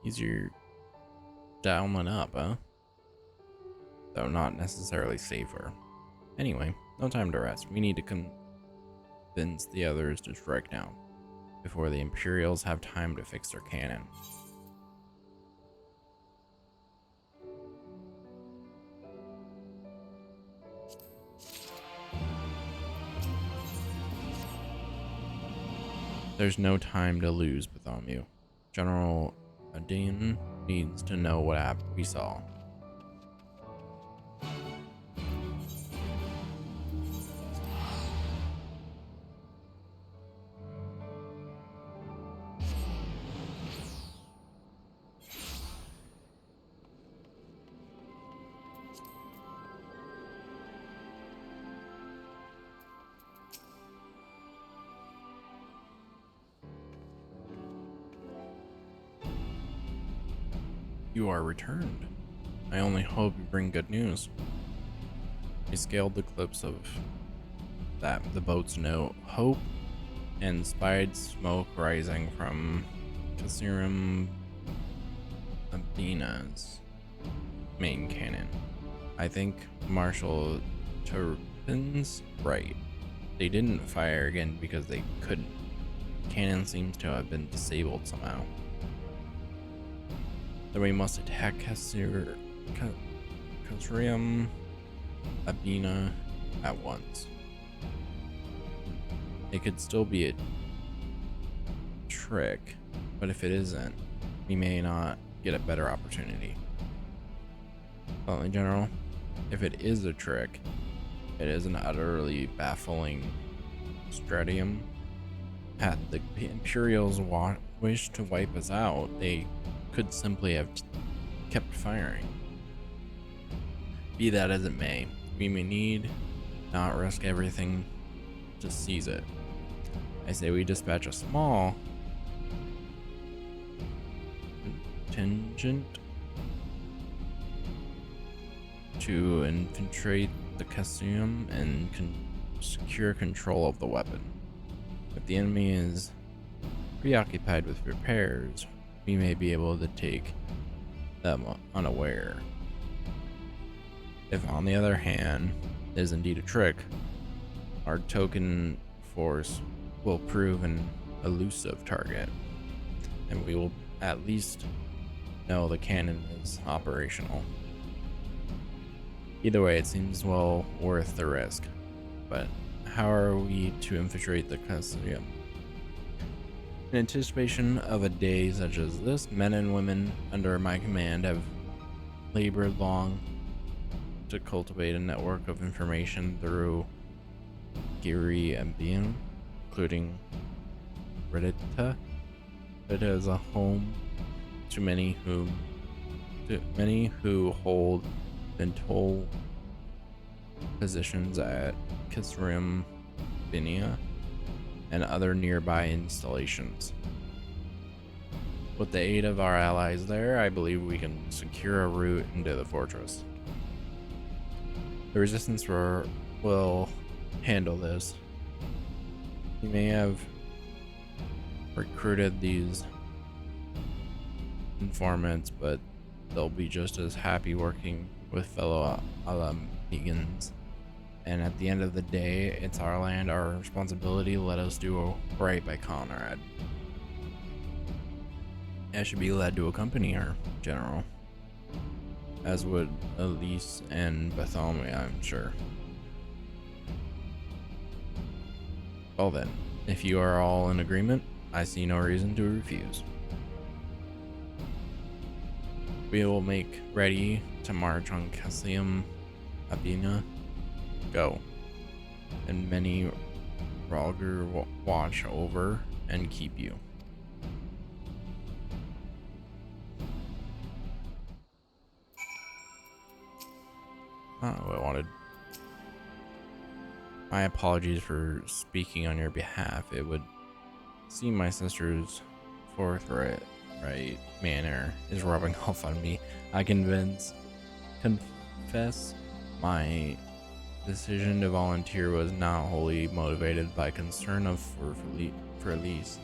Easier dialing up, huh? Though not necessarily safer. Anyway, no time to rest. We need to convince the others to strike now, before the Imperials have time to fix their cannon. There's no time to lose, Bartholomew. General Adin needs to know what we saw. You are returned. I only hope you bring good news. We scaled the cliffs of the boat's note, hope, and spied smoke rising from Caesarium Ambina's main cannon. I think Marshal Turpin's right. They didn't fire again because they couldn't. The cannon seems to have been disabled somehow. Then we must attack Caesarium Ambina at once. It could still be a trick, but if it isn't, we may not get a better opportunity. Finally, General, if it is a trick, it is an utterly baffling stradium. Had the Imperials wished to wipe us out, they could simply have kept firing. Be that as it may, we may need not risk everything to seize it. I say we dispatch a small contingent to infiltrate the Caesarium and secure control of the weapon. If the enemy is preoccupied with repairs, we may be able to take them unaware. If, on the other hand, is indeed a trick, our token force will prove an elusive target, and we will at least know the cannon is operational. Either way, it seems well worth the risk. But how are we to infiltrate the Castellum? In anticipation of a day such as this, men and women under my command have labored long to cultivate a network of information through Giri and Beam, including Reddita. It is a home to many who hold ventol positions at Kisrim Binia and other nearby installations. With the aid of our allies there, I believe we can secure a route into the fortress. The resistance will handle this. You may have recruited these informants, but they'll be just as happy working with fellow Alamegans. And at the end of the day, it's our land, our responsibility. Let us do right by Conrad. I should be glad to accompany our general, as would Elise and Bartholomew, I'm sure. Well then, if you are all in agreement, I see no reason to refuse. We will make ready to march on Castellum Abina. Go. And many Ralger watch over and keep you. Not what I wanted. My apologies for speaking on your behalf. It would seem my sister's forthright manner is rubbing off on me. I confess my decision to volunteer was not wholly motivated by concern for Elise,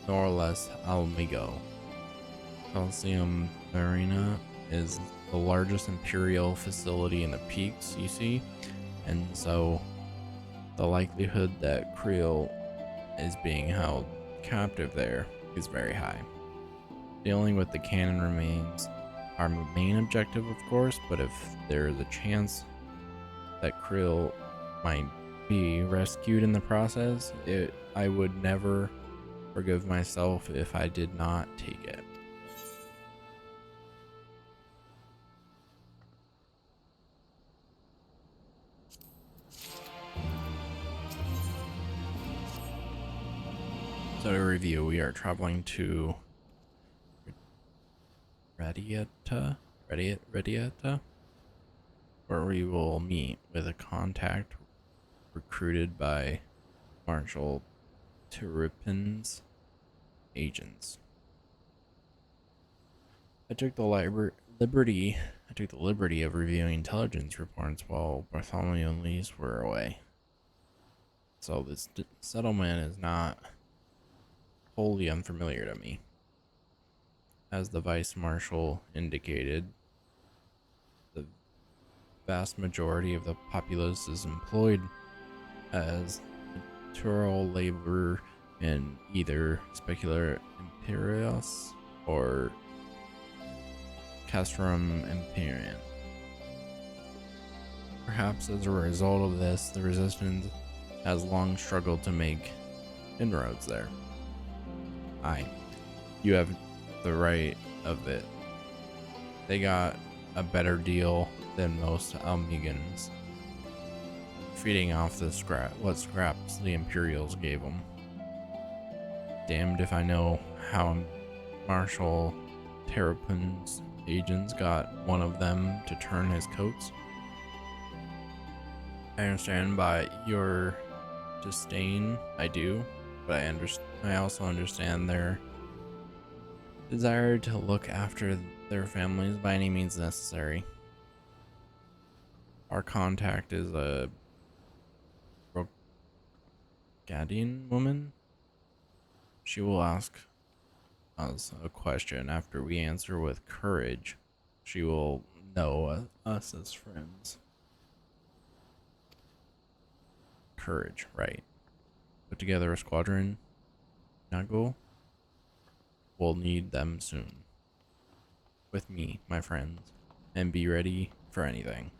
nor less Almigo. Calcium Marina is the largest Imperial facility in the peaks, you see, and so the likelihood that Creel is being held captive there is very high. Dealing with the cannon remains our main objective, of course, but if there is a chance that Creel might be rescued in the process, I would never forgive myself if I did not take it. So to review, we are traveling to Radiata, where we will meet with a contact recruited by Marshal Turpin's agents. I took the liberty of reviewing intelligence reports while Bartholomew and Elise were away. So this settlement is not wholly unfamiliar to me. As the Vice Marshal indicated, the vast majority of the populace is employed as natural labor in either Specular Imperius or Castrum Imperium. Perhaps as a result of this, the Resistance has long struggled to make inroads there. You have the right of it. They got a better deal than most Almegans, feeding off the scraps the Imperials gave them. Damned if I know how Marshal Terrapin's agents got one of them to turn his coats. I understand by your disdain, I do, but I also understand their desire to look after their families by any means necessary. Our contact is a Rogadian woman. She will ask us a question. After we answer with courage, she will know us as friends. courage, right? Put together a squadron. Nago. We'll need them soon. With me, my friends. And be ready for anything.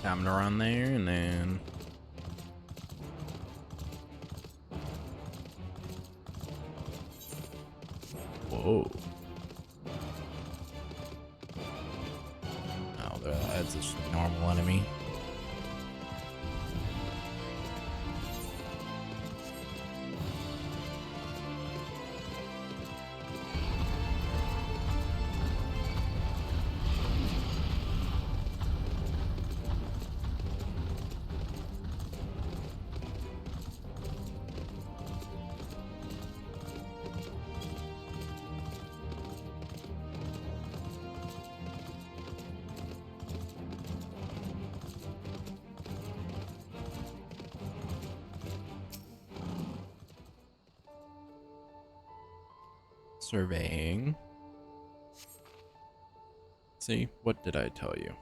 Time to run there and then whoa. Oh, that's just a normal enemy. Surveying. See, what did I tell you?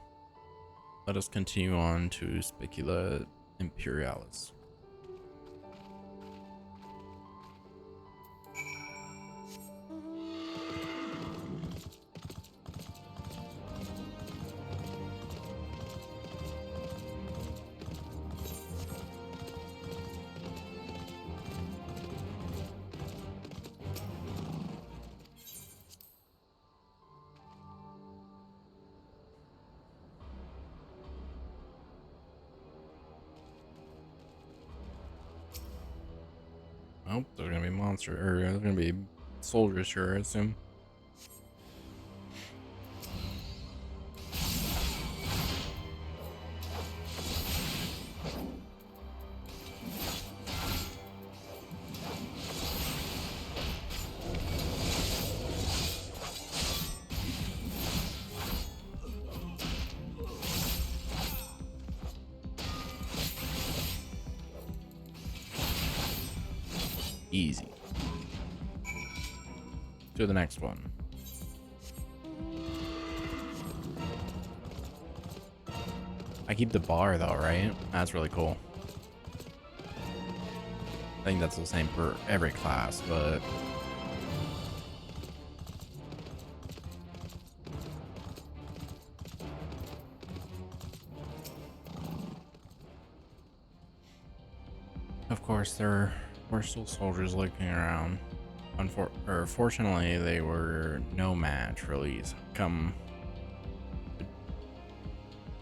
Let us continue on to Spicula Imperialis. Oh, there's gonna be monster, or there's gonna be soldiers here, I assume. Easy. To the next one. I keep the bar though, right? That's really cool. I think that's the same for every class, but of course there were still soldiers looking around. Fortunately, they were no match for these. Come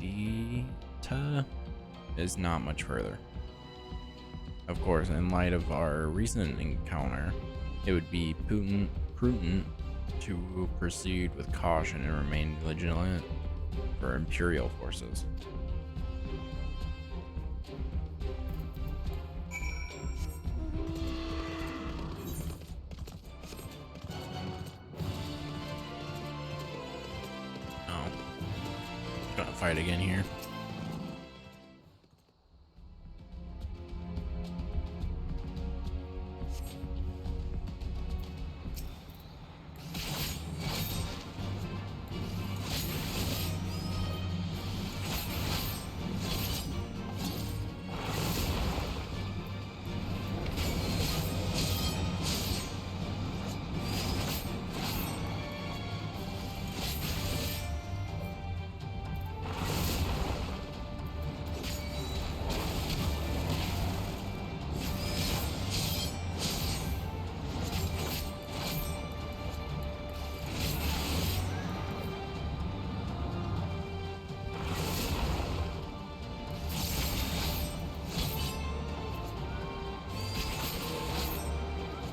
Dita is not much further. Of course, in light of our recent encounter, it would be prudent to proceed with caution and remain vigilant for Imperial forces. Fight again here.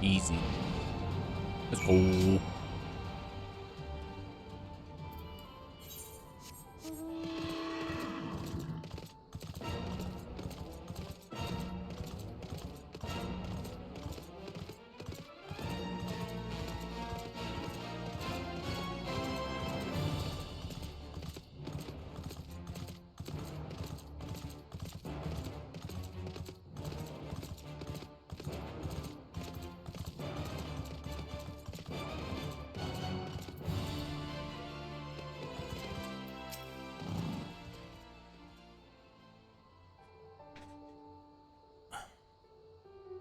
Easy. Let's go.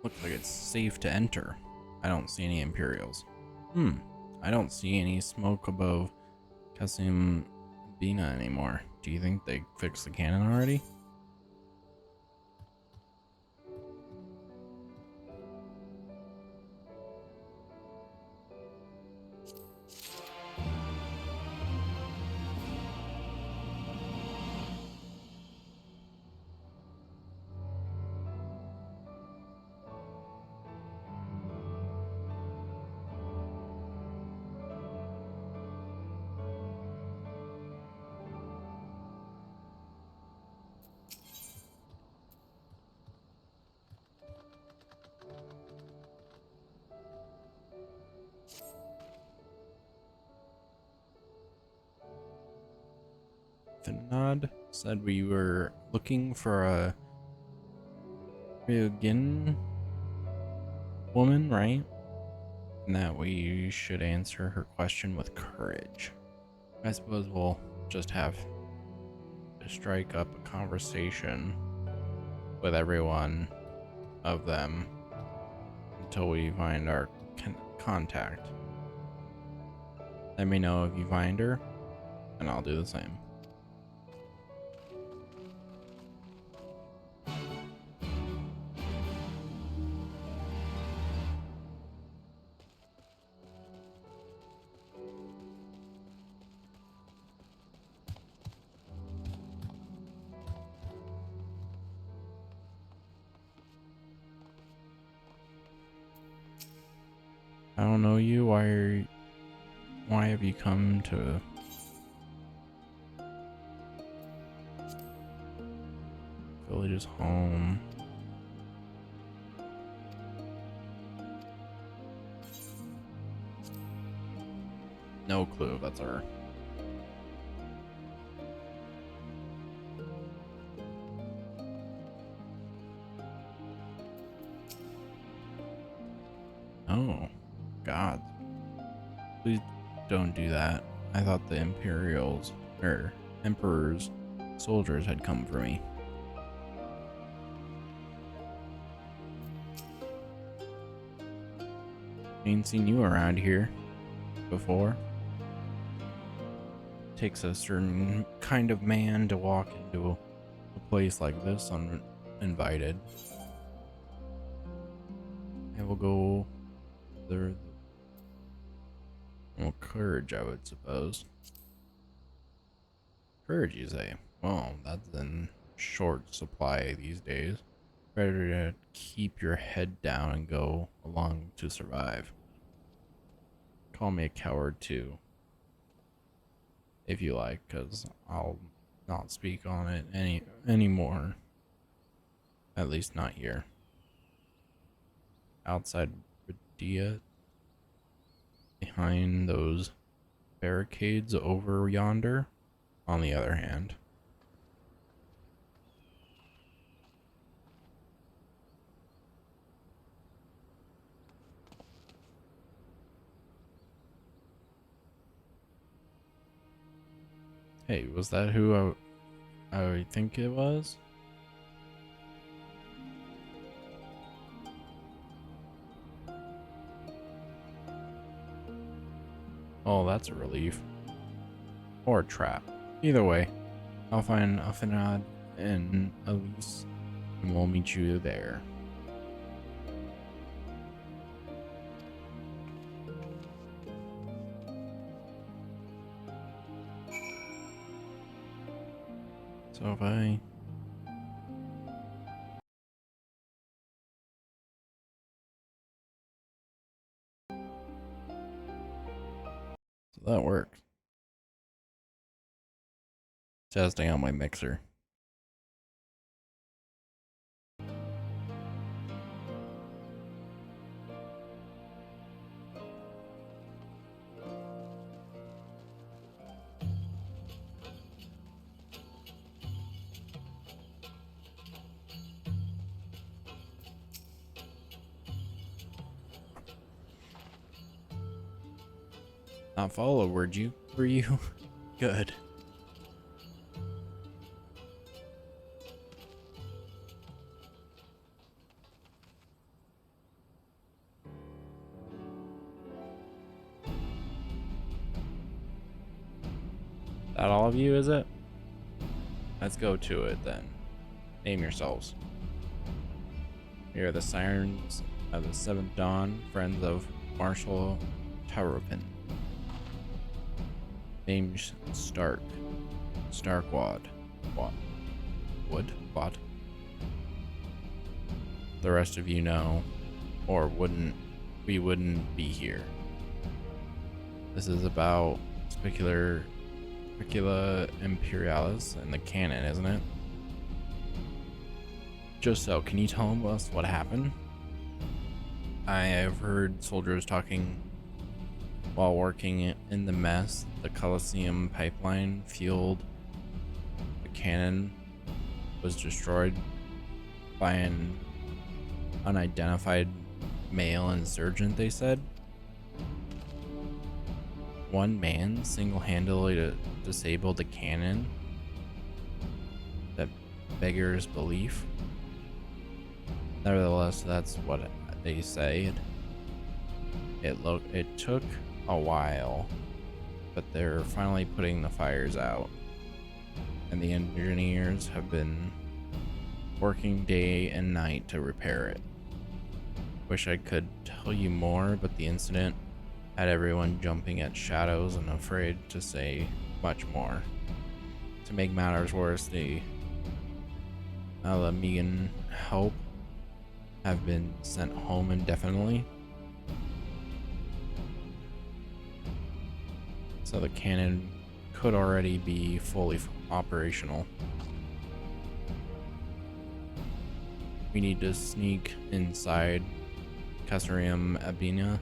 Looks like it's safe to enter. I don't see any Imperials. I don't see any smoke above Kasim Bina anymore. Do you think they fixed the cannon already? Finad said we were looking for a Ryujin woman, right? And that we should answer her question with courage. I suppose we'll just have to strike up a conversation with every one of them until we find our contact. Let me know if you find her, and I'll do the same. I don't know you. Why have you come to Village's home? No clue if that's her. Oh, God. Please don't do that. I thought the Imperials, or Emperor's soldiers had come for me. Ain't seen you around here before. Takes a certain kind of man to walk into a place like this uninvited. I will go there. Well, courage, I would suppose. Courage, you say? Well, that's in short supply these days. Better to keep your head down and go along to survive. Call me a coward too, if you like, because I'll not speak on it anymore. At least not here. Outside Radia, behind those barricades over yonder, on the other hand. Hey, was that who I think it was? Oh, that's a relief. Or a trap. Either way, I'll find Afinad and Elise, and we'll meet you there. So if I... So that works. Testing out my mixer. Not follow, were you? Good. That all of you, is it? Let's go to it then. Name yourselves. We are the Sirens of the Seventh Dawn, friends of Marshal Tarupin. Names Stark. Starkwad. What? Wood? What? The rest of you know, or we wouldn't be here. This is about Spicula Imperialis and the cannon, isn't it? Just so, can you tell us what happened? I have heard soldiers talking while working in the mess. The Colosseum pipeline fueled the cannon was destroyed by an unidentified male insurgent, they said. One man single-handedly disabled the cannon. That beggars belief. Nevertheless, that's what they say. It took a while, but they're finally putting the fires out, and the engineers have been working day and night to repair it. Wish I could tell you more, but the incident had everyone jumping at shadows and afraid to say much more. To make matters worse, the Alamegan help have been sent home indefinitely. So the cannon could already be fully operational. We need to sneak inside Caesarium Abina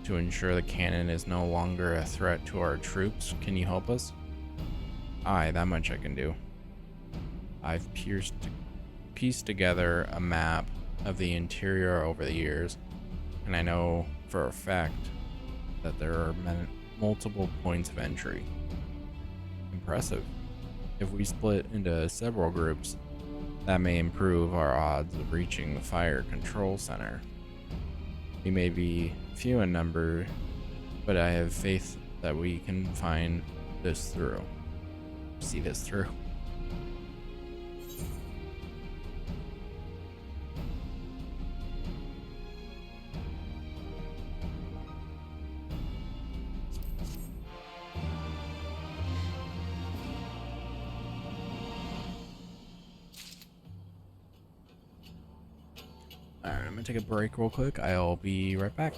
to ensure the cannon is no longer a threat to our troops. Can you help us? Aye, that much I can do. I've pieced together a map of the interior over the years, and I know for a fact that there are multiple points of entry. Impressive. If we split into several groups, that may improve our odds of reaching the fire control center. We may be few in number, but I have faith that we can find this through. See this through. Alright, I'm gonna take a break real quick. I'll be right back.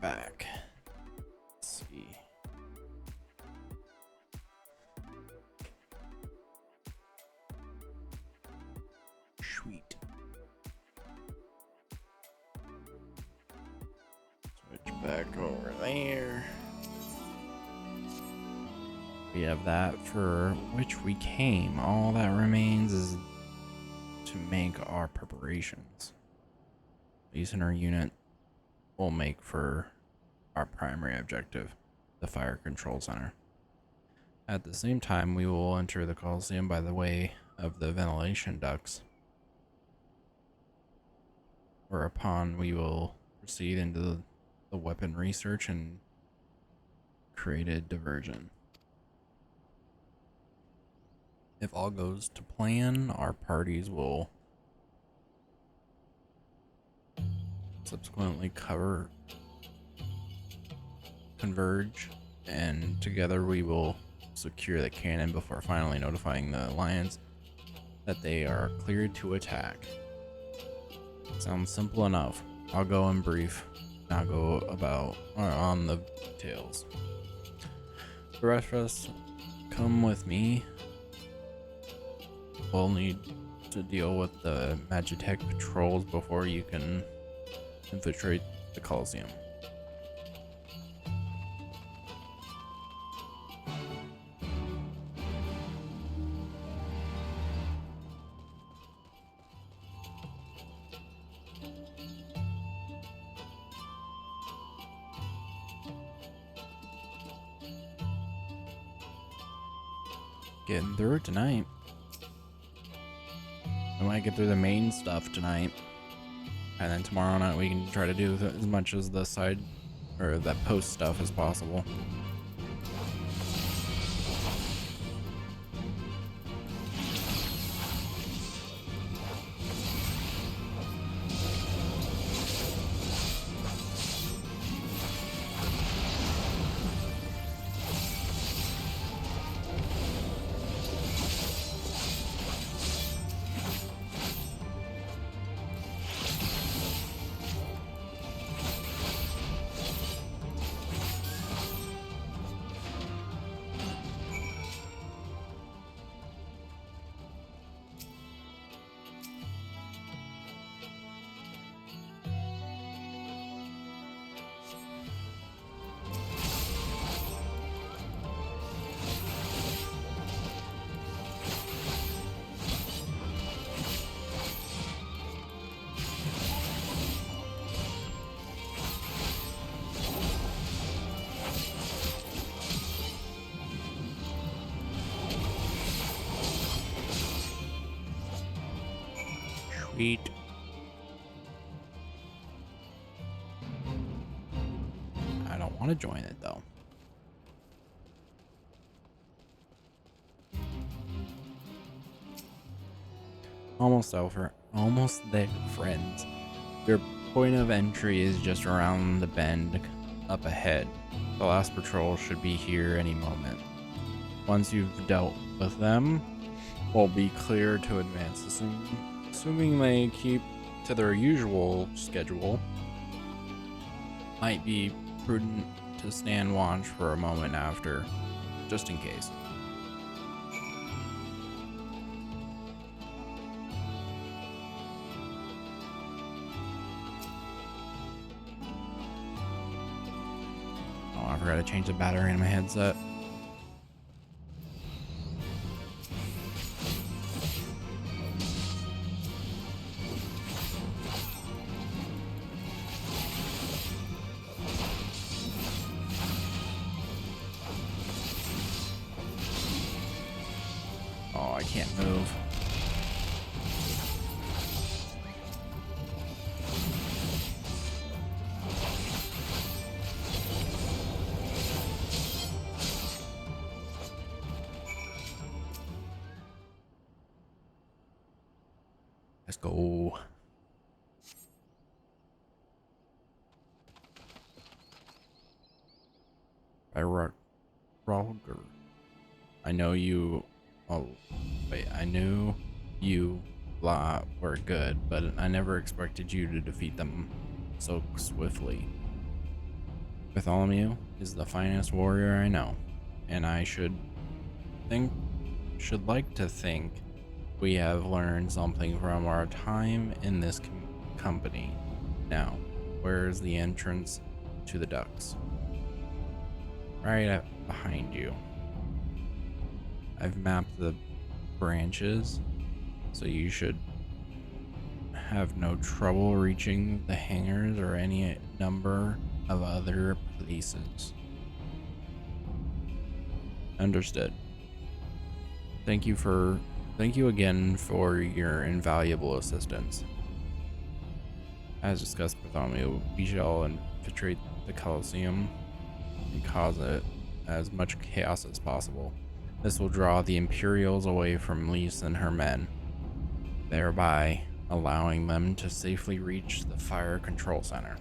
right back. Let's see. Sweet. Switch back over there. We have that for which we came. All that remains is to make our preparations. These in our unit will make for our primary objective, the Fire Control Center. At the same time, we will enter the Coliseum by the way of the ventilation ducts, whereupon we will proceed into the weapon research and create a diversion. If all goes to plan, our parties will subsequently converge, and together we will secure the cannon before finally notifying the Alliance that they are cleared to attack. Sounds simple enough. I'll go in brief. Now go about on the details. The rest of us, come with me. We'll need to deal with the Magitech patrols before you can infiltrate the Coliseum. Getting through it tonight. We might get through the main stuff tonight, and then tomorrow night we can try to do as much as the side or that post stuff as possible. Sweet. I don't want to join it though. Almost over. Almost there, friends. Your point of entry is just around the bend up ahead. The last patrol should be here any moment. Once you've dealt with them, we'll be clear to advance. Assuming they keep to their usual schedule, might be prudent to stand watch for a moment after, just in case. Oh, I forgot to change the battery in my headset. Oh, I can't move. Let's go. By Roger. I know you. Oh, wait. I knew you lot were good, but I never expected you to defeat them so swiftly. Bartholomew is the finest warrior I know, and I should like to think we have learned something from our time in this company. Now, where is the entrance to the ducts? Right behind you. I've mapped the branches, so you should have no trouble reaching the hangars or any number of other places. Understood. Thank you again for your invaluable assistance. As discussed, Bartholomew, we shall infiltrate the Colosseum and cause it as much chaos as possible. This will draw the Imperials away from Lise and her men, thereby allowing them to safely reach the fire control center.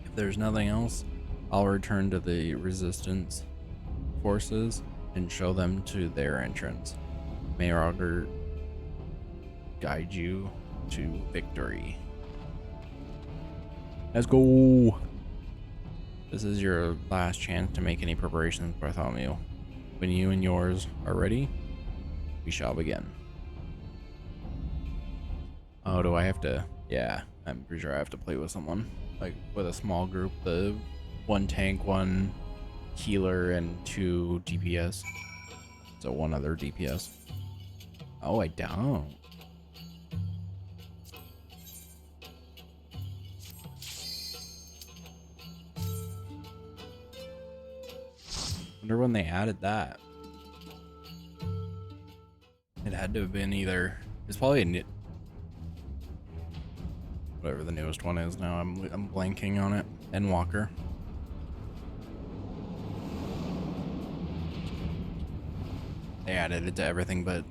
If there's nothing else, I'll return to the Resistance forces and show them to their entrance. May Roger guide you to victory. Let's go! This is your last chance to make any preparations, Bartholomew. When you and yours are ready, we shall begin. Oh, do I have to? Yeah, I'm pretty sure I have to play with someone. Like, with a small group, the 1 tank, 1 healer, and 2 DPS. So 1 other DPS. Oh, I don't. Wonder when they added that. It had to have been either. It's probably a whatever the newest one is now. I'm blanking on it. Endwalker. They added it to everything but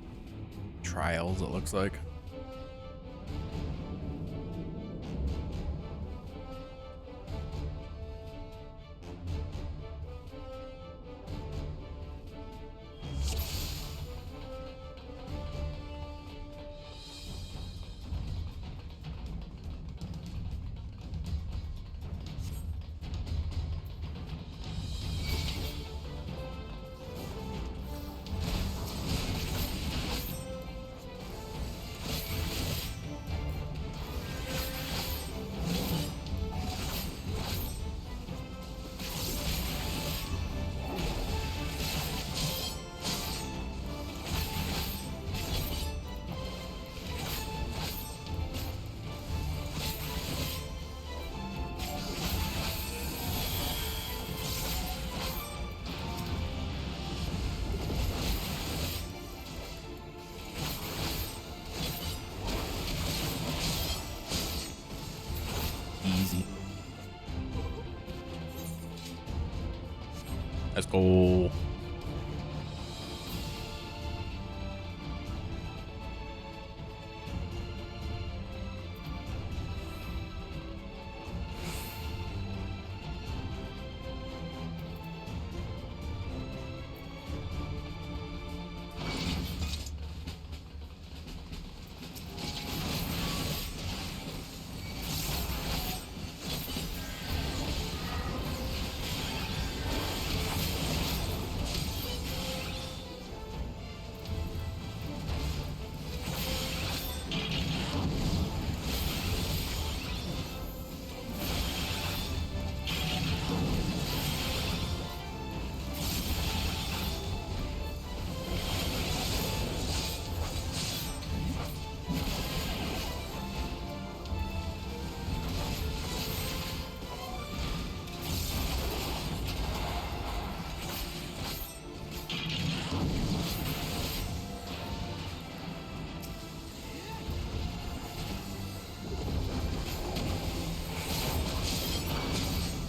trials, it looks like. Easy. Let's go.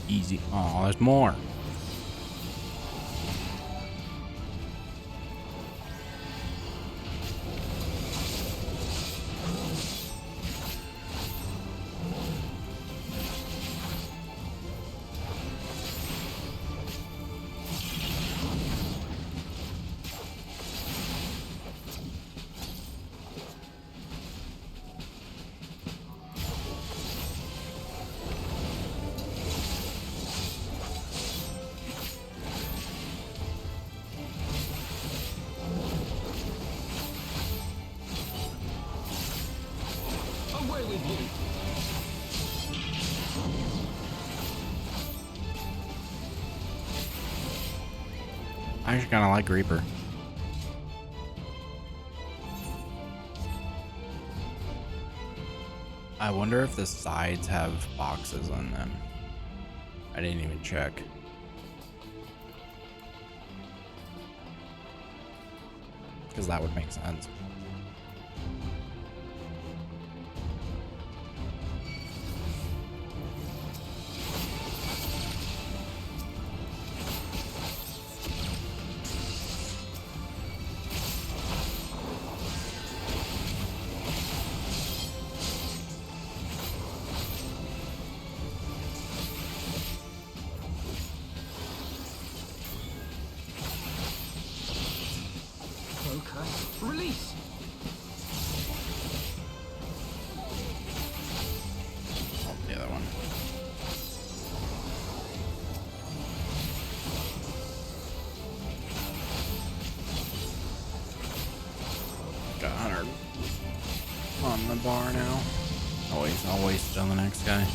Easy. Oh, there's more. I actually kind of like Reaper. I wonder if the sides have boxes on them. I didn't even check. Because that would make sense. Release! Oh, the other one. Got 100 on the bar now. I'll waste it on the next guy.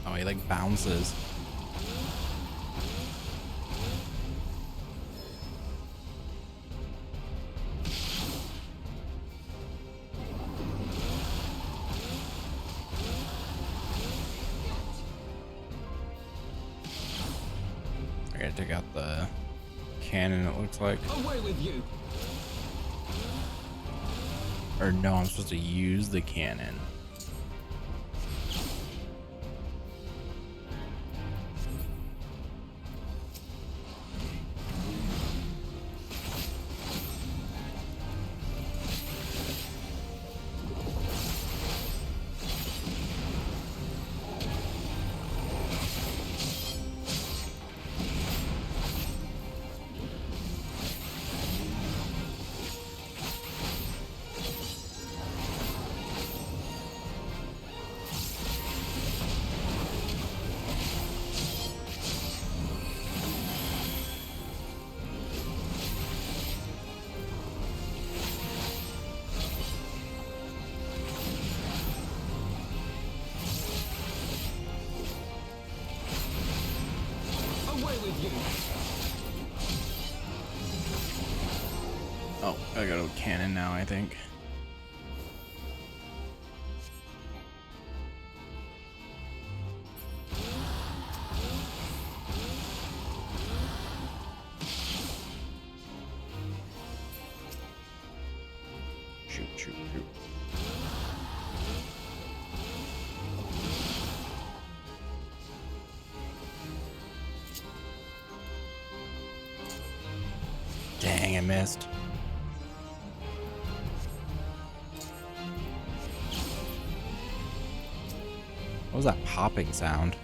Oh, he like bounces. I gotta take out the cannon, it looks like. Away with you! Or no, I'm supposed to use the cannon. Oh, I gotta go cannon now, I think. Shoot, shoot, shoot. Dang, I missed. What was that popping sound?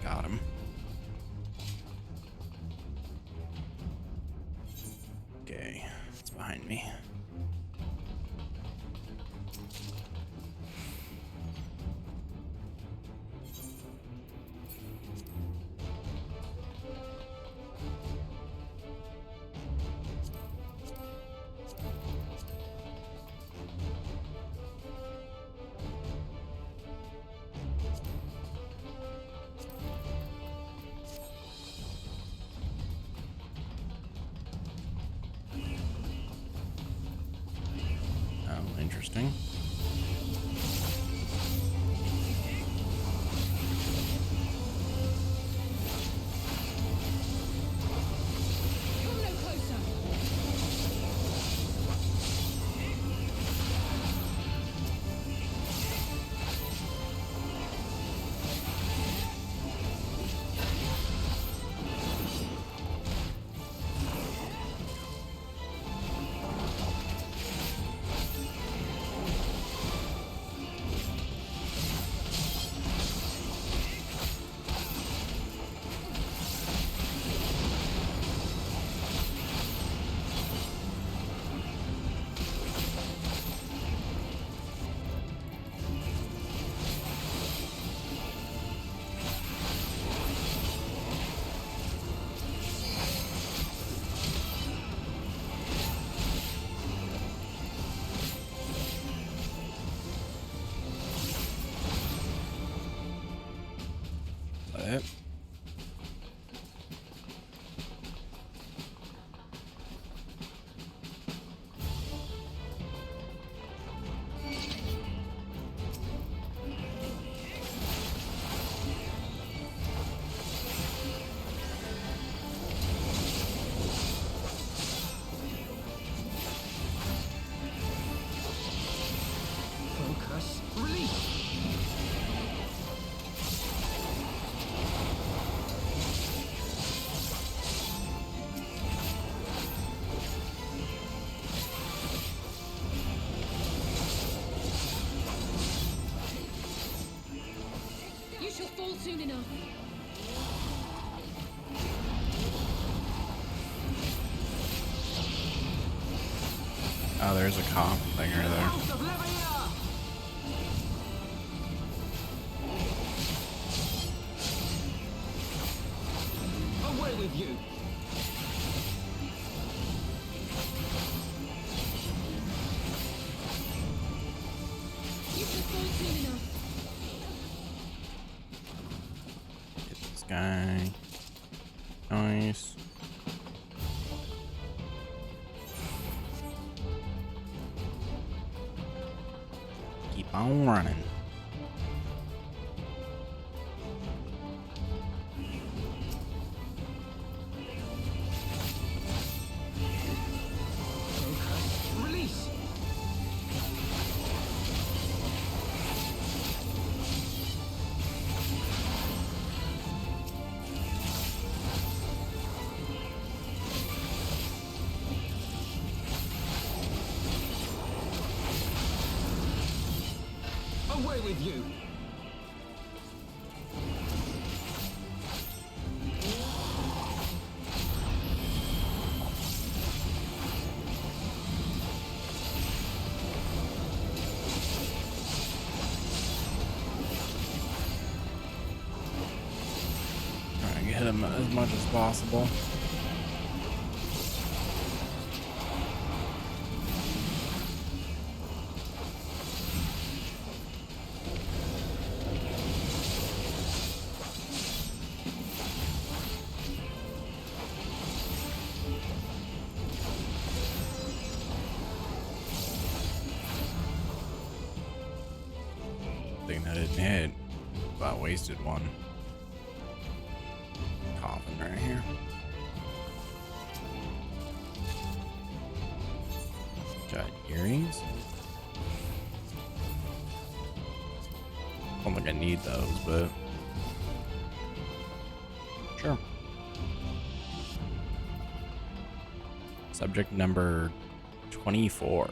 Got him. Okay, it's behind me. Interesting. Focus. Release. You shall fall soon enough. Oh, there's a cop thing right there. Away with you. You shall fall soon enough. Get this guy. Nice. Keep on running. Release. Away with you. Trying to hit him as much as possible. Thing that didn't hit. About wasted one. Coffin right here. Got earrings? I don't think I need those, but sure. Subject number 24.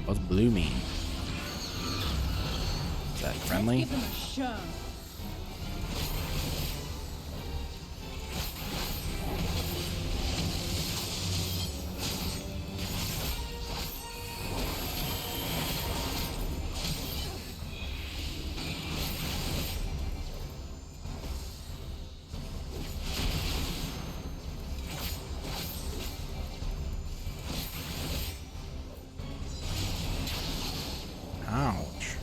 What's blue mean? Is that friendly? Give him a show. Ouch.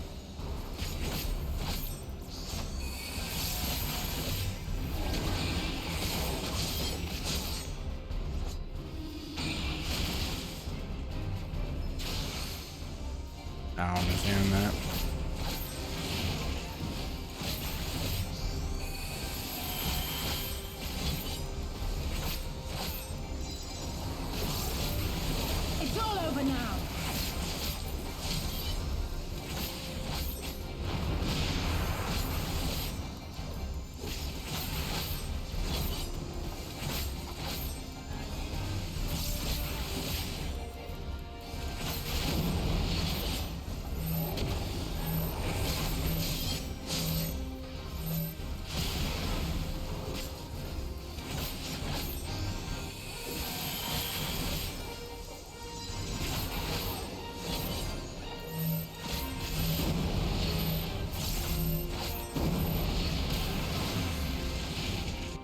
I don't understand that. It's all over now.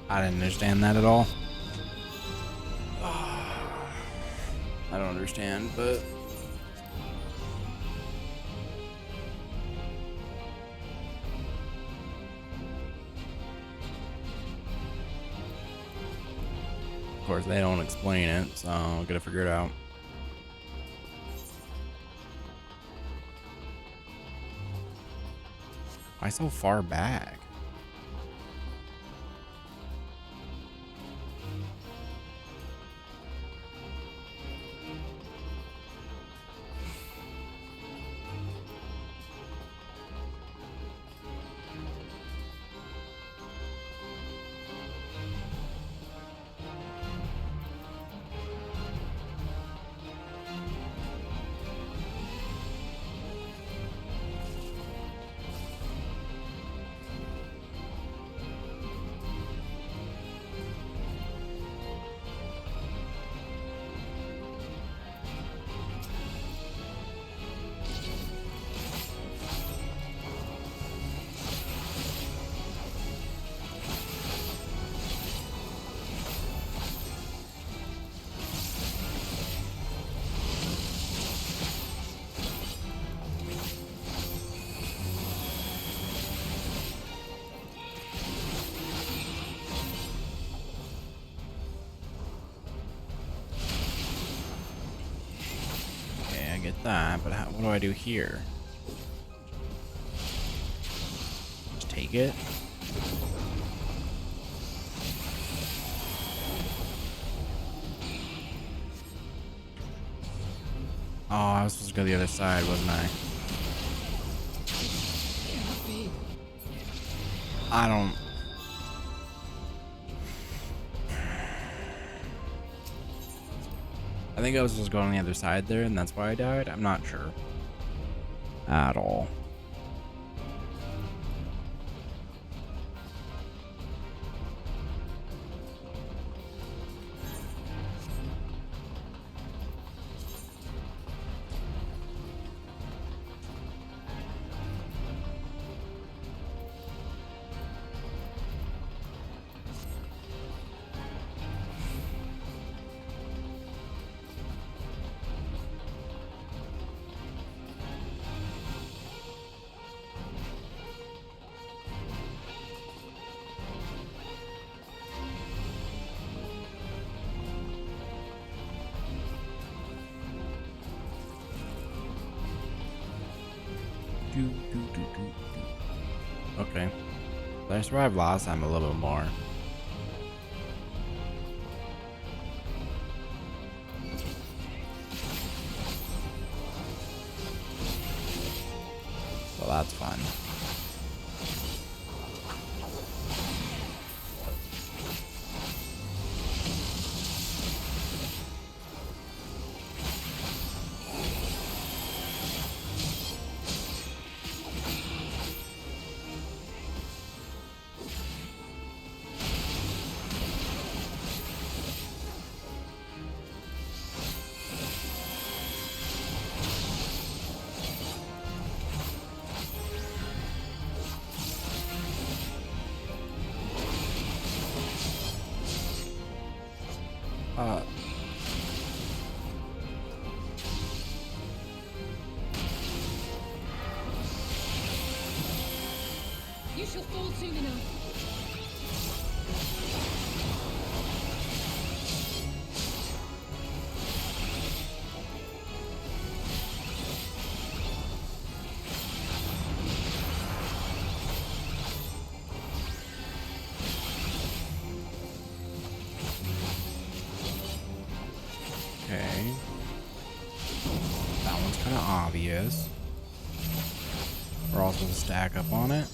I didn't understand that at all. I don't understand, but of course they don't explain it, so I'm gonna figure it out. Why so far back? get that, but what do I do here? Just take it? Oh, I was supposed to go the other side, wasn't I? I don't... I think I was just going on the other side there, and that's why I died. I'm not sure. At all. Okay. But I survived last time a little bit more. So that's fun. You shall fall soon enough. Okay. That one's kind of obvious. We're also going to stack up on it.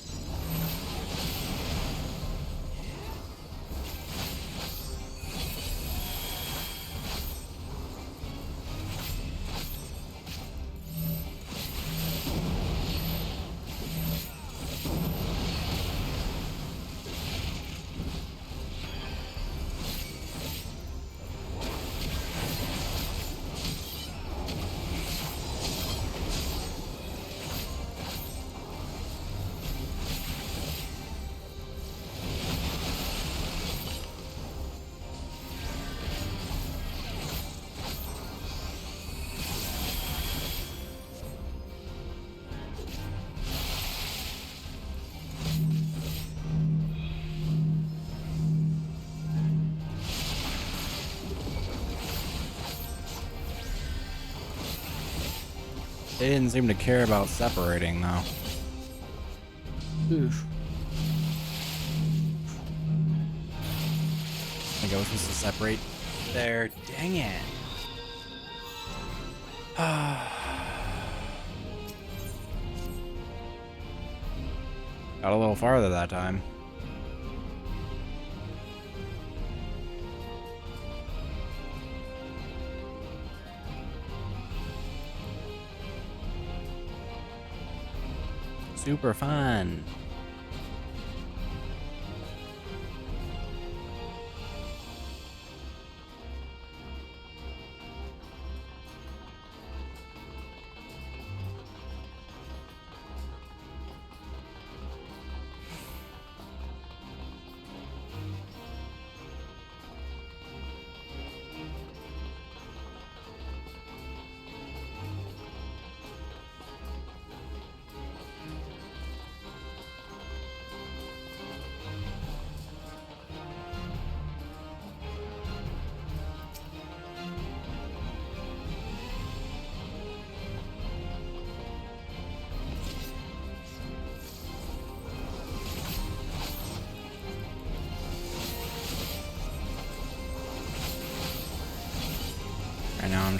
They didn't seem to care about separating, though. Oof. I think I was supposed to separate there. Dang it. Got a little farther that time. Super fun.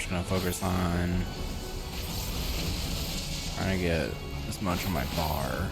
just gonna focus on trying to get as much on my bar.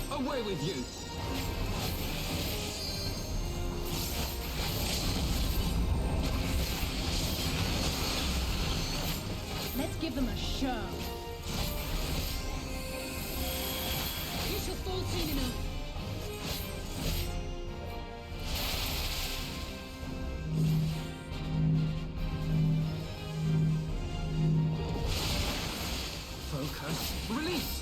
Away with you! Let's give them a show. You shall fall soon enough. Focus. Release!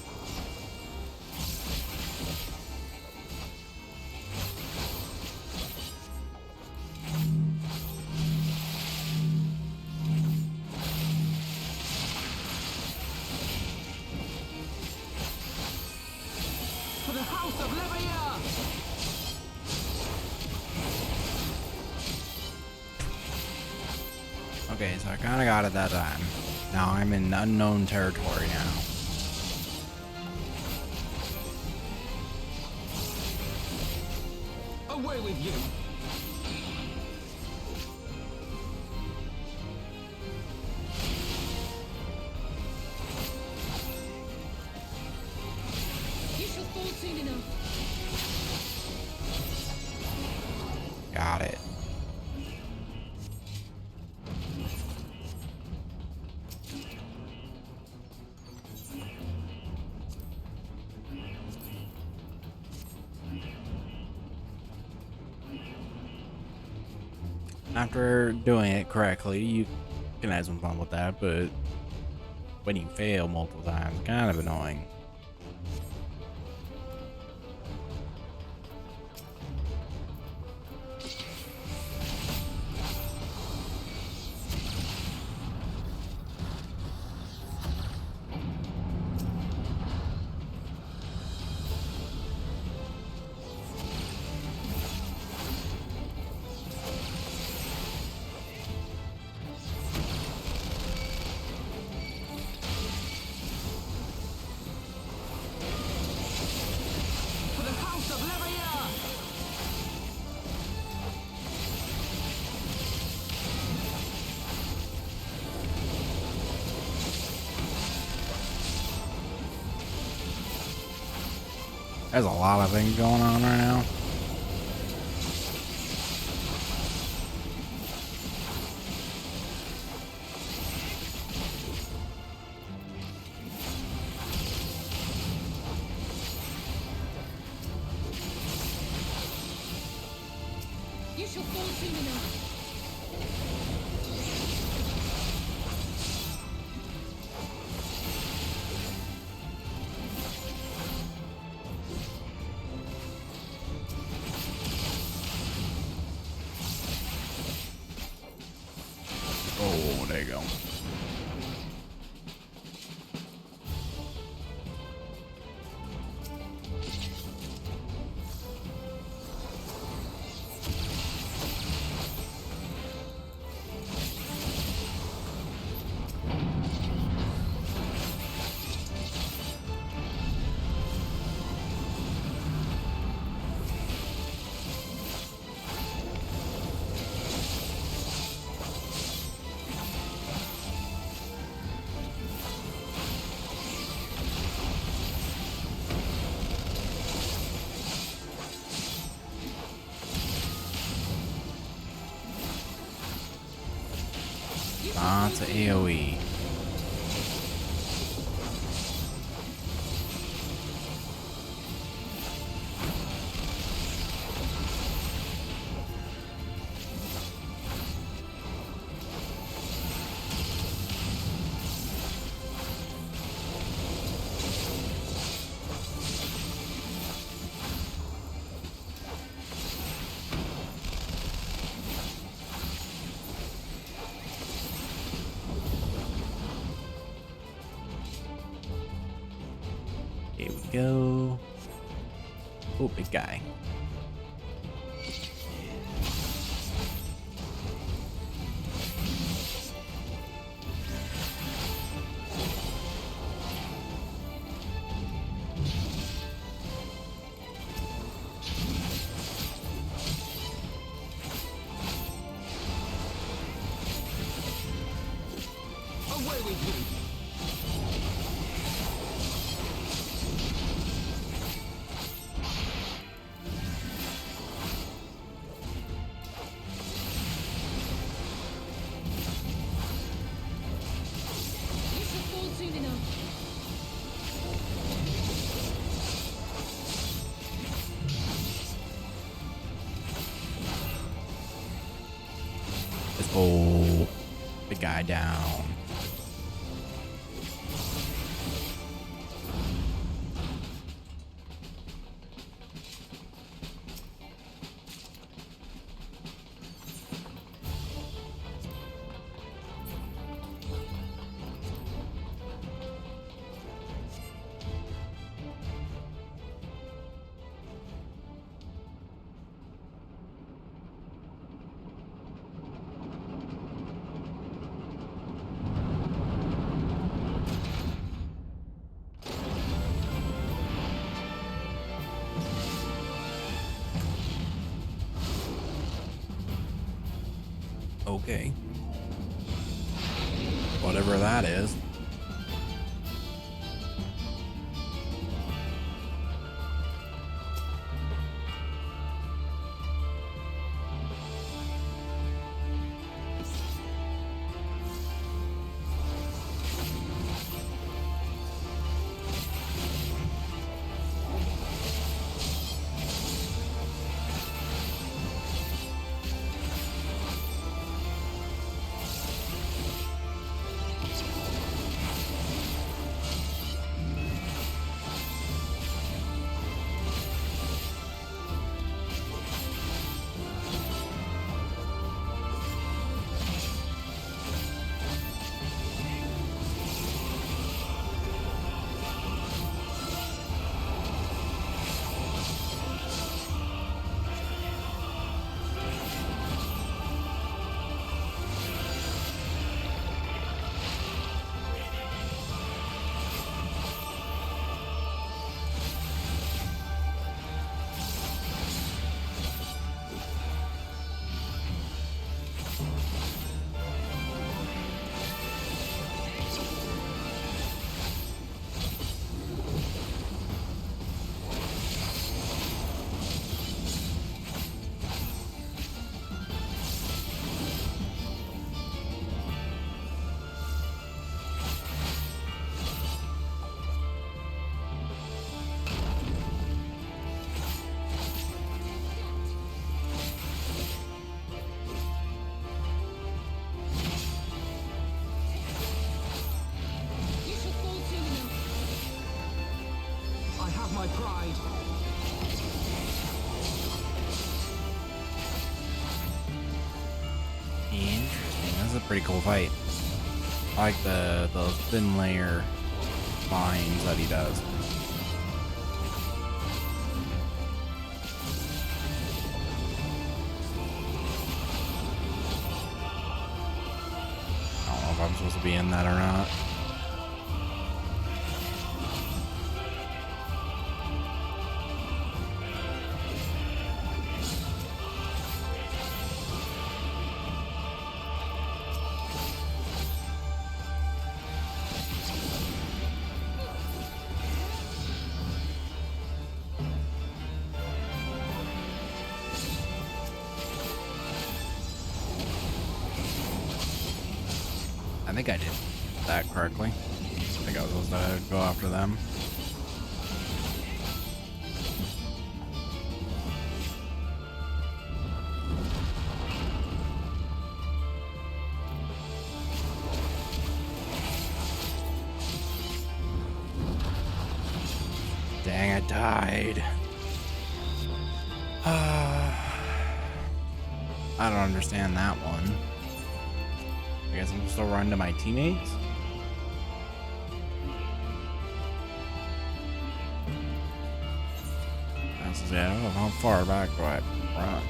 For the House of Levia! Okay, so I kind of got it that time. Now I'm in unknown territory now. Away with you! You shall fall soon enough. Got it. After doing it correctly, you can have some fun with that, but when you fail multiple times, kind of annoying. For the House of Levia! There's a lot of things going on right now. You shall fall soon enough. Oh, there you go. Lots of AoE. Here we go. Oh, big guy. Away with you! Oh, the guy down. Okay. Whatever that is. My pride. Interesting. That's a pretty cool fight. I like the thin layer lines that he does. I don't know if I'm supposed to be in that or not. think I did that correctly. I think I was supposed to go after them. Dang, I died. I don't understand that one. I guess I'm supposed to run to my teammates? Yeah, I don't know how far back do I run.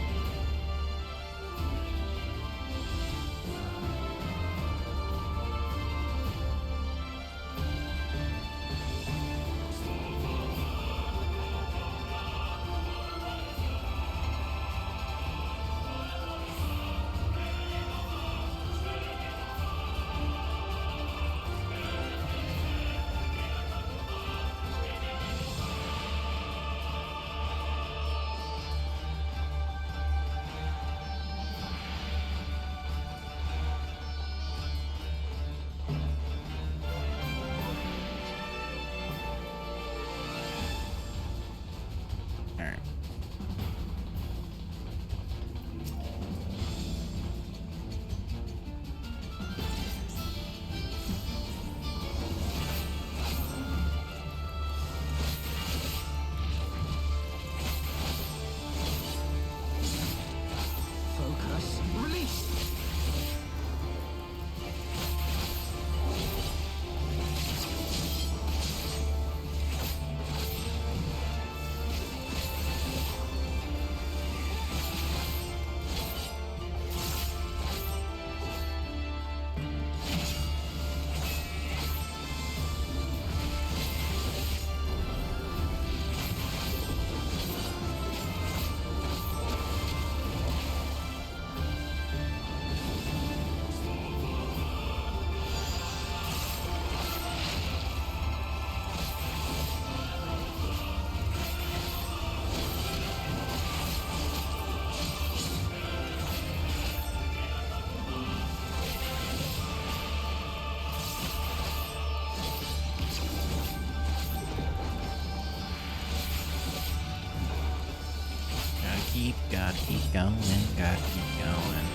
Gotta keep going, gotta keep going.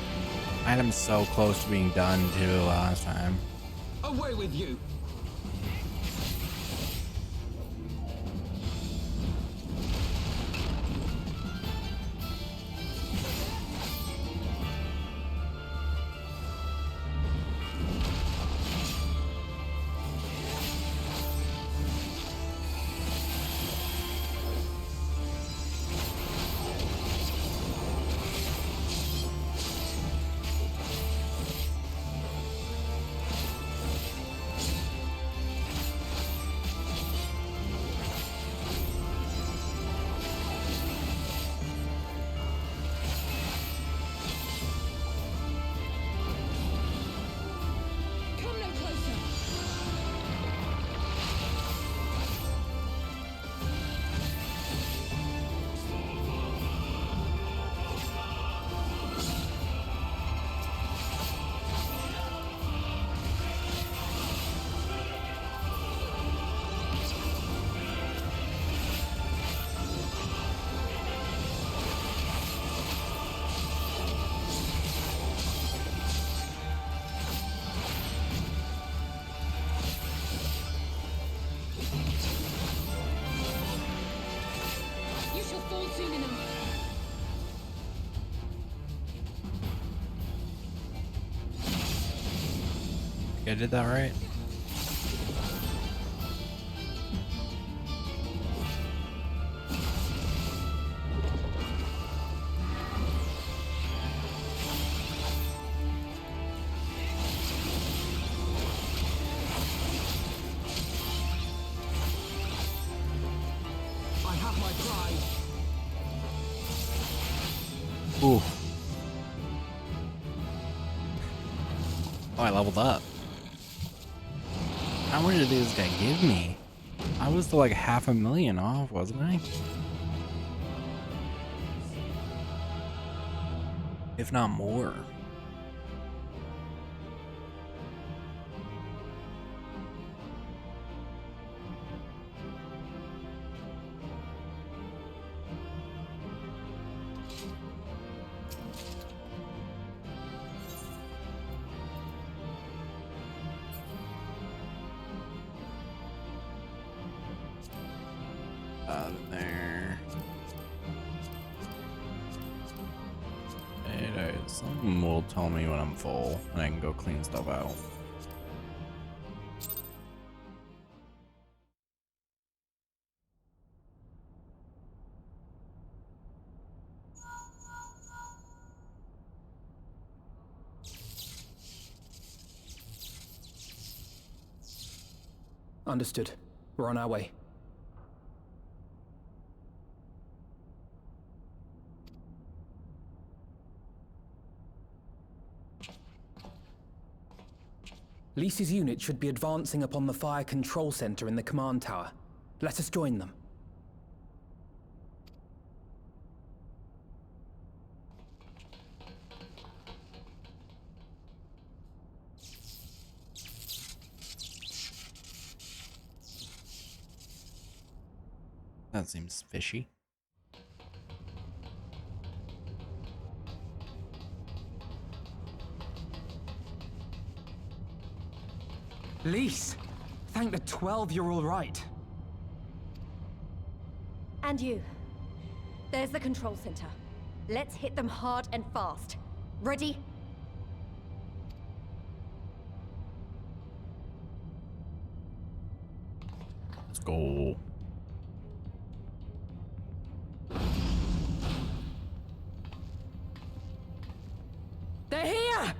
I'm so close to being done too last time. Away with you! I did that right. I have my pride. Ooh. Oh, I leveled up. How much did this guy give me? I was still like 500,000 off, wasn't I? If not more. There. Something will tell me when I'm full and I can go clean stuff out. Understood. We're on our way. Lyse's unit should be advancing upon the fire control center in the command tower. Let us join them. That seems fishy. Lyse! Thank the 12 you're all right. And you. There's the control center. Let's hit them hard and fast. Ready? Let's go. They're here!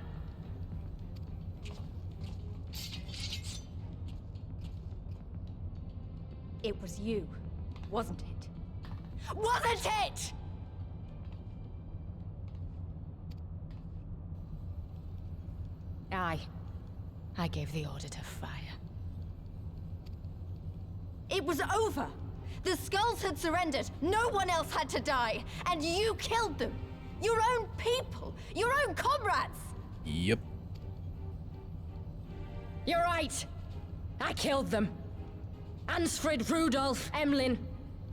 It was you, wasn't it? Wasn't it?! I gave the order to fire. It was over! The Skulls had surrendered, no one else had to die, and you killed them! Your own people! Your own comrades! Yep. You're right! I killed them. Ansfrid, Rudolf, Emlyn,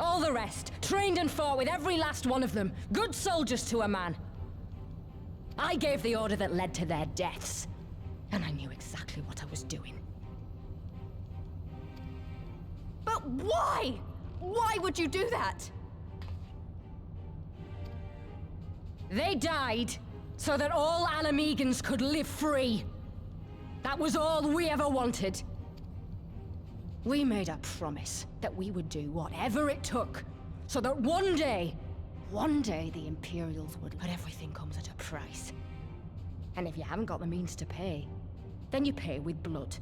all the rest, trained and fought with every last one of them, good soldiers to a man. I gave the order that led to their deaths, and I knew exactly what I was doing. But why? Why would you do that? They died so that all Alamegans could live free. That was all we ever wanted. We made a promise that we would do whatever it took, so that one day the Imperials would. But everything comes at a price. And if you haven't got the means to pay, then you pay with blood.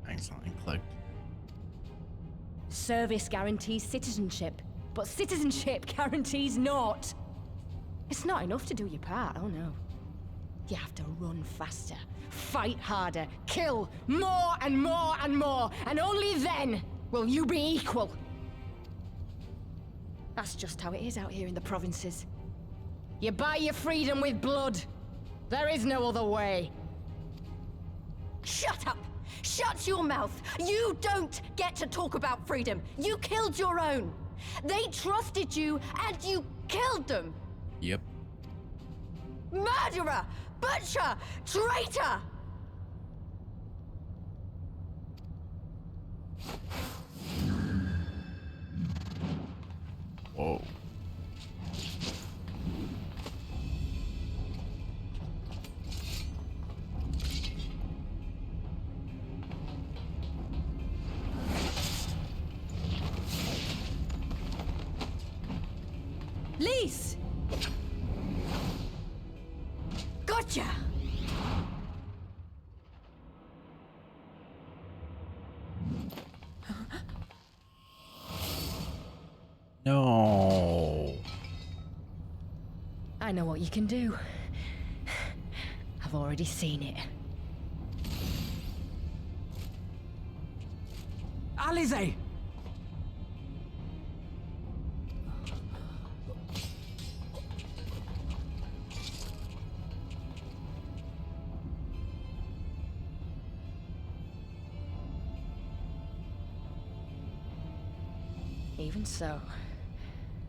Excellent. Clicked. Service guarantees citizenship, but citizenship guarantees naught. It's not enough to do your part, oh no. You have to run faster, fight harder, kill more and more and more, and only then will you be equal. That's just how it is out here in the provinces. You buy your freedom with blood. There is no other way. Shut up! Shut your mouth! You don't get to talk about freedom! You killed your own! They trusted you, and you killed them! Yep. Murderer! Butcher! Traitor! Whoa. Lyse! Gotcha! No. I know what you can do. I've already seen it. Alisaie! Even so,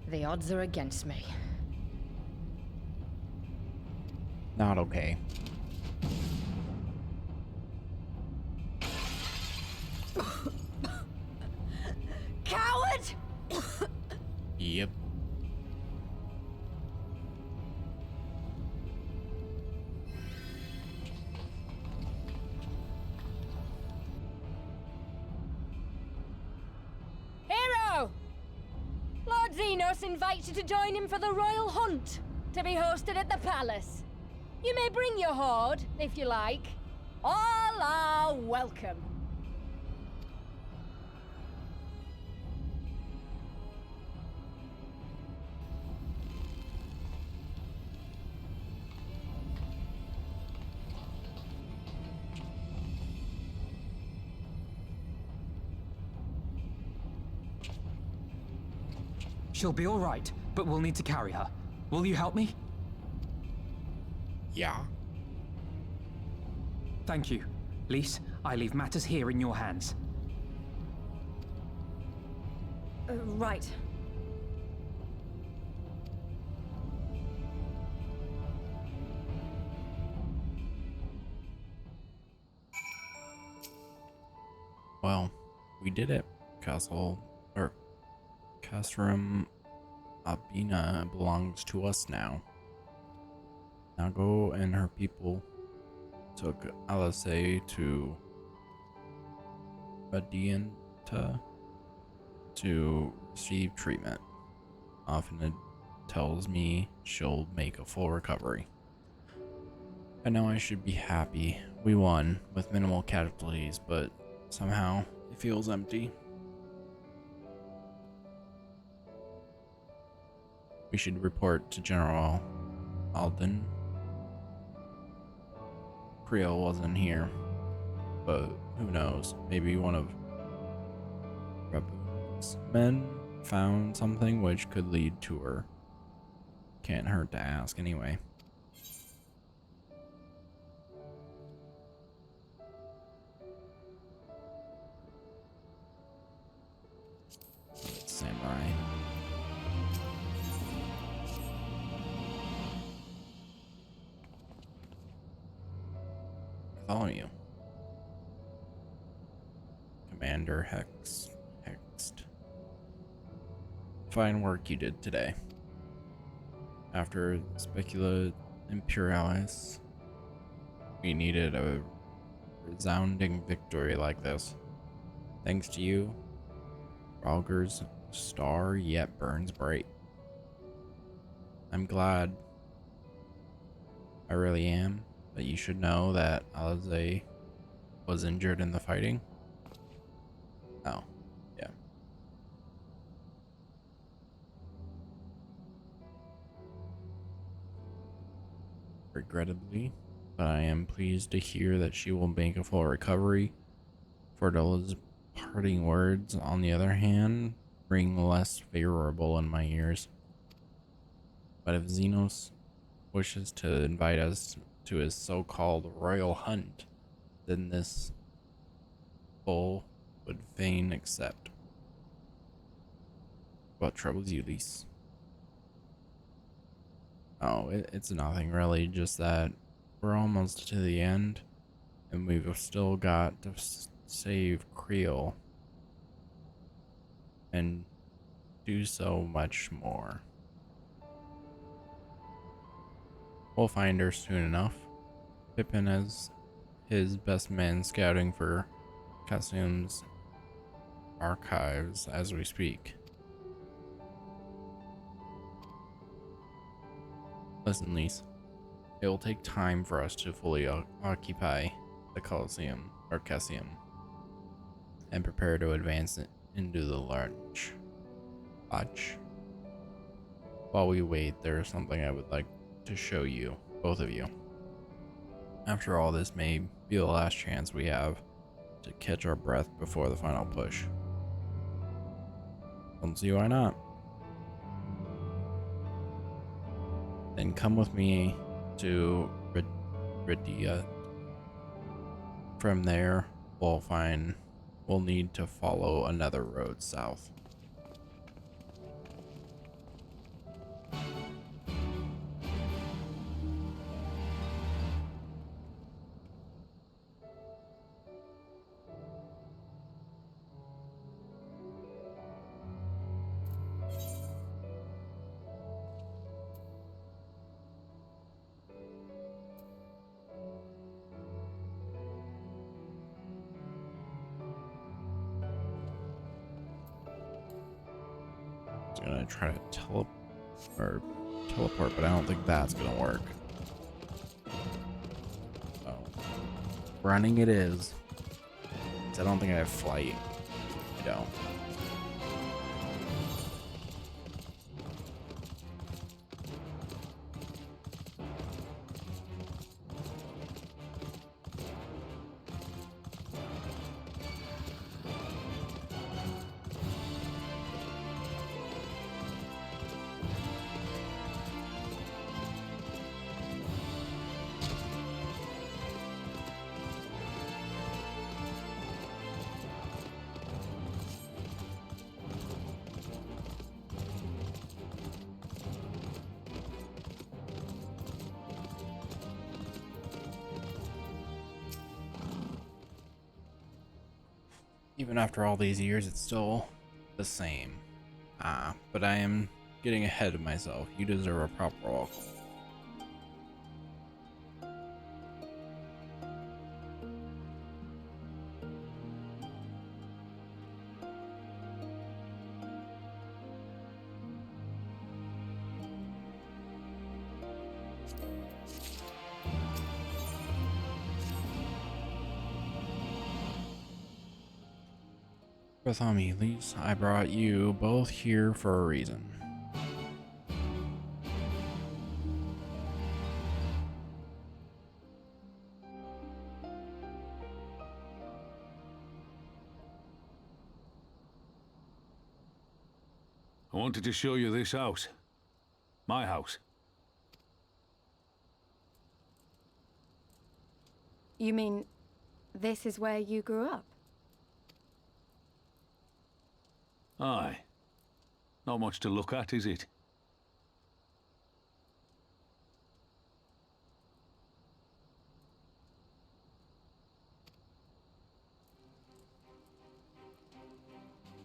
the odds are against me. Not okay. Coward! Yep. Hero! Lord Xenos invites you to join him for the Royal Hunt, to be hosted at the palace. You may bring your horde, if you like. All are welcome. She'll be all right, but we'll need to carry her. Will you help me? Yeah. Thank you. Lise, I leave matters here in your hands. Right. Well, we did it. Castrum Abina belongs to us now. Nago and her people took Alisei to Radianta to receive treatment. Often it tells me she'll make a full recovery. I know I should be happy. We won with minimal casualties, but somehow it feels empty. We should report to General Alden. Creel wasn't here, but who knows? Maybe one of Rabu's men found something which could lead to her. Can't hurt to ask anyway. Samurai. Bartholomew. Commander Hext. Fine work you did today. After Specula Imperialis, we needed a resounding victory like this. Thanks to you, Ralger's star yet burns bright. I'm glad. I really am. But you should know that Alizé was injured in the fighting. Oh, yeah. Regrettably, but I am pleased to hear that she will make a full recovery. Fordella's parting words, on the other hand, ring less favorable in my ears. But if Xenos wishes to invite us to his so-called royal hunt, then this bull would fain accept. What troubles you, Lise? Oh, it's nothing really, just that we're almost to the end, and we've still got to save Creel, and do so much more. We'll find her soon enough. Pippin has his best men scouting for Cassium's archives as we speak. Listen, Lise. It will take time for us to fully occupy the Colosseum, or Cassium, and prepare to advance it into the Lodge. While we wait, there is something I would like to show you, both of you. After all, this may be the last chance we have to catch our breath before the final push. Don't see why not. Then come with me to Rydia. From there, we'll need to follow another road south. was gonna try to teleport, but I don't think that's gonna work. So, running it is. I don't think I have flight. I don't. Even after all these years, it's still the same. But I am getting ahead of myself. You deserve a proper welcome. Bartholomew, I brought you both here for a reason. I wanted to show you this house. My house. You mean this is where you grew up? Aye. Not much to look at, is it?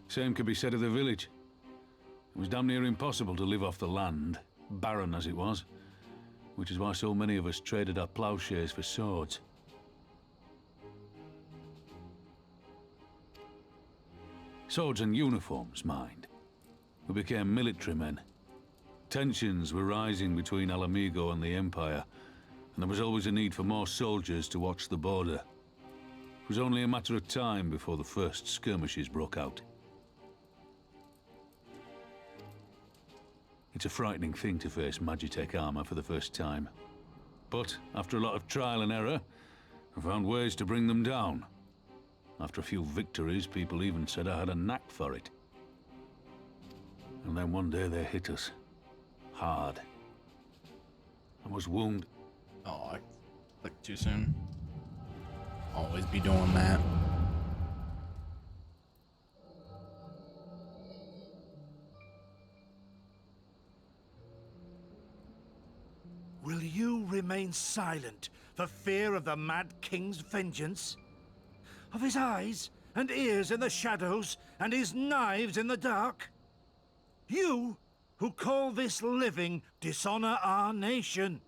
Same could be said of the village. It was damn near impossible to live off the land, barren as it was, which is why so many of us traded our plowshares for swords. Swords and uniforms, mind. We became military men. Tensions were rising between Alamigo and the Empire, and there was always a need for more soldiers to watch the border. It was only a matter of time before the first skirmishes broke out. It's a frightening thing to face Magitech armor for the first time. But after a lot of trial and error, I found ways to bring them down. After a few victories, people even said I had a knack for it. And then one day they hit us. Hard. I was wounded. Oh, I clicked too soon. Always be doing that. Will you remain silent for fear of the Mad King's vengeance? Of his eyes and ears in the shadows and his knives in the dark? You, who call this living, dishonor our nation.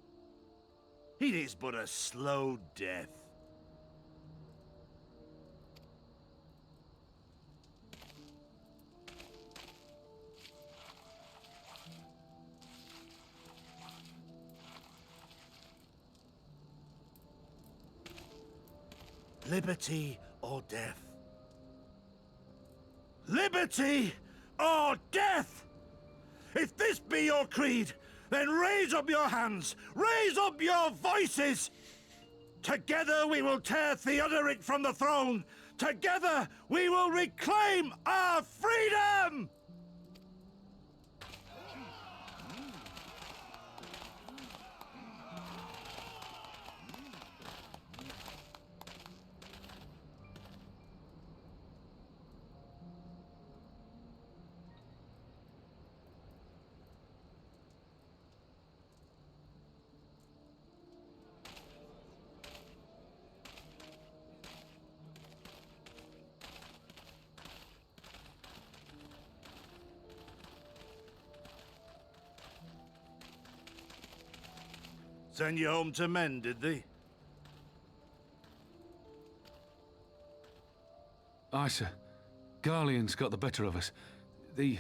It is but a slow death. Liberty or death? Liberty or death? If this be your creed, then raise up your hands, raise up your voices! Together we will tear Theodoric from the throne! Together we will reclaim our freedom! Send you home to men, did they? Aye, sir. Garlean's got the better of us. The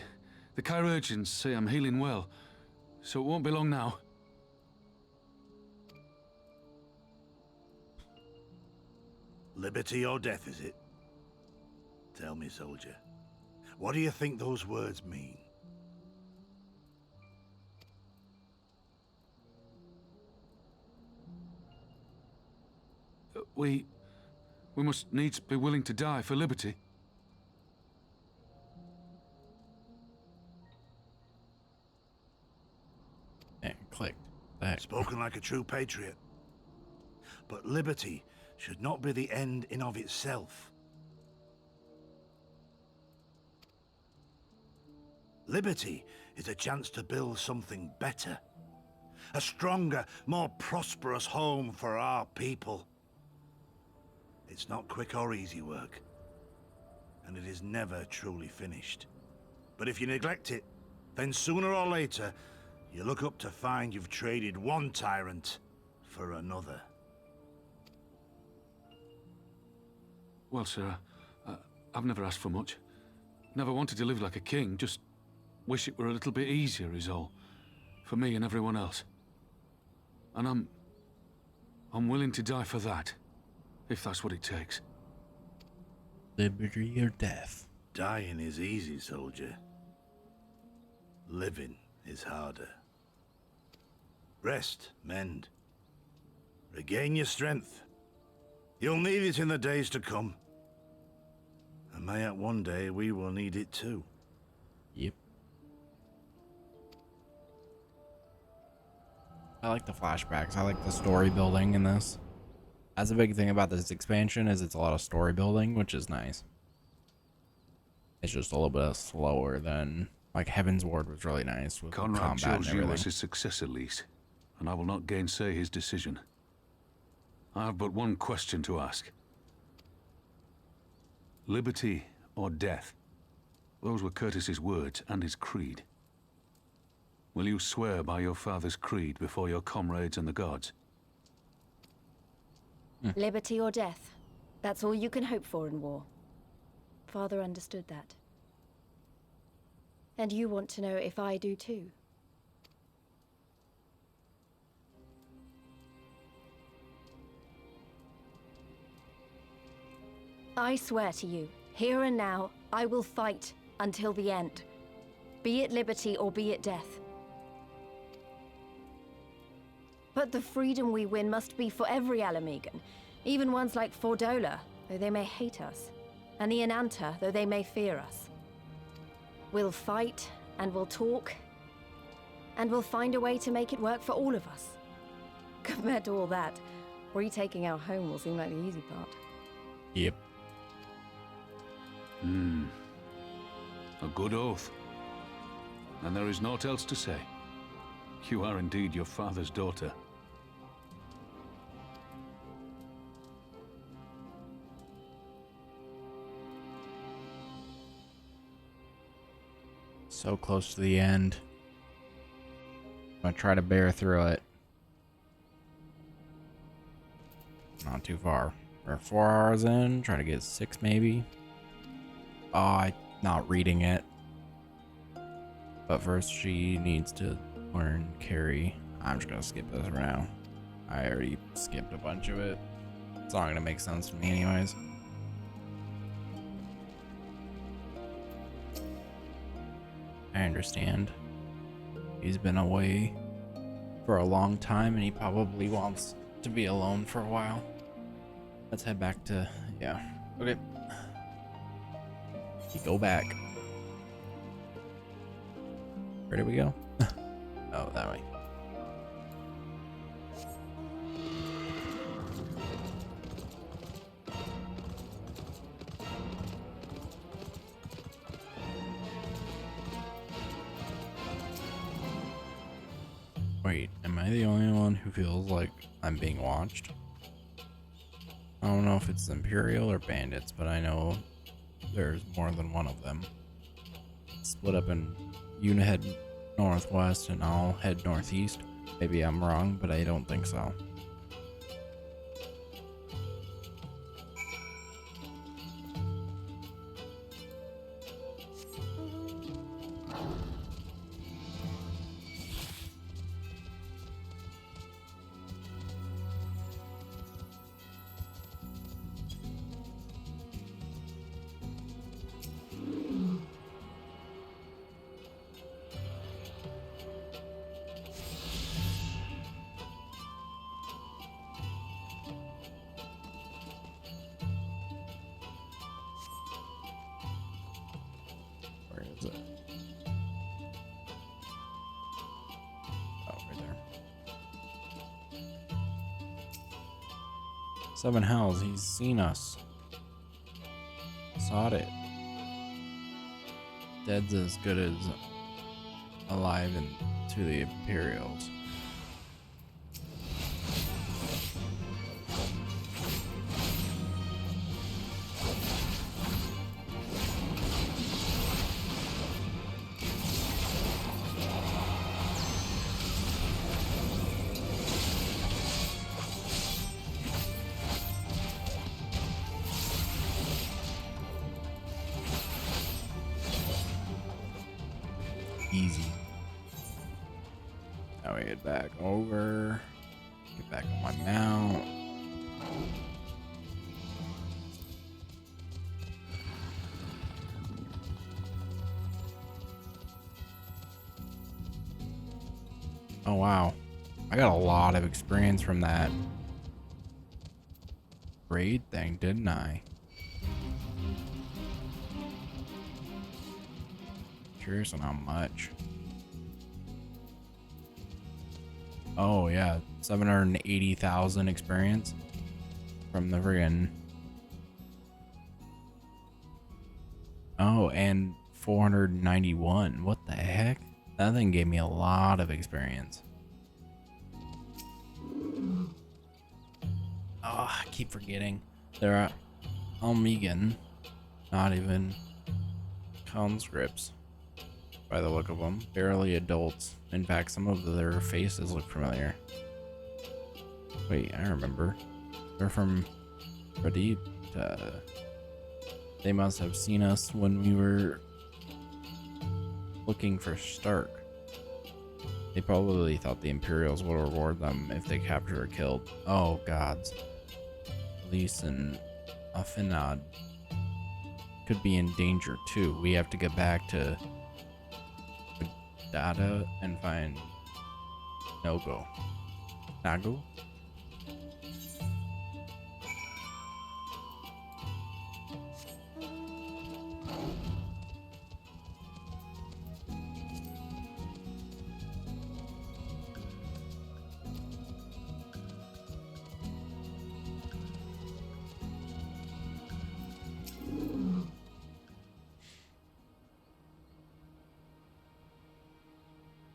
The chirurgeons say I'm healing well, so it won't be long now. Liberty or death, is it? Tell me, soldier. What do you think those words mean? We must needs be willing to die for liberty. And clicked. That. Spoken like a true patriot. But liberty should not be the end in of itself. Liberty is a chance to build something better. A stronger, more prosperous home for our people. It's not quick or easy work. And it is never truly finished. But if you neglect it, then sooner or later, you look up to find you've traded one tyrant for another. Well, sir, I've never asked for much. Never wanted to live like a king, just wish it were a little bit easier is all. For me and everyone else. And I'm willing to die for that, if that's what it takes. Liberty or death? Dying is easy, soldier. Living is harder. Rest, mend. Regain your strength. You'll need it in the days to come. And mayhap one day we will need it too. Yep. I like the flashbacks. I like the story building in this. That's a big thing about this expansion is it's a lot of story building, which is nice. It's just a little bit slower than like Heaven's Ward was really nice with Conrad combat and chose you everything. as his successor, Lys, and I will not gainsay his decision. I have but one question to ask. Liberty or death? Those were Curtis's words and his creed. Will you swear by your father's creed before your comrades and the gods? Liberty or death. That's all you can hope for in war. Father understood that. And you want to know if I do too. I swear to you, here and now, I will fight until the end. Be it liberty or be it death. But the freedom we win must be for every Alamegan, even ones like Fordola, though they may hate us, and the Ananta, though they may fear us. We'll fight, and we'll talk, and we'll find a way to make it work for all of us. Compared to all that, retaking our home will seem like the easy part. Yep. A good oath. And there is naught else to say. You are indeed your father's daughter. So close to the end. I'm gonna try to bear through it. Not too far. We're 4 hours in. Try to get 6 maybe. Oh, I'm not reading it. But first she needs to learn carry. I'm just gonna skip this for now. I already skipped a bunch of it. It's not gonna make sense to me anyways. I understand. He's been away for a long time and he probably wants to be alone for a while. Let's head back to, yeah. Okay. You go back. Where did we go? Oh, that way. Wait, am I the only one who feels like I'm being watched? I don't know if it's Imperial or Bandits, but I know there's more than one of them. Split up in you head northwest and I'll head northeast. Maybe I'm wrong, but I don't think so. Is it? Oh, right there. Seven Hells, he's seen us. Sought it. Dead's as good as alive and to the Imperials. Easy. Now we get back over. Get back on my mount. Oh wow. I got a lot of experience from that raid thing, didn't I? Curious on how much. Oh yeah, 780,000 experience from the friggin'. Oh, and 491. What the heck? That thing gave me a lot of experience. Oh, I keep forgetting. They're Almegan, not even conscripts. By the look of them, barely adults. In fact, some of their faces look familiar. Wait, I remember. They're from Pradeep. They must have seen us when we were looking for Stark. They probably thought the Imperials would reward them if they captured or killed. Oh gods. Lys and Afinad could be in danger too. We have to get back to data and find Nagu.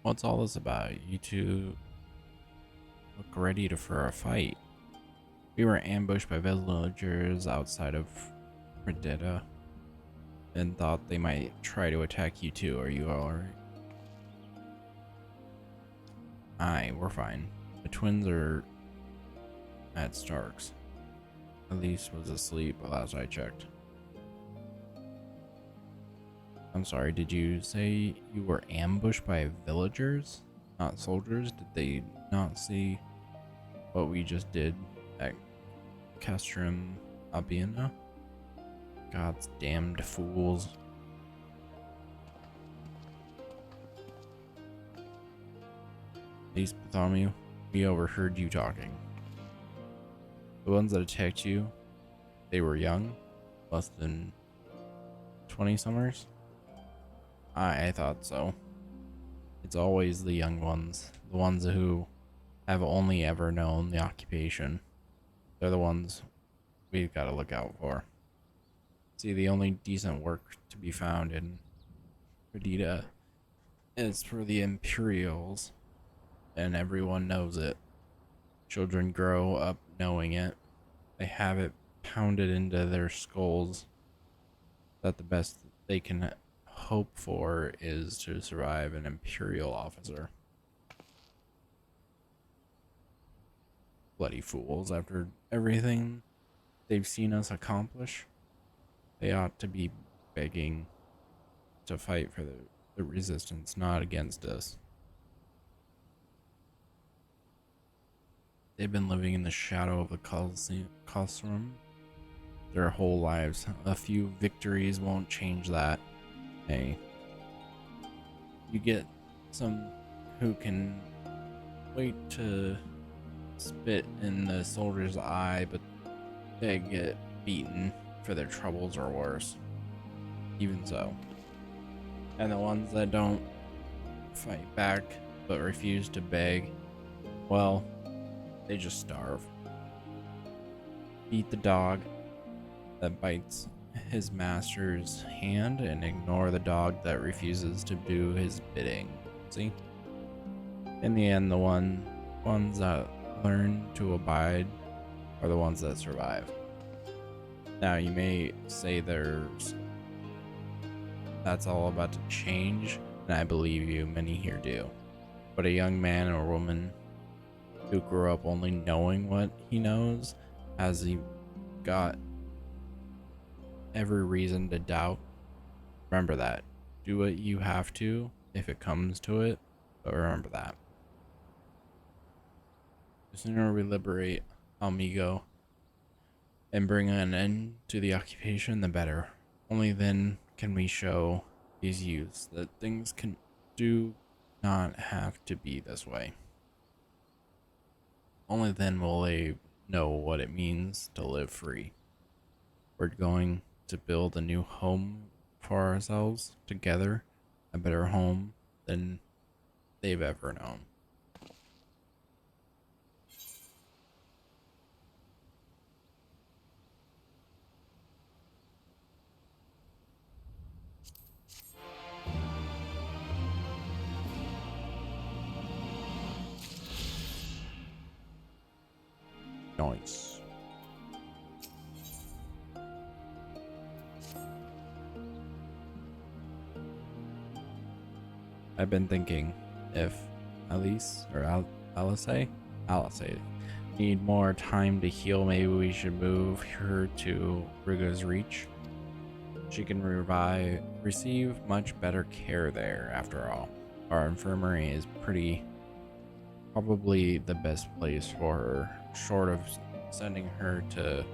What's all this about? You two look ready for a fight. We were ambushed by villagers outside of Redetta and thought they might try to attack you too. Are you alright? Aye, we're fine. The twins are at Stark's. Lys was asleep last I checked. I'm sorry, did you say you were ambushed by villagers, not soldiers? Did they not see what we just did at Castrum Abiana? God's damned fools. Lys Bartholomew, we overheard you talking. The ones that attacked you, they were young, less than 20 summers? I thought so. It's always the young ones, the ones who have only ever known the occupation. They're the ones we've got to look out for. See, the only decent work to be found in Redetta is for the Imperials, and everyone knows it. Children grow up knowing it. They have it pounded into their skulls that the best they can hope for is to survive an Imperial officer. Bloody fools, after everything they've seen us accomplish, they ought to be begging to fight for the resistance, not against us. They've been living in the shadow of the Castrum their whole lives. A few victories won't change that. Hey, you get some who can wait to spit in the soldier's eye, but they get beaten for their troubles or worse. Even so, And the ones that don't fight back but refuse to beg, well, they just starve. Beat the dog that bites his master's hand and ignore the dog that refuses to do his bidding. See? In the end, the ones that learn to abide are the ones that survive. Now, you may say that's all about to change, and I believe you, many here do. But a young man or woman who grew up only knowing what he knows, has he got every reason to doubt? Remember that. Do what you have to if it comes to it, but remember that. The sooner we liberate Amigo and bring an end to the occupation, the better. Only then can we show these youths that things do not have to be this way. Only then will they know what it means to live free. We're going to build a new home for ourselves together, a better home than they've ever known. Nice. I've been thinking if Alice need more time to heal, maybe we should move her to Riga's Reach. She can receive much better care there. After all, our infirmary is probably the best place for her, short of sending her to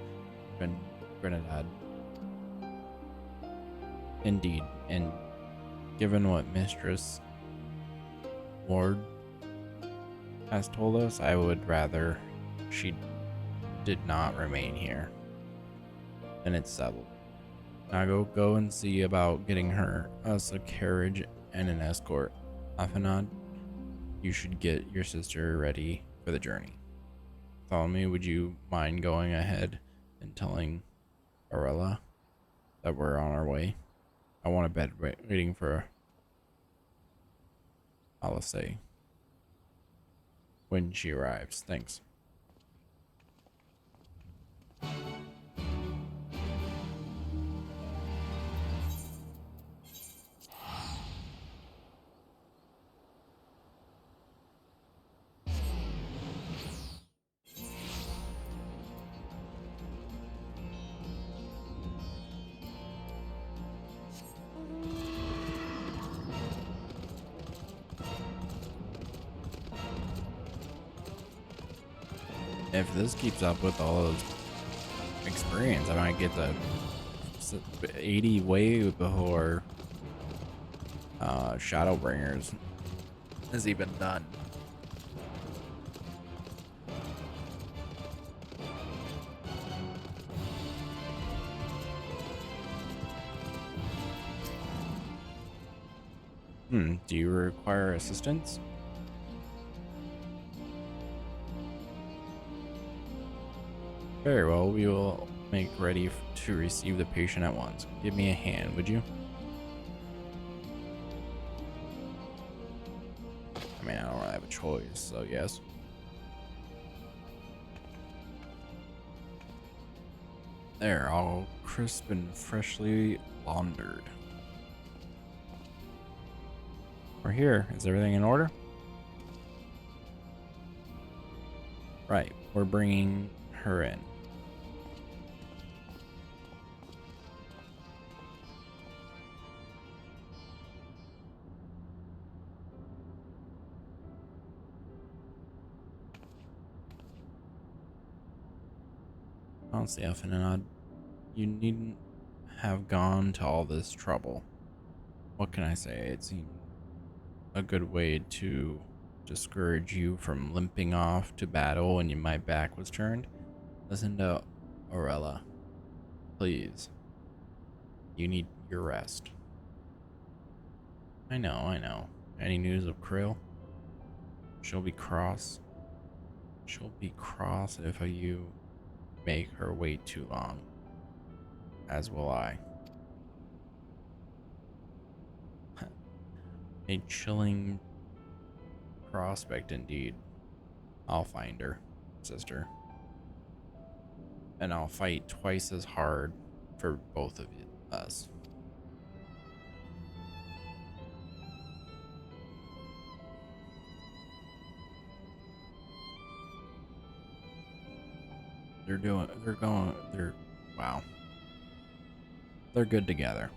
Grenadad. Indeed, and given what Mistress Ward has told us, I would rather she did not remain here. And it's settled. Now go and see about getting us a carriage and an escort. Afanad, you should get your sister ready for the journey. Ptolemy, would you mind going ahead and telling Arella that we're on our way? I want a bed waiting for Alice when she arrives. Thanks. If this keeps up with all those experience, I might get the 80 way before Shadowbringers is even done. Do you require assistance? Very well, we will make ready to receive the patient at once. Give me a hand, would you? I mean, I don't really have a choice, so yes. There, all crisp and freshly laundered. We're here. Is everything in order? Right, we're bringing her in. Honestly, Afanad, you needn't have gone to all this trouble. What can I say? It seemed a good way to discourage you from limping off to battle when my back was turned. Listen to Arella. Please. You need your rest. I know. Any news of Krill? She'll be cross. She'll be cross if you make her wait too long. As will I. A chilling prospect indeed. I'll find her, sister. And I'll fight twice as hard for both of us. Wow. They're good together.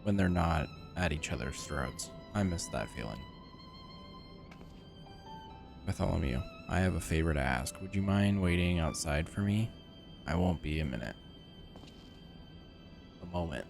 When they're not at each other's throats. I miss that feeling. Bartholomew, I have a favor to ask. Would you mind waiting outside for me? I won't be a minute. A moment.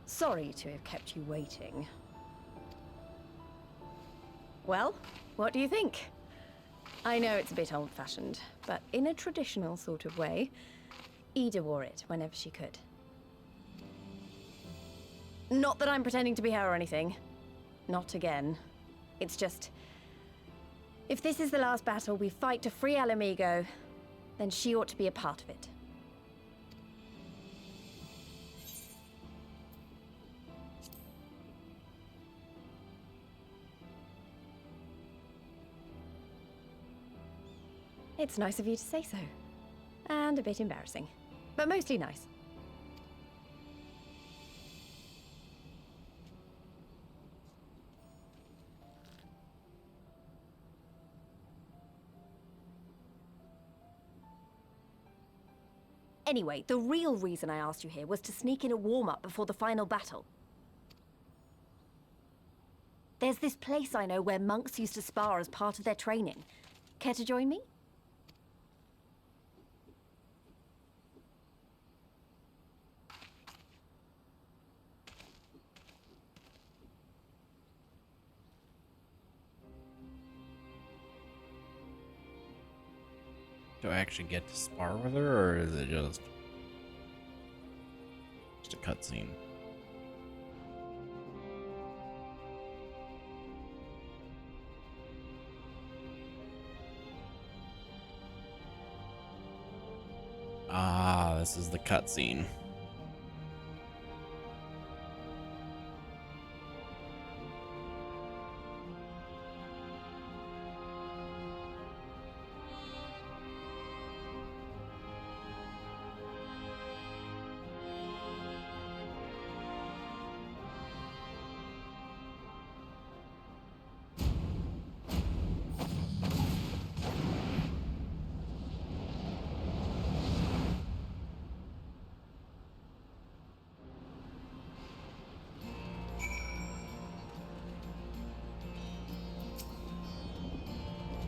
Sorry to have kept you waiting. Well, what do you think? I know it's a bit old-fashioned, but in a traditional sort of way, Ida wore it whenever she could. Not that I'm pretending to be her or anything. Not again. It's just... if this is the last battle we fight to free Ala Mhigo, then she ought to be a part of it. It's nice of you to say so. And a bit embarrassing. But mostly nice. Anyway, the real reason I asked you here was to sneak in a warm-up before the final battle. There's this place I know where monks used to spar as part of their training. Care to join me? Do I actually get to spar with her, or is it just a cutscene? Ah, this is the cutscene.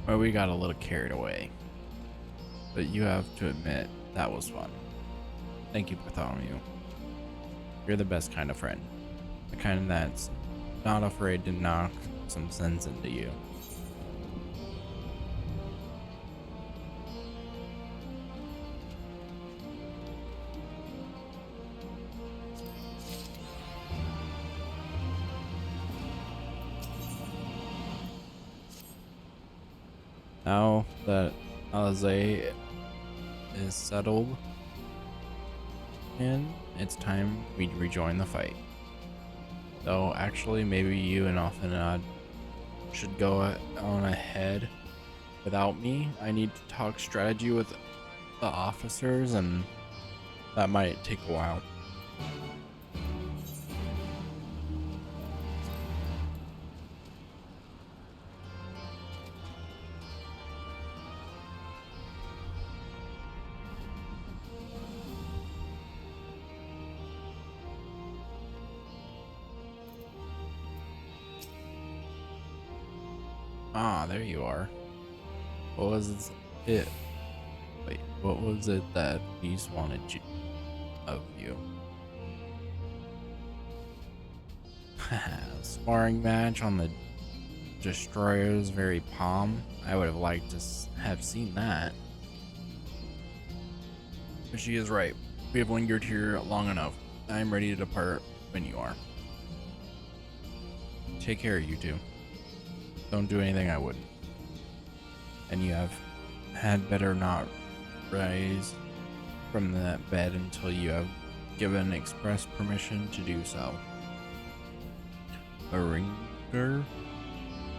Well, we got a little carried away, but you have to admit that was fun. Thank you, Bartholomew. You're the best kind of friend, the kind that's not afraid to knock some sense into you. Now that Alisaie is settled in, it's time we rejoin the fight. So actually, maybe you and Alphanad should go on ahead without me. I need to talk strategy with the officers, and that might take a while. Ah, there you are. What was it? Wait, what was it that Beast wanted of you? Sparring match on the Destroyer's very palm. I would have liked to have seen that. But she is right. We have lingered here long enough. I am ready to depart when you are. Take care, you two. Don't do anything I wouldn't. And you had better not rise from that bed until you have given express permission to do so. Aringer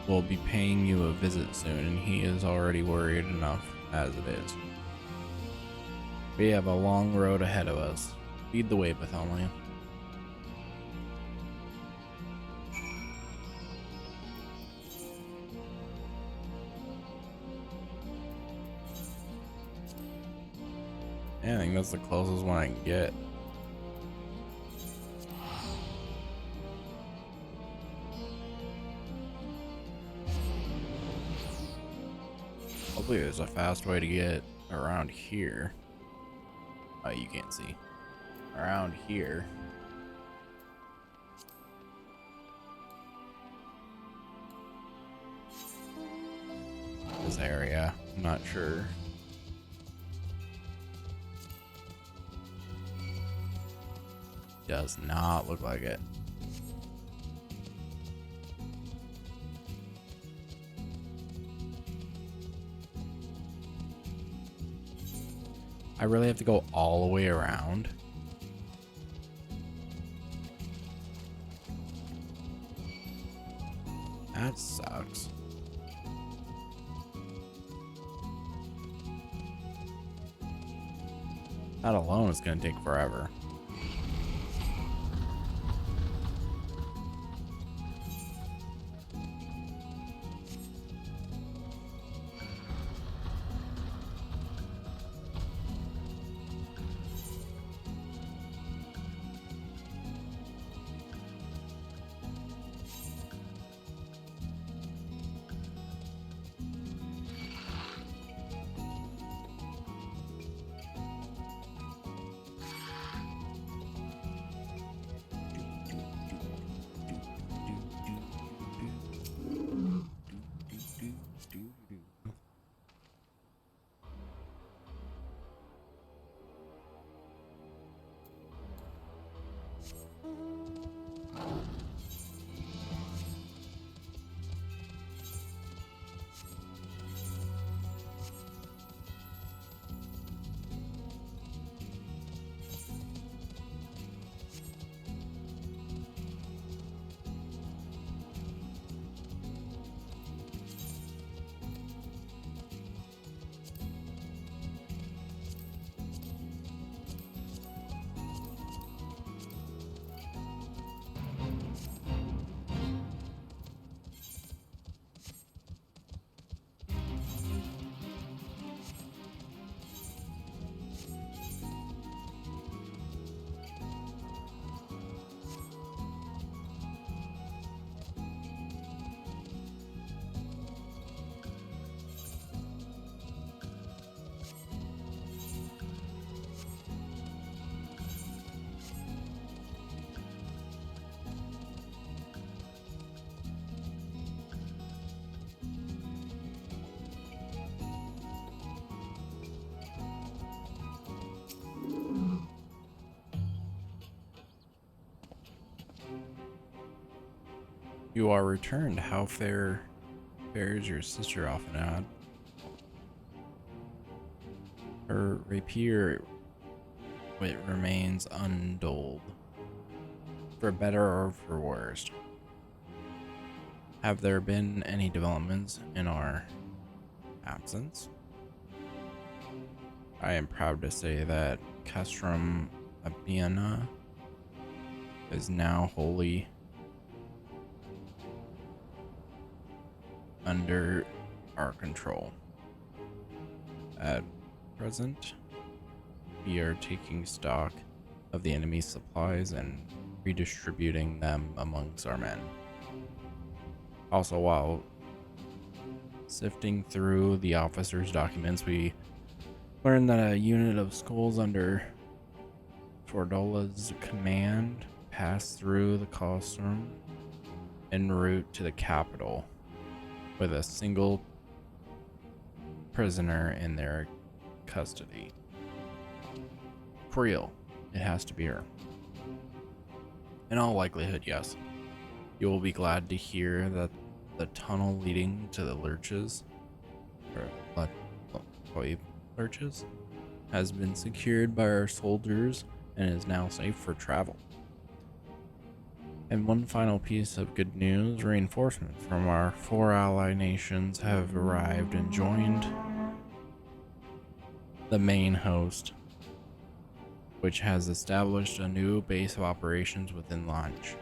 will be paying you a visit soon, and he is already worried enough as it is. We have a long road ahead of us. Lead the way, Bartholomew. I think that's the closest one I can get. Hopefully there's a fast way to get around here. Oh, you can't see. Around here. This area, I'm not sure. Does not look like it. I really have to go all the way around. That sucks. That alone is going to take forever. You are returned. How fares your sister Alphanad? Her rapier, it remains undulled. for better or for worse. Have there been any developments in our absence? I am proud to say that Castrum Abiana is now wholly under our control. At present, we are taking stock of the enemy's supplies and redistributing them amongst our men. Also, while sifting through the officers' documents, we learned that a unit of skulls under Fordola's command passed through the Colosseum en route to the capital with a single prisoner in their custody. Creel, it has to be her. In all likelihood, yes. You will be glad to hear that the tunnel leading to the lurches, lurches, has been secured by our soldiers and is now safe for travel. And one final piece of good news, reinforcements from our 4 ally nations have arrived and joined the main host, which has established a new base of operations within launch.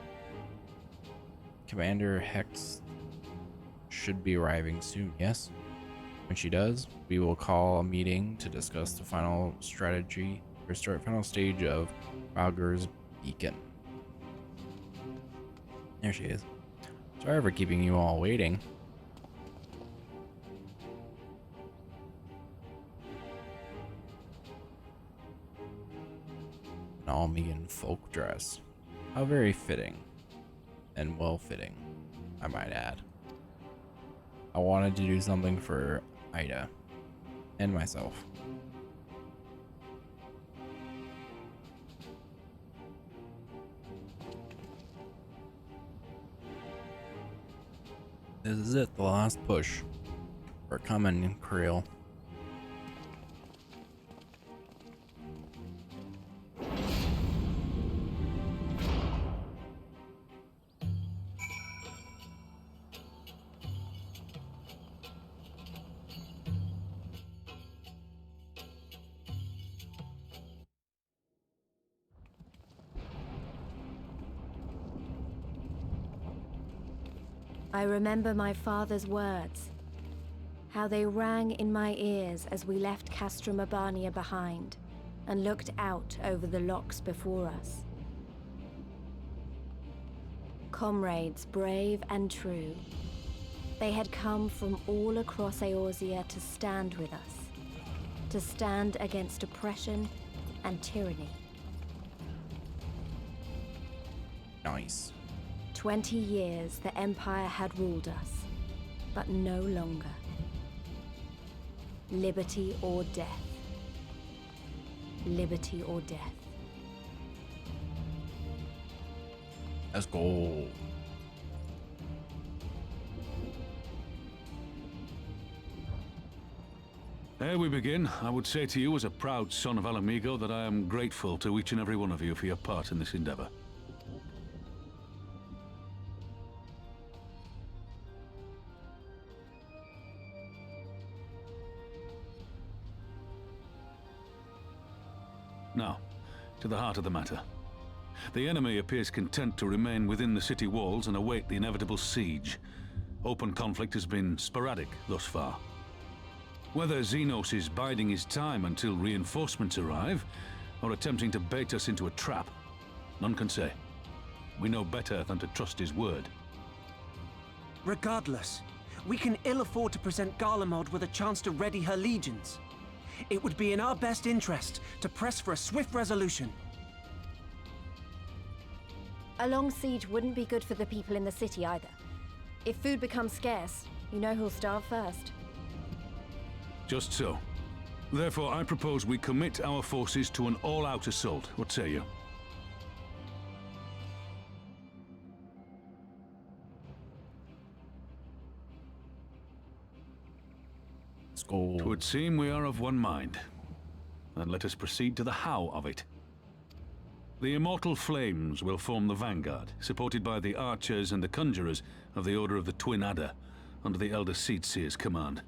Commander Hex should be arriving soon, yes? When she does, we will call a meeting to discuss the final strategy or final stage of Raugur's Beacon. There she is. Sorry for keeping you all waiting. An Almian folk dress. How very fitting. And well-fitting, I might add. I wanted to do something for Ida and myself. This is it, the last push. We're coming, Creel. I remember my father's words, how they rang in my ears as we left Castrum Abania behind and looked out over the locks before us. Comrades brave and true, they had come from all across Eorzea to stand with us, to stand against oppression and tyranny. Nice. 20 years the Empire had ruled us, but no longer. Liberty or death. Liberty or death. Let's go. Ere we begin, I would say to you as a proud son of Alamigo that I am grateful to each and every one of you for your part in this endeavor. Now, to the heart of the matter. The enemy appears content to remain within the city walls and await the inevitable siege. Open conflict has been sporadic thus far. Whether Xenos is biding his time until reinforcements arrive, or attempting to bait us into a trap, none can say. We know better than to trust his word. Regardless, we can ill afford to present Garlemald with a chance to ready her legions. It would be in our best interest to press for a swift resolution. A long siege wouldn't be good for the people in the city either. If food becomes scarce, you know who'll starve first. Just so. Therefore, I propose we commit our forces to an all-out assault. What say you? Go. 'Twould seem we are of one mind. Then let us proceed to the how of it. The Immortal Flames will form the vanguard, supported by the archers and the conjurers of the Order of the Twin Adder, under the Elder Seatseer's command.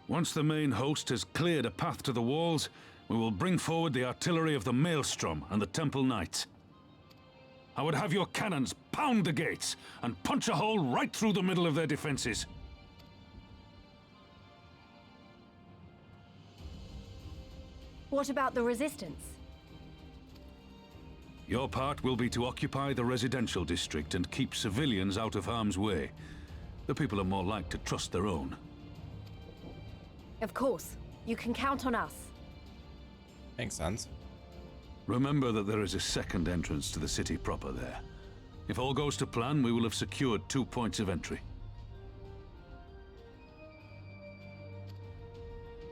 Once the main host has cleared a path to the walls, we will bring forward the artillery of the Maelstrom and the Temple Knights. I would have your cannons pound the gates and punch a hole right through the middle of their defenses. What about the resistance? Your part will be to occupy the residential district and keep civilians out of harm's way. The people are more like to trust their own. Of course. You can count on us. Makes sense. Remember that there is a second entrance to the city proper there. If all goes to plan, we will have secured 2 points of entry.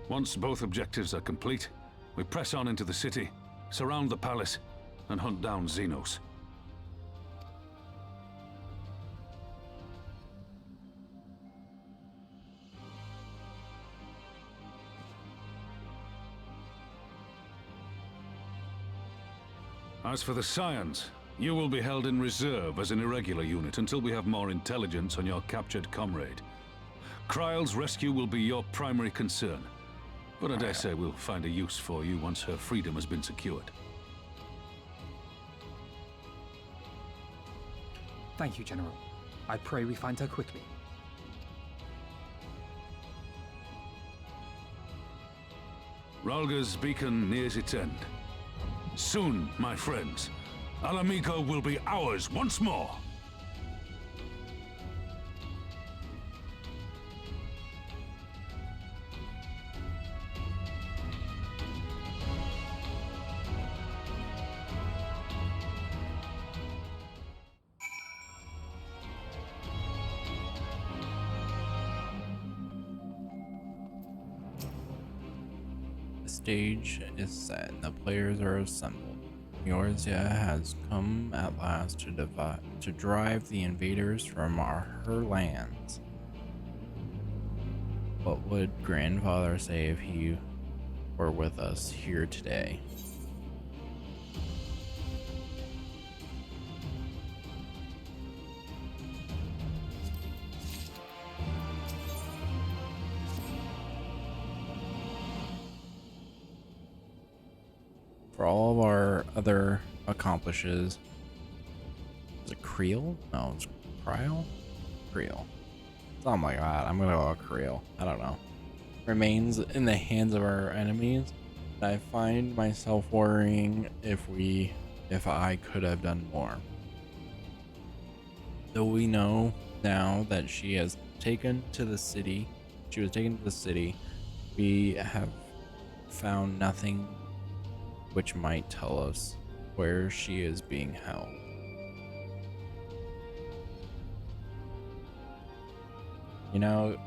Once both objectives are complete, we press on into the city, surround the palace, and hunt down Xenos. As for the Scions, you will be held in reserve as an irregular unit until we have more intelligence on your captured comrade. Kryle's rescue will be your primary concern, but I dare say we'll find a use for you once her freedom has been secured. Thank you, General. I pray we find her quickly. Rhalga's beacon nears its end. Soon, my friends, Ala Mhigo will be ours once more. The stage is set and the players are assembled. Eorzea has come at last to drive the invaders from her lands. What would Grandfather say if he were with us here today? For all of our other accomplishes, is it Creel? No, it's Cryle? Creel. Something like that. I'm gonna go with Creel. I don't know. Remains in the hands of our enemies. I find myself worrying if I could have done more. Though we know now that she was taken to the city, we have found nothing which might tell us where she is being held. You know,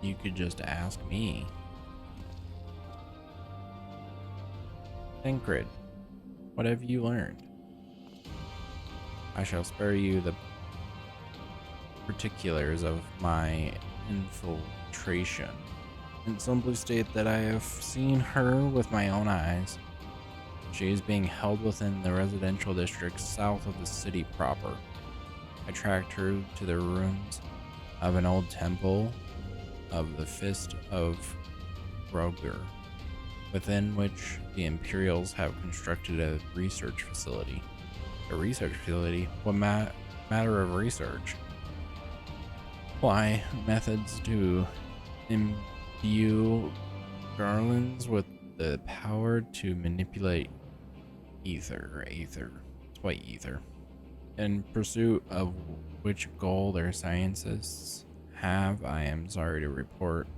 you could just ask me. Thancred, what have you learned? I shall spare you the particulars of my infiltration, and simply state that I have seen her with my own eyes. She is being held within the residential district south of the city proper. I tracked her to the ruins of an old temple of the Fist of Rogur, within which the Imperials have constructed a research facility. A research facility? What matter of research? Why, methods to imbue Garlands with the power to manipulate ether. It's white ether. In pursuit of which goal their scientists have, I am sorry to report,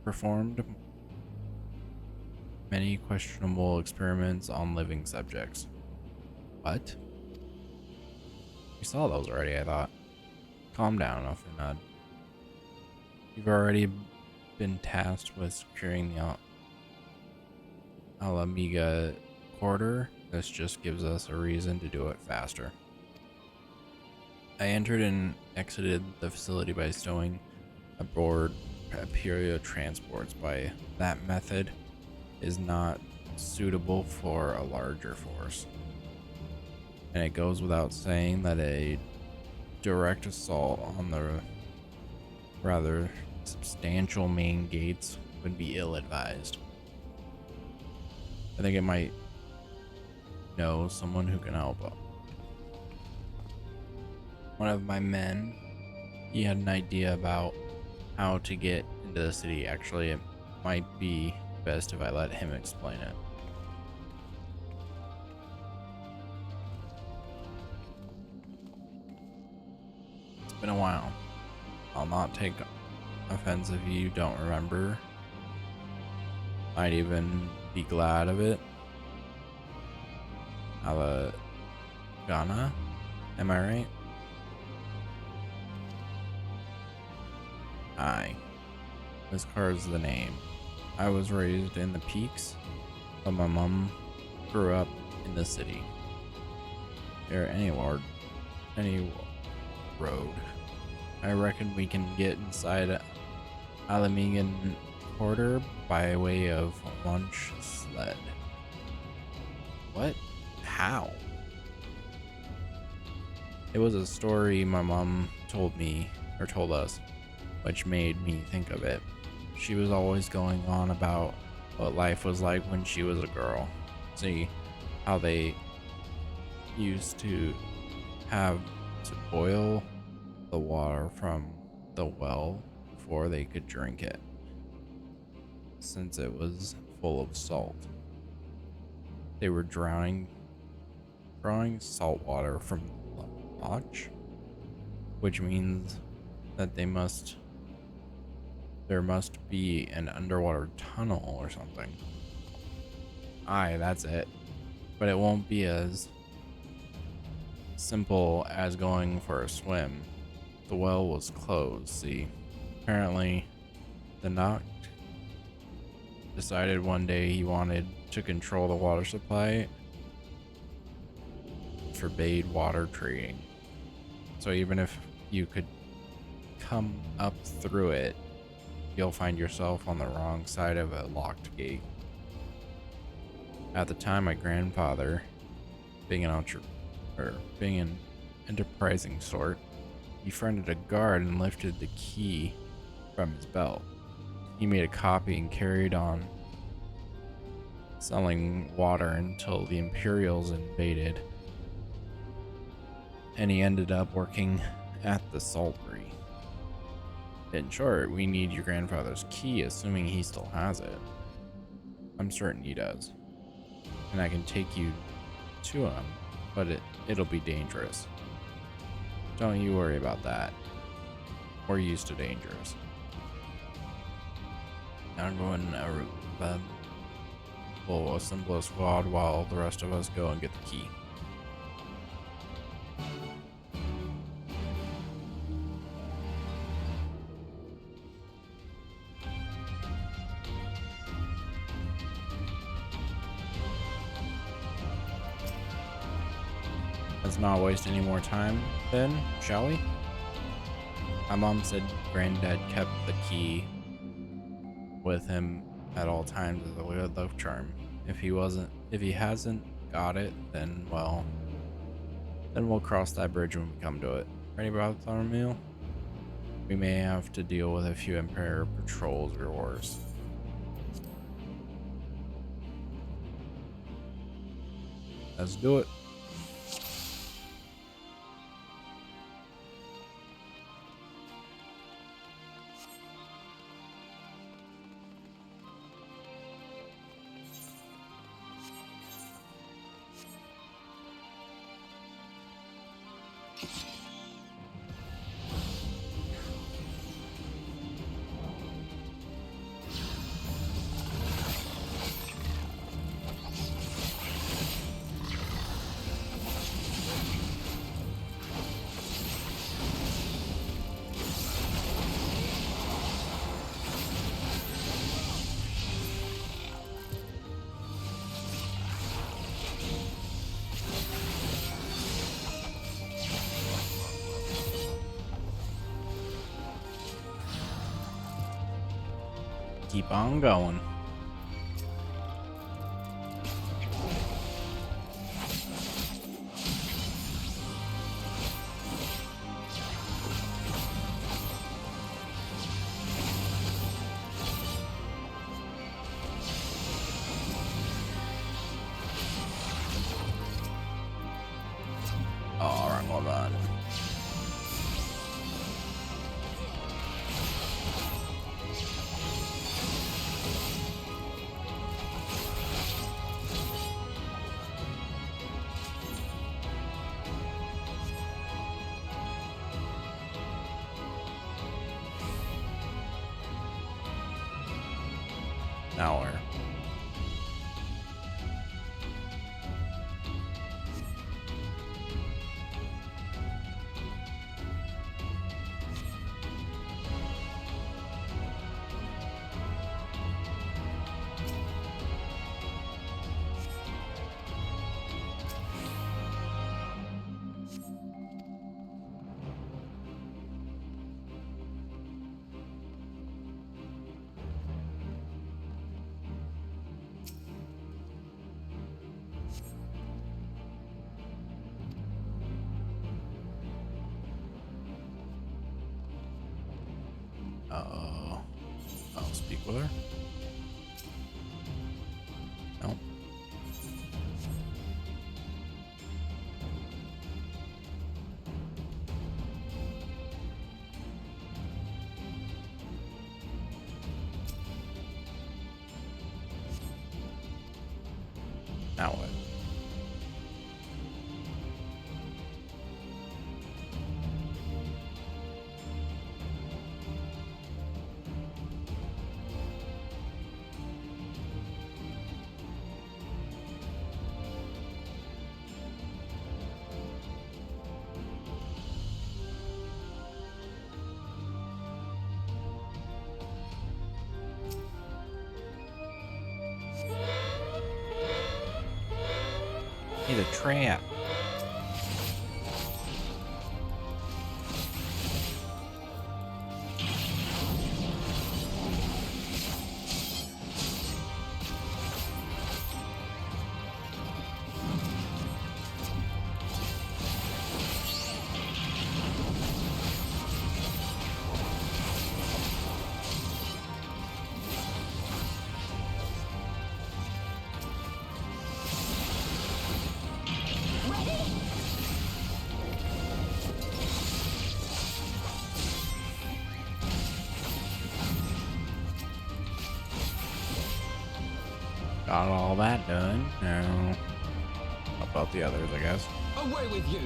performed many questionable experiments on living subjects. What? We saw those already, I thought. Calm down, Ophinad. You've already been tasked with securing the Ala Mhigo quarter. This just gives us a reason to do it faster. I entered and exited the facility by stowing aboard Imperial transports. By that method, is not suitable for a larger force. And it goes without saying that a direct assault on the rather substantial main gates would be ill-advised. I think it might know someone who can help. One of my men, he had an idea about how to get into the city. Actually, it might be best if I let him explain it. It's been a while. I'll not take offense if you don't remember. Might even be glad of it. Ghana? Am I right? Aye. This card's the name. I was raised in the peaks, but my mom grew up in the city. Or any road. I reckon we can get inside Alamegan Quarter by way of launch sled. What? How? It was a story my mom told me, or told us, which made me think of it. She was always going on about what life was like when she was a girl. See how they used to have to boil the water from the well before they could drink it, since it was full of salt. They were drawing salt water from the lodge, which means that there must be an underwater tunnel or something. Aye, that's it. But it won't be as simple as going for a swim. The well was closed, see. Apparently, the Noct decided one day he wanted to control the water supply, forbade water trading. So even if you could come up through it, you'll find yourself on the wrong side of a locked gate. At the time, my grandfather, being an enterprising sort, befriended a guard and lifted the key from his belt. He made a copy and carried on selling water until the Imperials invaded, and he ended up working at the saltery. In short, we need your grandfather's key, assuming he still has it. I'm certain he does. And I can take you to him, but it'll be dangerous. Don't you worry about that. We're used to dangers. Now I'm going to we'll assemble a squad while the rest of us go and get the key. Let's not waste any more time then, shall we? My mom said Granddad kept the key with him at all times as a good luck charm. If he hasn't got it, then well, then we'll cross that bridge when we come to it. Ready, Bartholomew? We may have to deal with a few Empire patrols or worse. Let's do it. Keep on going. Now where? I'll speak with her. No. Now what? He's a trap. Got all that done. Now, how about the others, I guess? Away with you!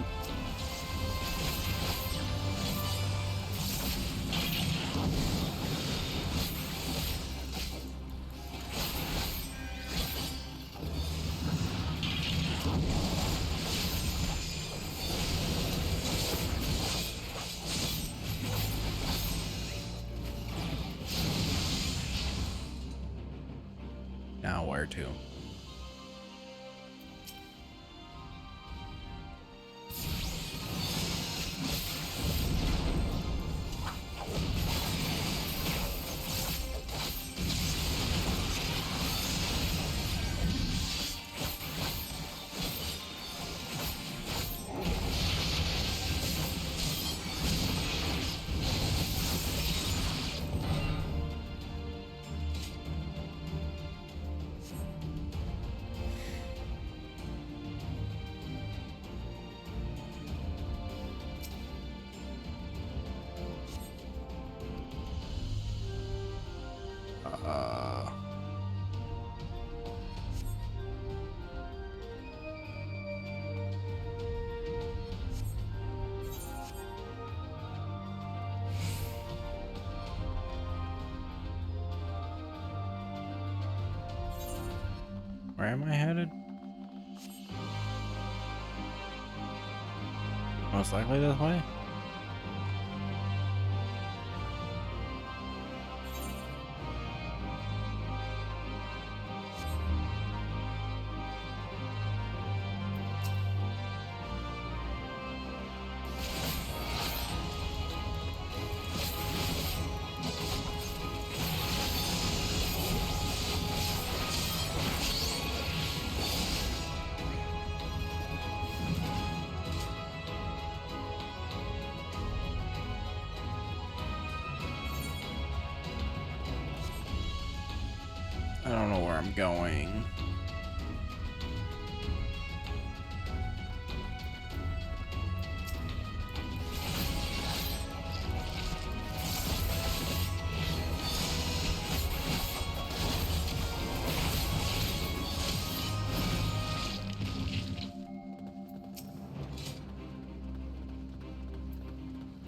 Now where to? Where am I headed? Most likely this way? I don't know where I'm going.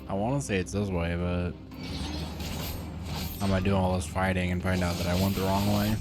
I want to say it's this way, but I'm gonna do all this fighting and find out that I went the wrong way.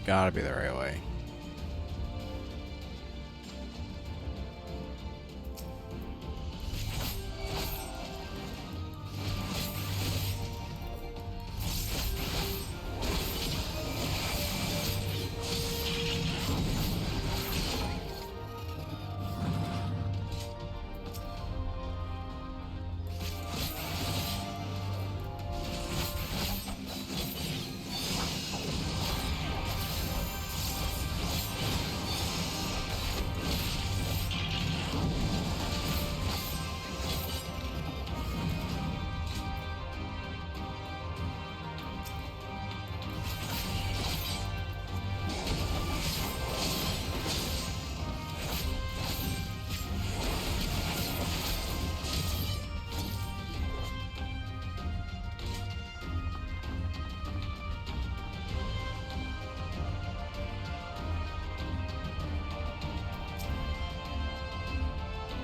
gotta be the right way.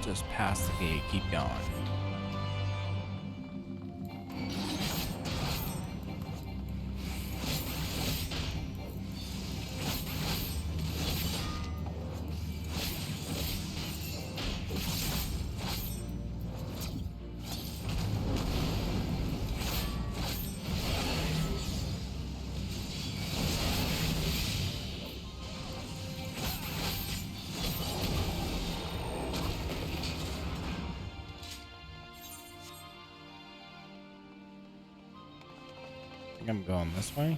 Just past the gate, keep going. I think I'm going this way.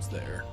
There.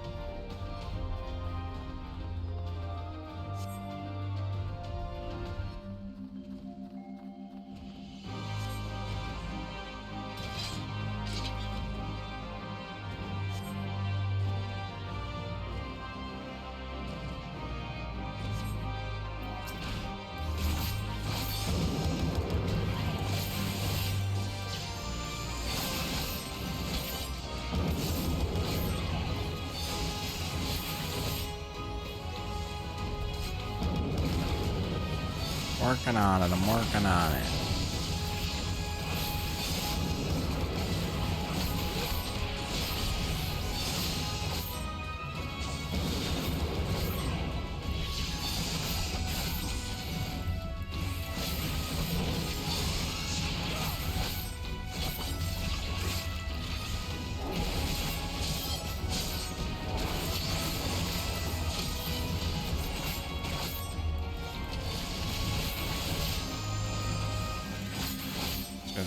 Working on it, I'm working on it.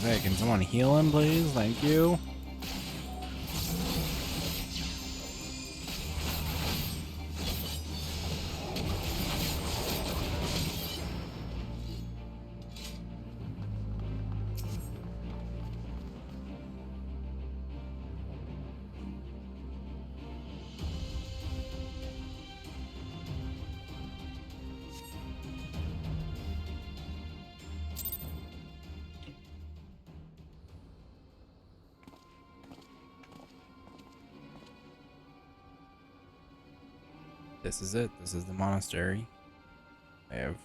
Hey, can someone heal him, please? Thank you. This is it. This is the monastery. I have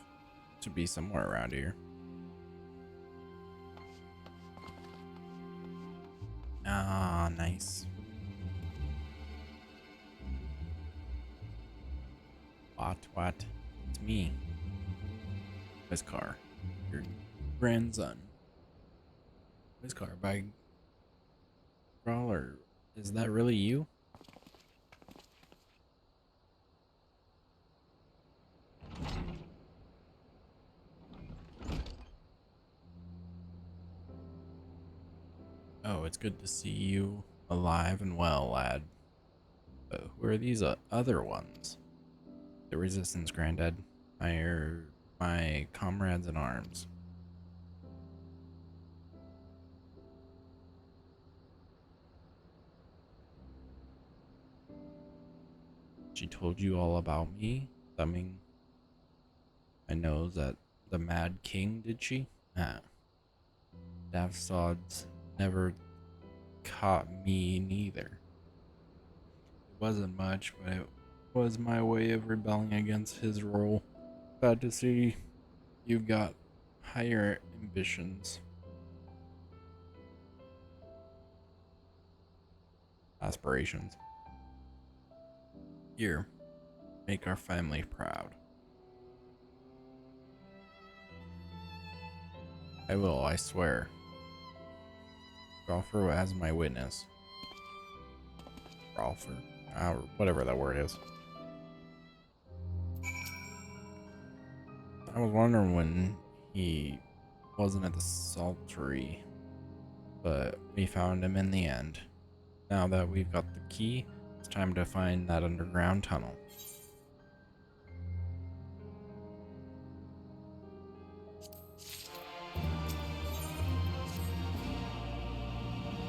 to be somewhere around here. Ah, nice. What? It's me. Whiskar. Your grandson. Whiskar by Brawler. Is that really you? Oh, it's good to see you alive and well, lad. Who are these other ones? The Resistance, Granddad. My my comrades in arms. She told you all about me, thumbing my nose at the Mad King, did she? Ah. Davsod's never caught me neither. It wasn't much, but it was my way of rebelling against his rule. Glad to see you've got higher ambitions. Aspirations. Here, make our family proud. I will, I swear. Rolfer as my witness. Rolfer? Whatever that word is. I was wondering when he wasn't at the Saltery, but we found him in the end. Now that we've got the key, it's time to find that underground tunnel.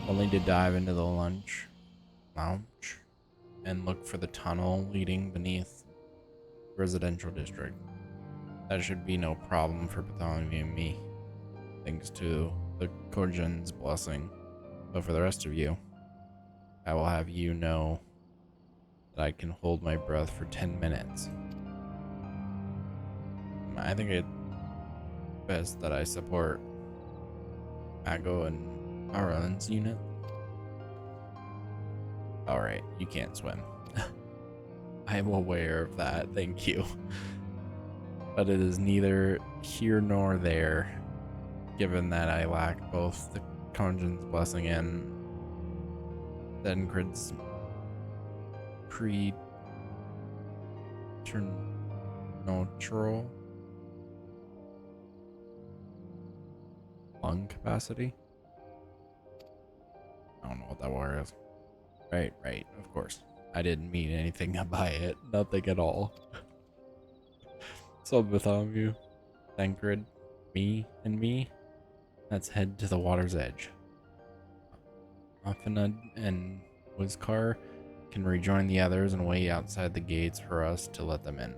Only to dive into the lounge and look for the tunnel leading beneath the residential district. That should be no problem for Bartholomew and me, thanks to the Kojin's blessing. But for the rest of you, I will have you know that I can hold my breath for 10 minutes. I think it's best that I support Mago and Aron's unit. Alright, you can't swim. I am aware of that, thank you. But it is neither here nor there, given that I lack both the Kojin's blessing and Zenkrid's preternatural lung capacity. I don't know what that word is. Right, of course. I didn't mean anything by it. Nothing at all. So Bartholomew, Zenkrid, me, let's head to the water's edge. Afina and Wizkar can rejoin the others and wait outside the gates for us to let them in.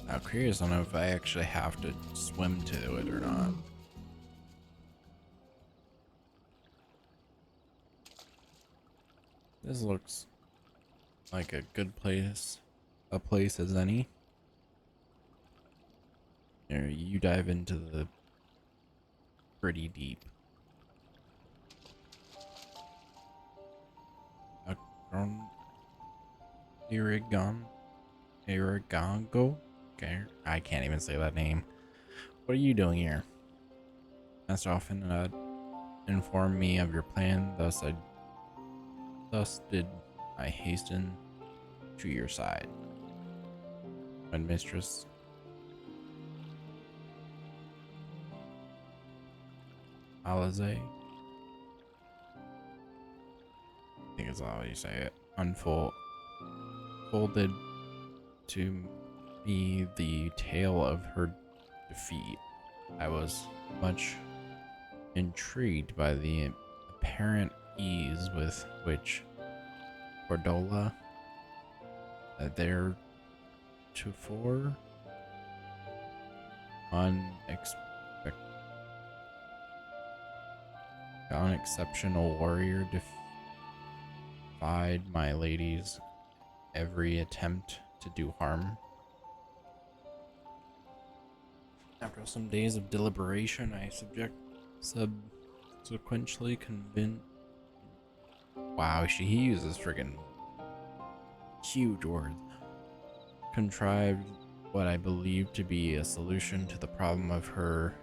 I'm curious on if I actually have to swim to it or not. This looks like a good place, a place as any. Here, you dive into the pretty deep. Irigango? Okay, I can't even say that name. What are you doing here? Master often informed me of your plan, thus did I hasten to your side. When Mistress Alize, I think it's how you say it, unfolded to me the tale of her defeat. I was much intrigued by the apparent ease with which Cordola, their to 4. Unexceptional warrior defied my lady's every attempt to do harm. After some days of deliberation, I subsequently convinced. Wow, he uses friggin' huge words. Contrived what I believe to be a solution to the problem of her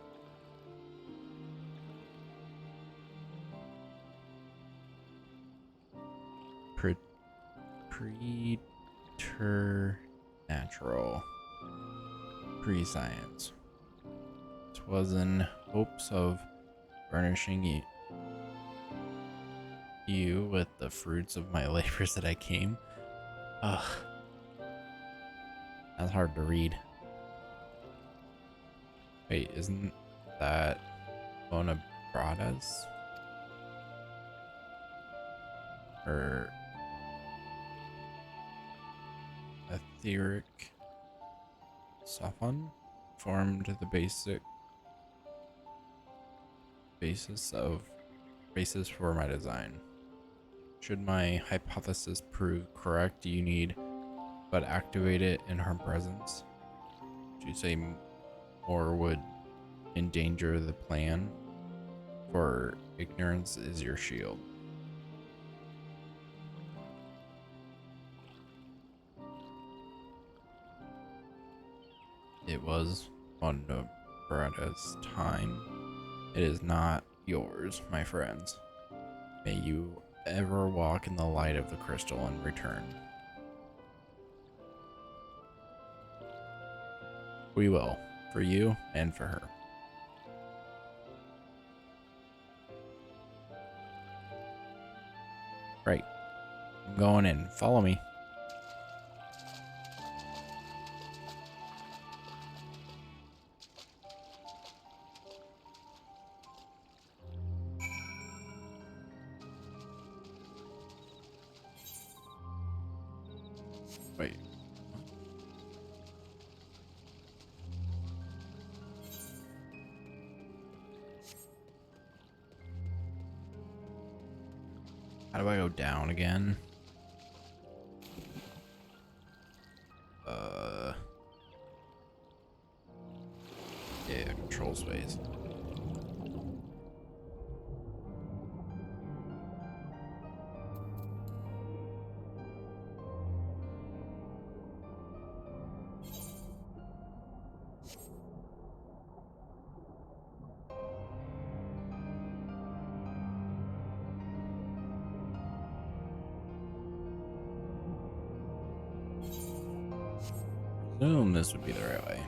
preternatural pre-science. It was in hopes of furnishing you with the fruits of my labors that I came. Ugh. That's hard to read. Wait, isn't that Bonabradas? Or etheric Sophon formed the basis for my design. Should my hypothesis prove correct, you need but activate it in her presence. Did you say more would endanger the plan? For ignorance is your shield. It was Bonabrada's time. It is not yours, my friends. May you ever walk in the light of the crystal and return. We will, for you and for her. Right. I'm going in. Follow me. Wait. How do I go down again? Yeah, control space. Assume this would be the right way.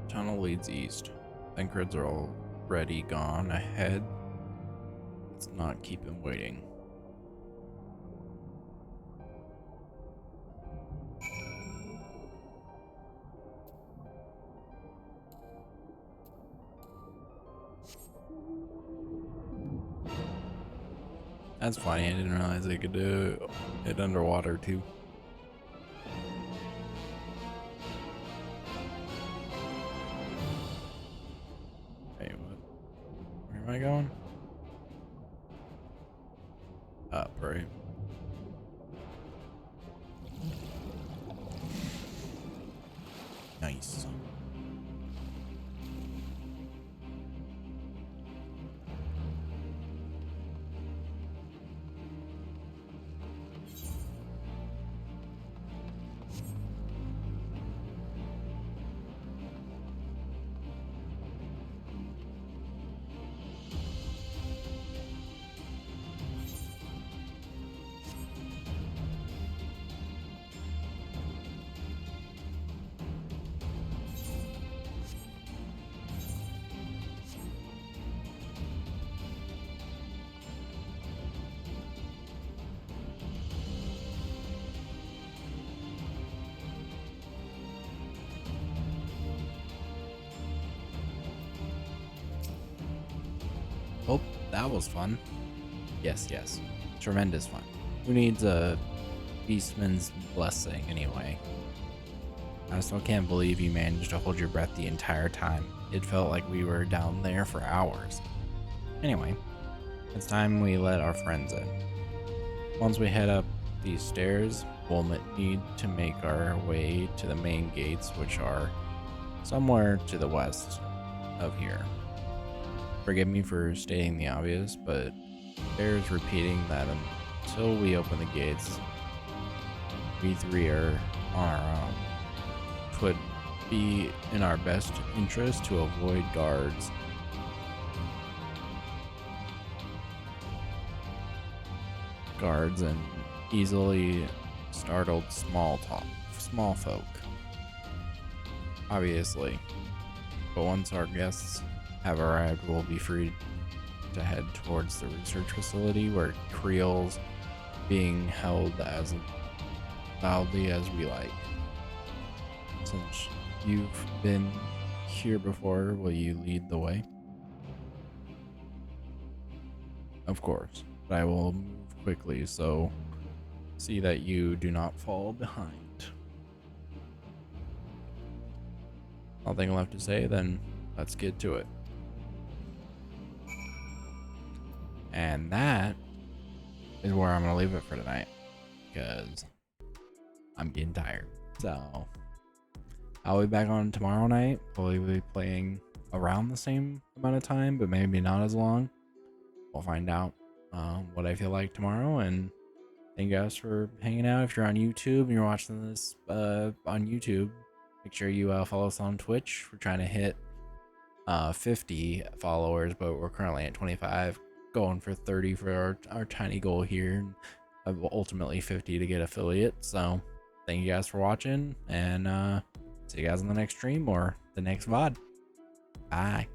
Tunnel leads east. Thancreds are already gone ahead. Let's not keep him waiting. That's funny, I didn't realize they could do it underwater too. Wait, what? Where am I going? Up, right? Nice. Oh, that was fun. Yes, yes. Tremendous fun. Who needs a Beastman's blessing anyway? I still can't believe you managed to hold your breath the entire time. It felt like we were down there for hours. Anyway, it's time we let our friends in. Once we head up these stairs, we'll need to make our way to the main gates, which are somewhere to the west of here. Forgive me for stating the obvious, but bears repeating that until we open the gates, we three are on our own. It would be in our best interest to avoid guards and easily startled small folk. Obviously. But once our guests have arrived, we'll be free to head towards the research facility where Creel's being held as loudly as we like. Since you've been here before, will you lead the way? Of course, but I will move quickly, so see that you do not fall behind. Nothing left to say, then let's get to it. And that is where I'm gonna leave it for tonight, because I'm getting tired. So I'll be back on tomorrow night. We'll be playing around the same amount of time, but maybe not as long. We'll find out what I feel like tomorrow. And thank you guys for hanging out. If you're on YouTube and you're watching this on YouTube, make sure you follow us on Twitch. We're trying to hit 50 followers, but we're currently at 25, going for 30 for our tiny goal here, and ultimately 50 to get affiliate. So thank you guys for watching, and see you guys in the next stream or the next VOD. Bye.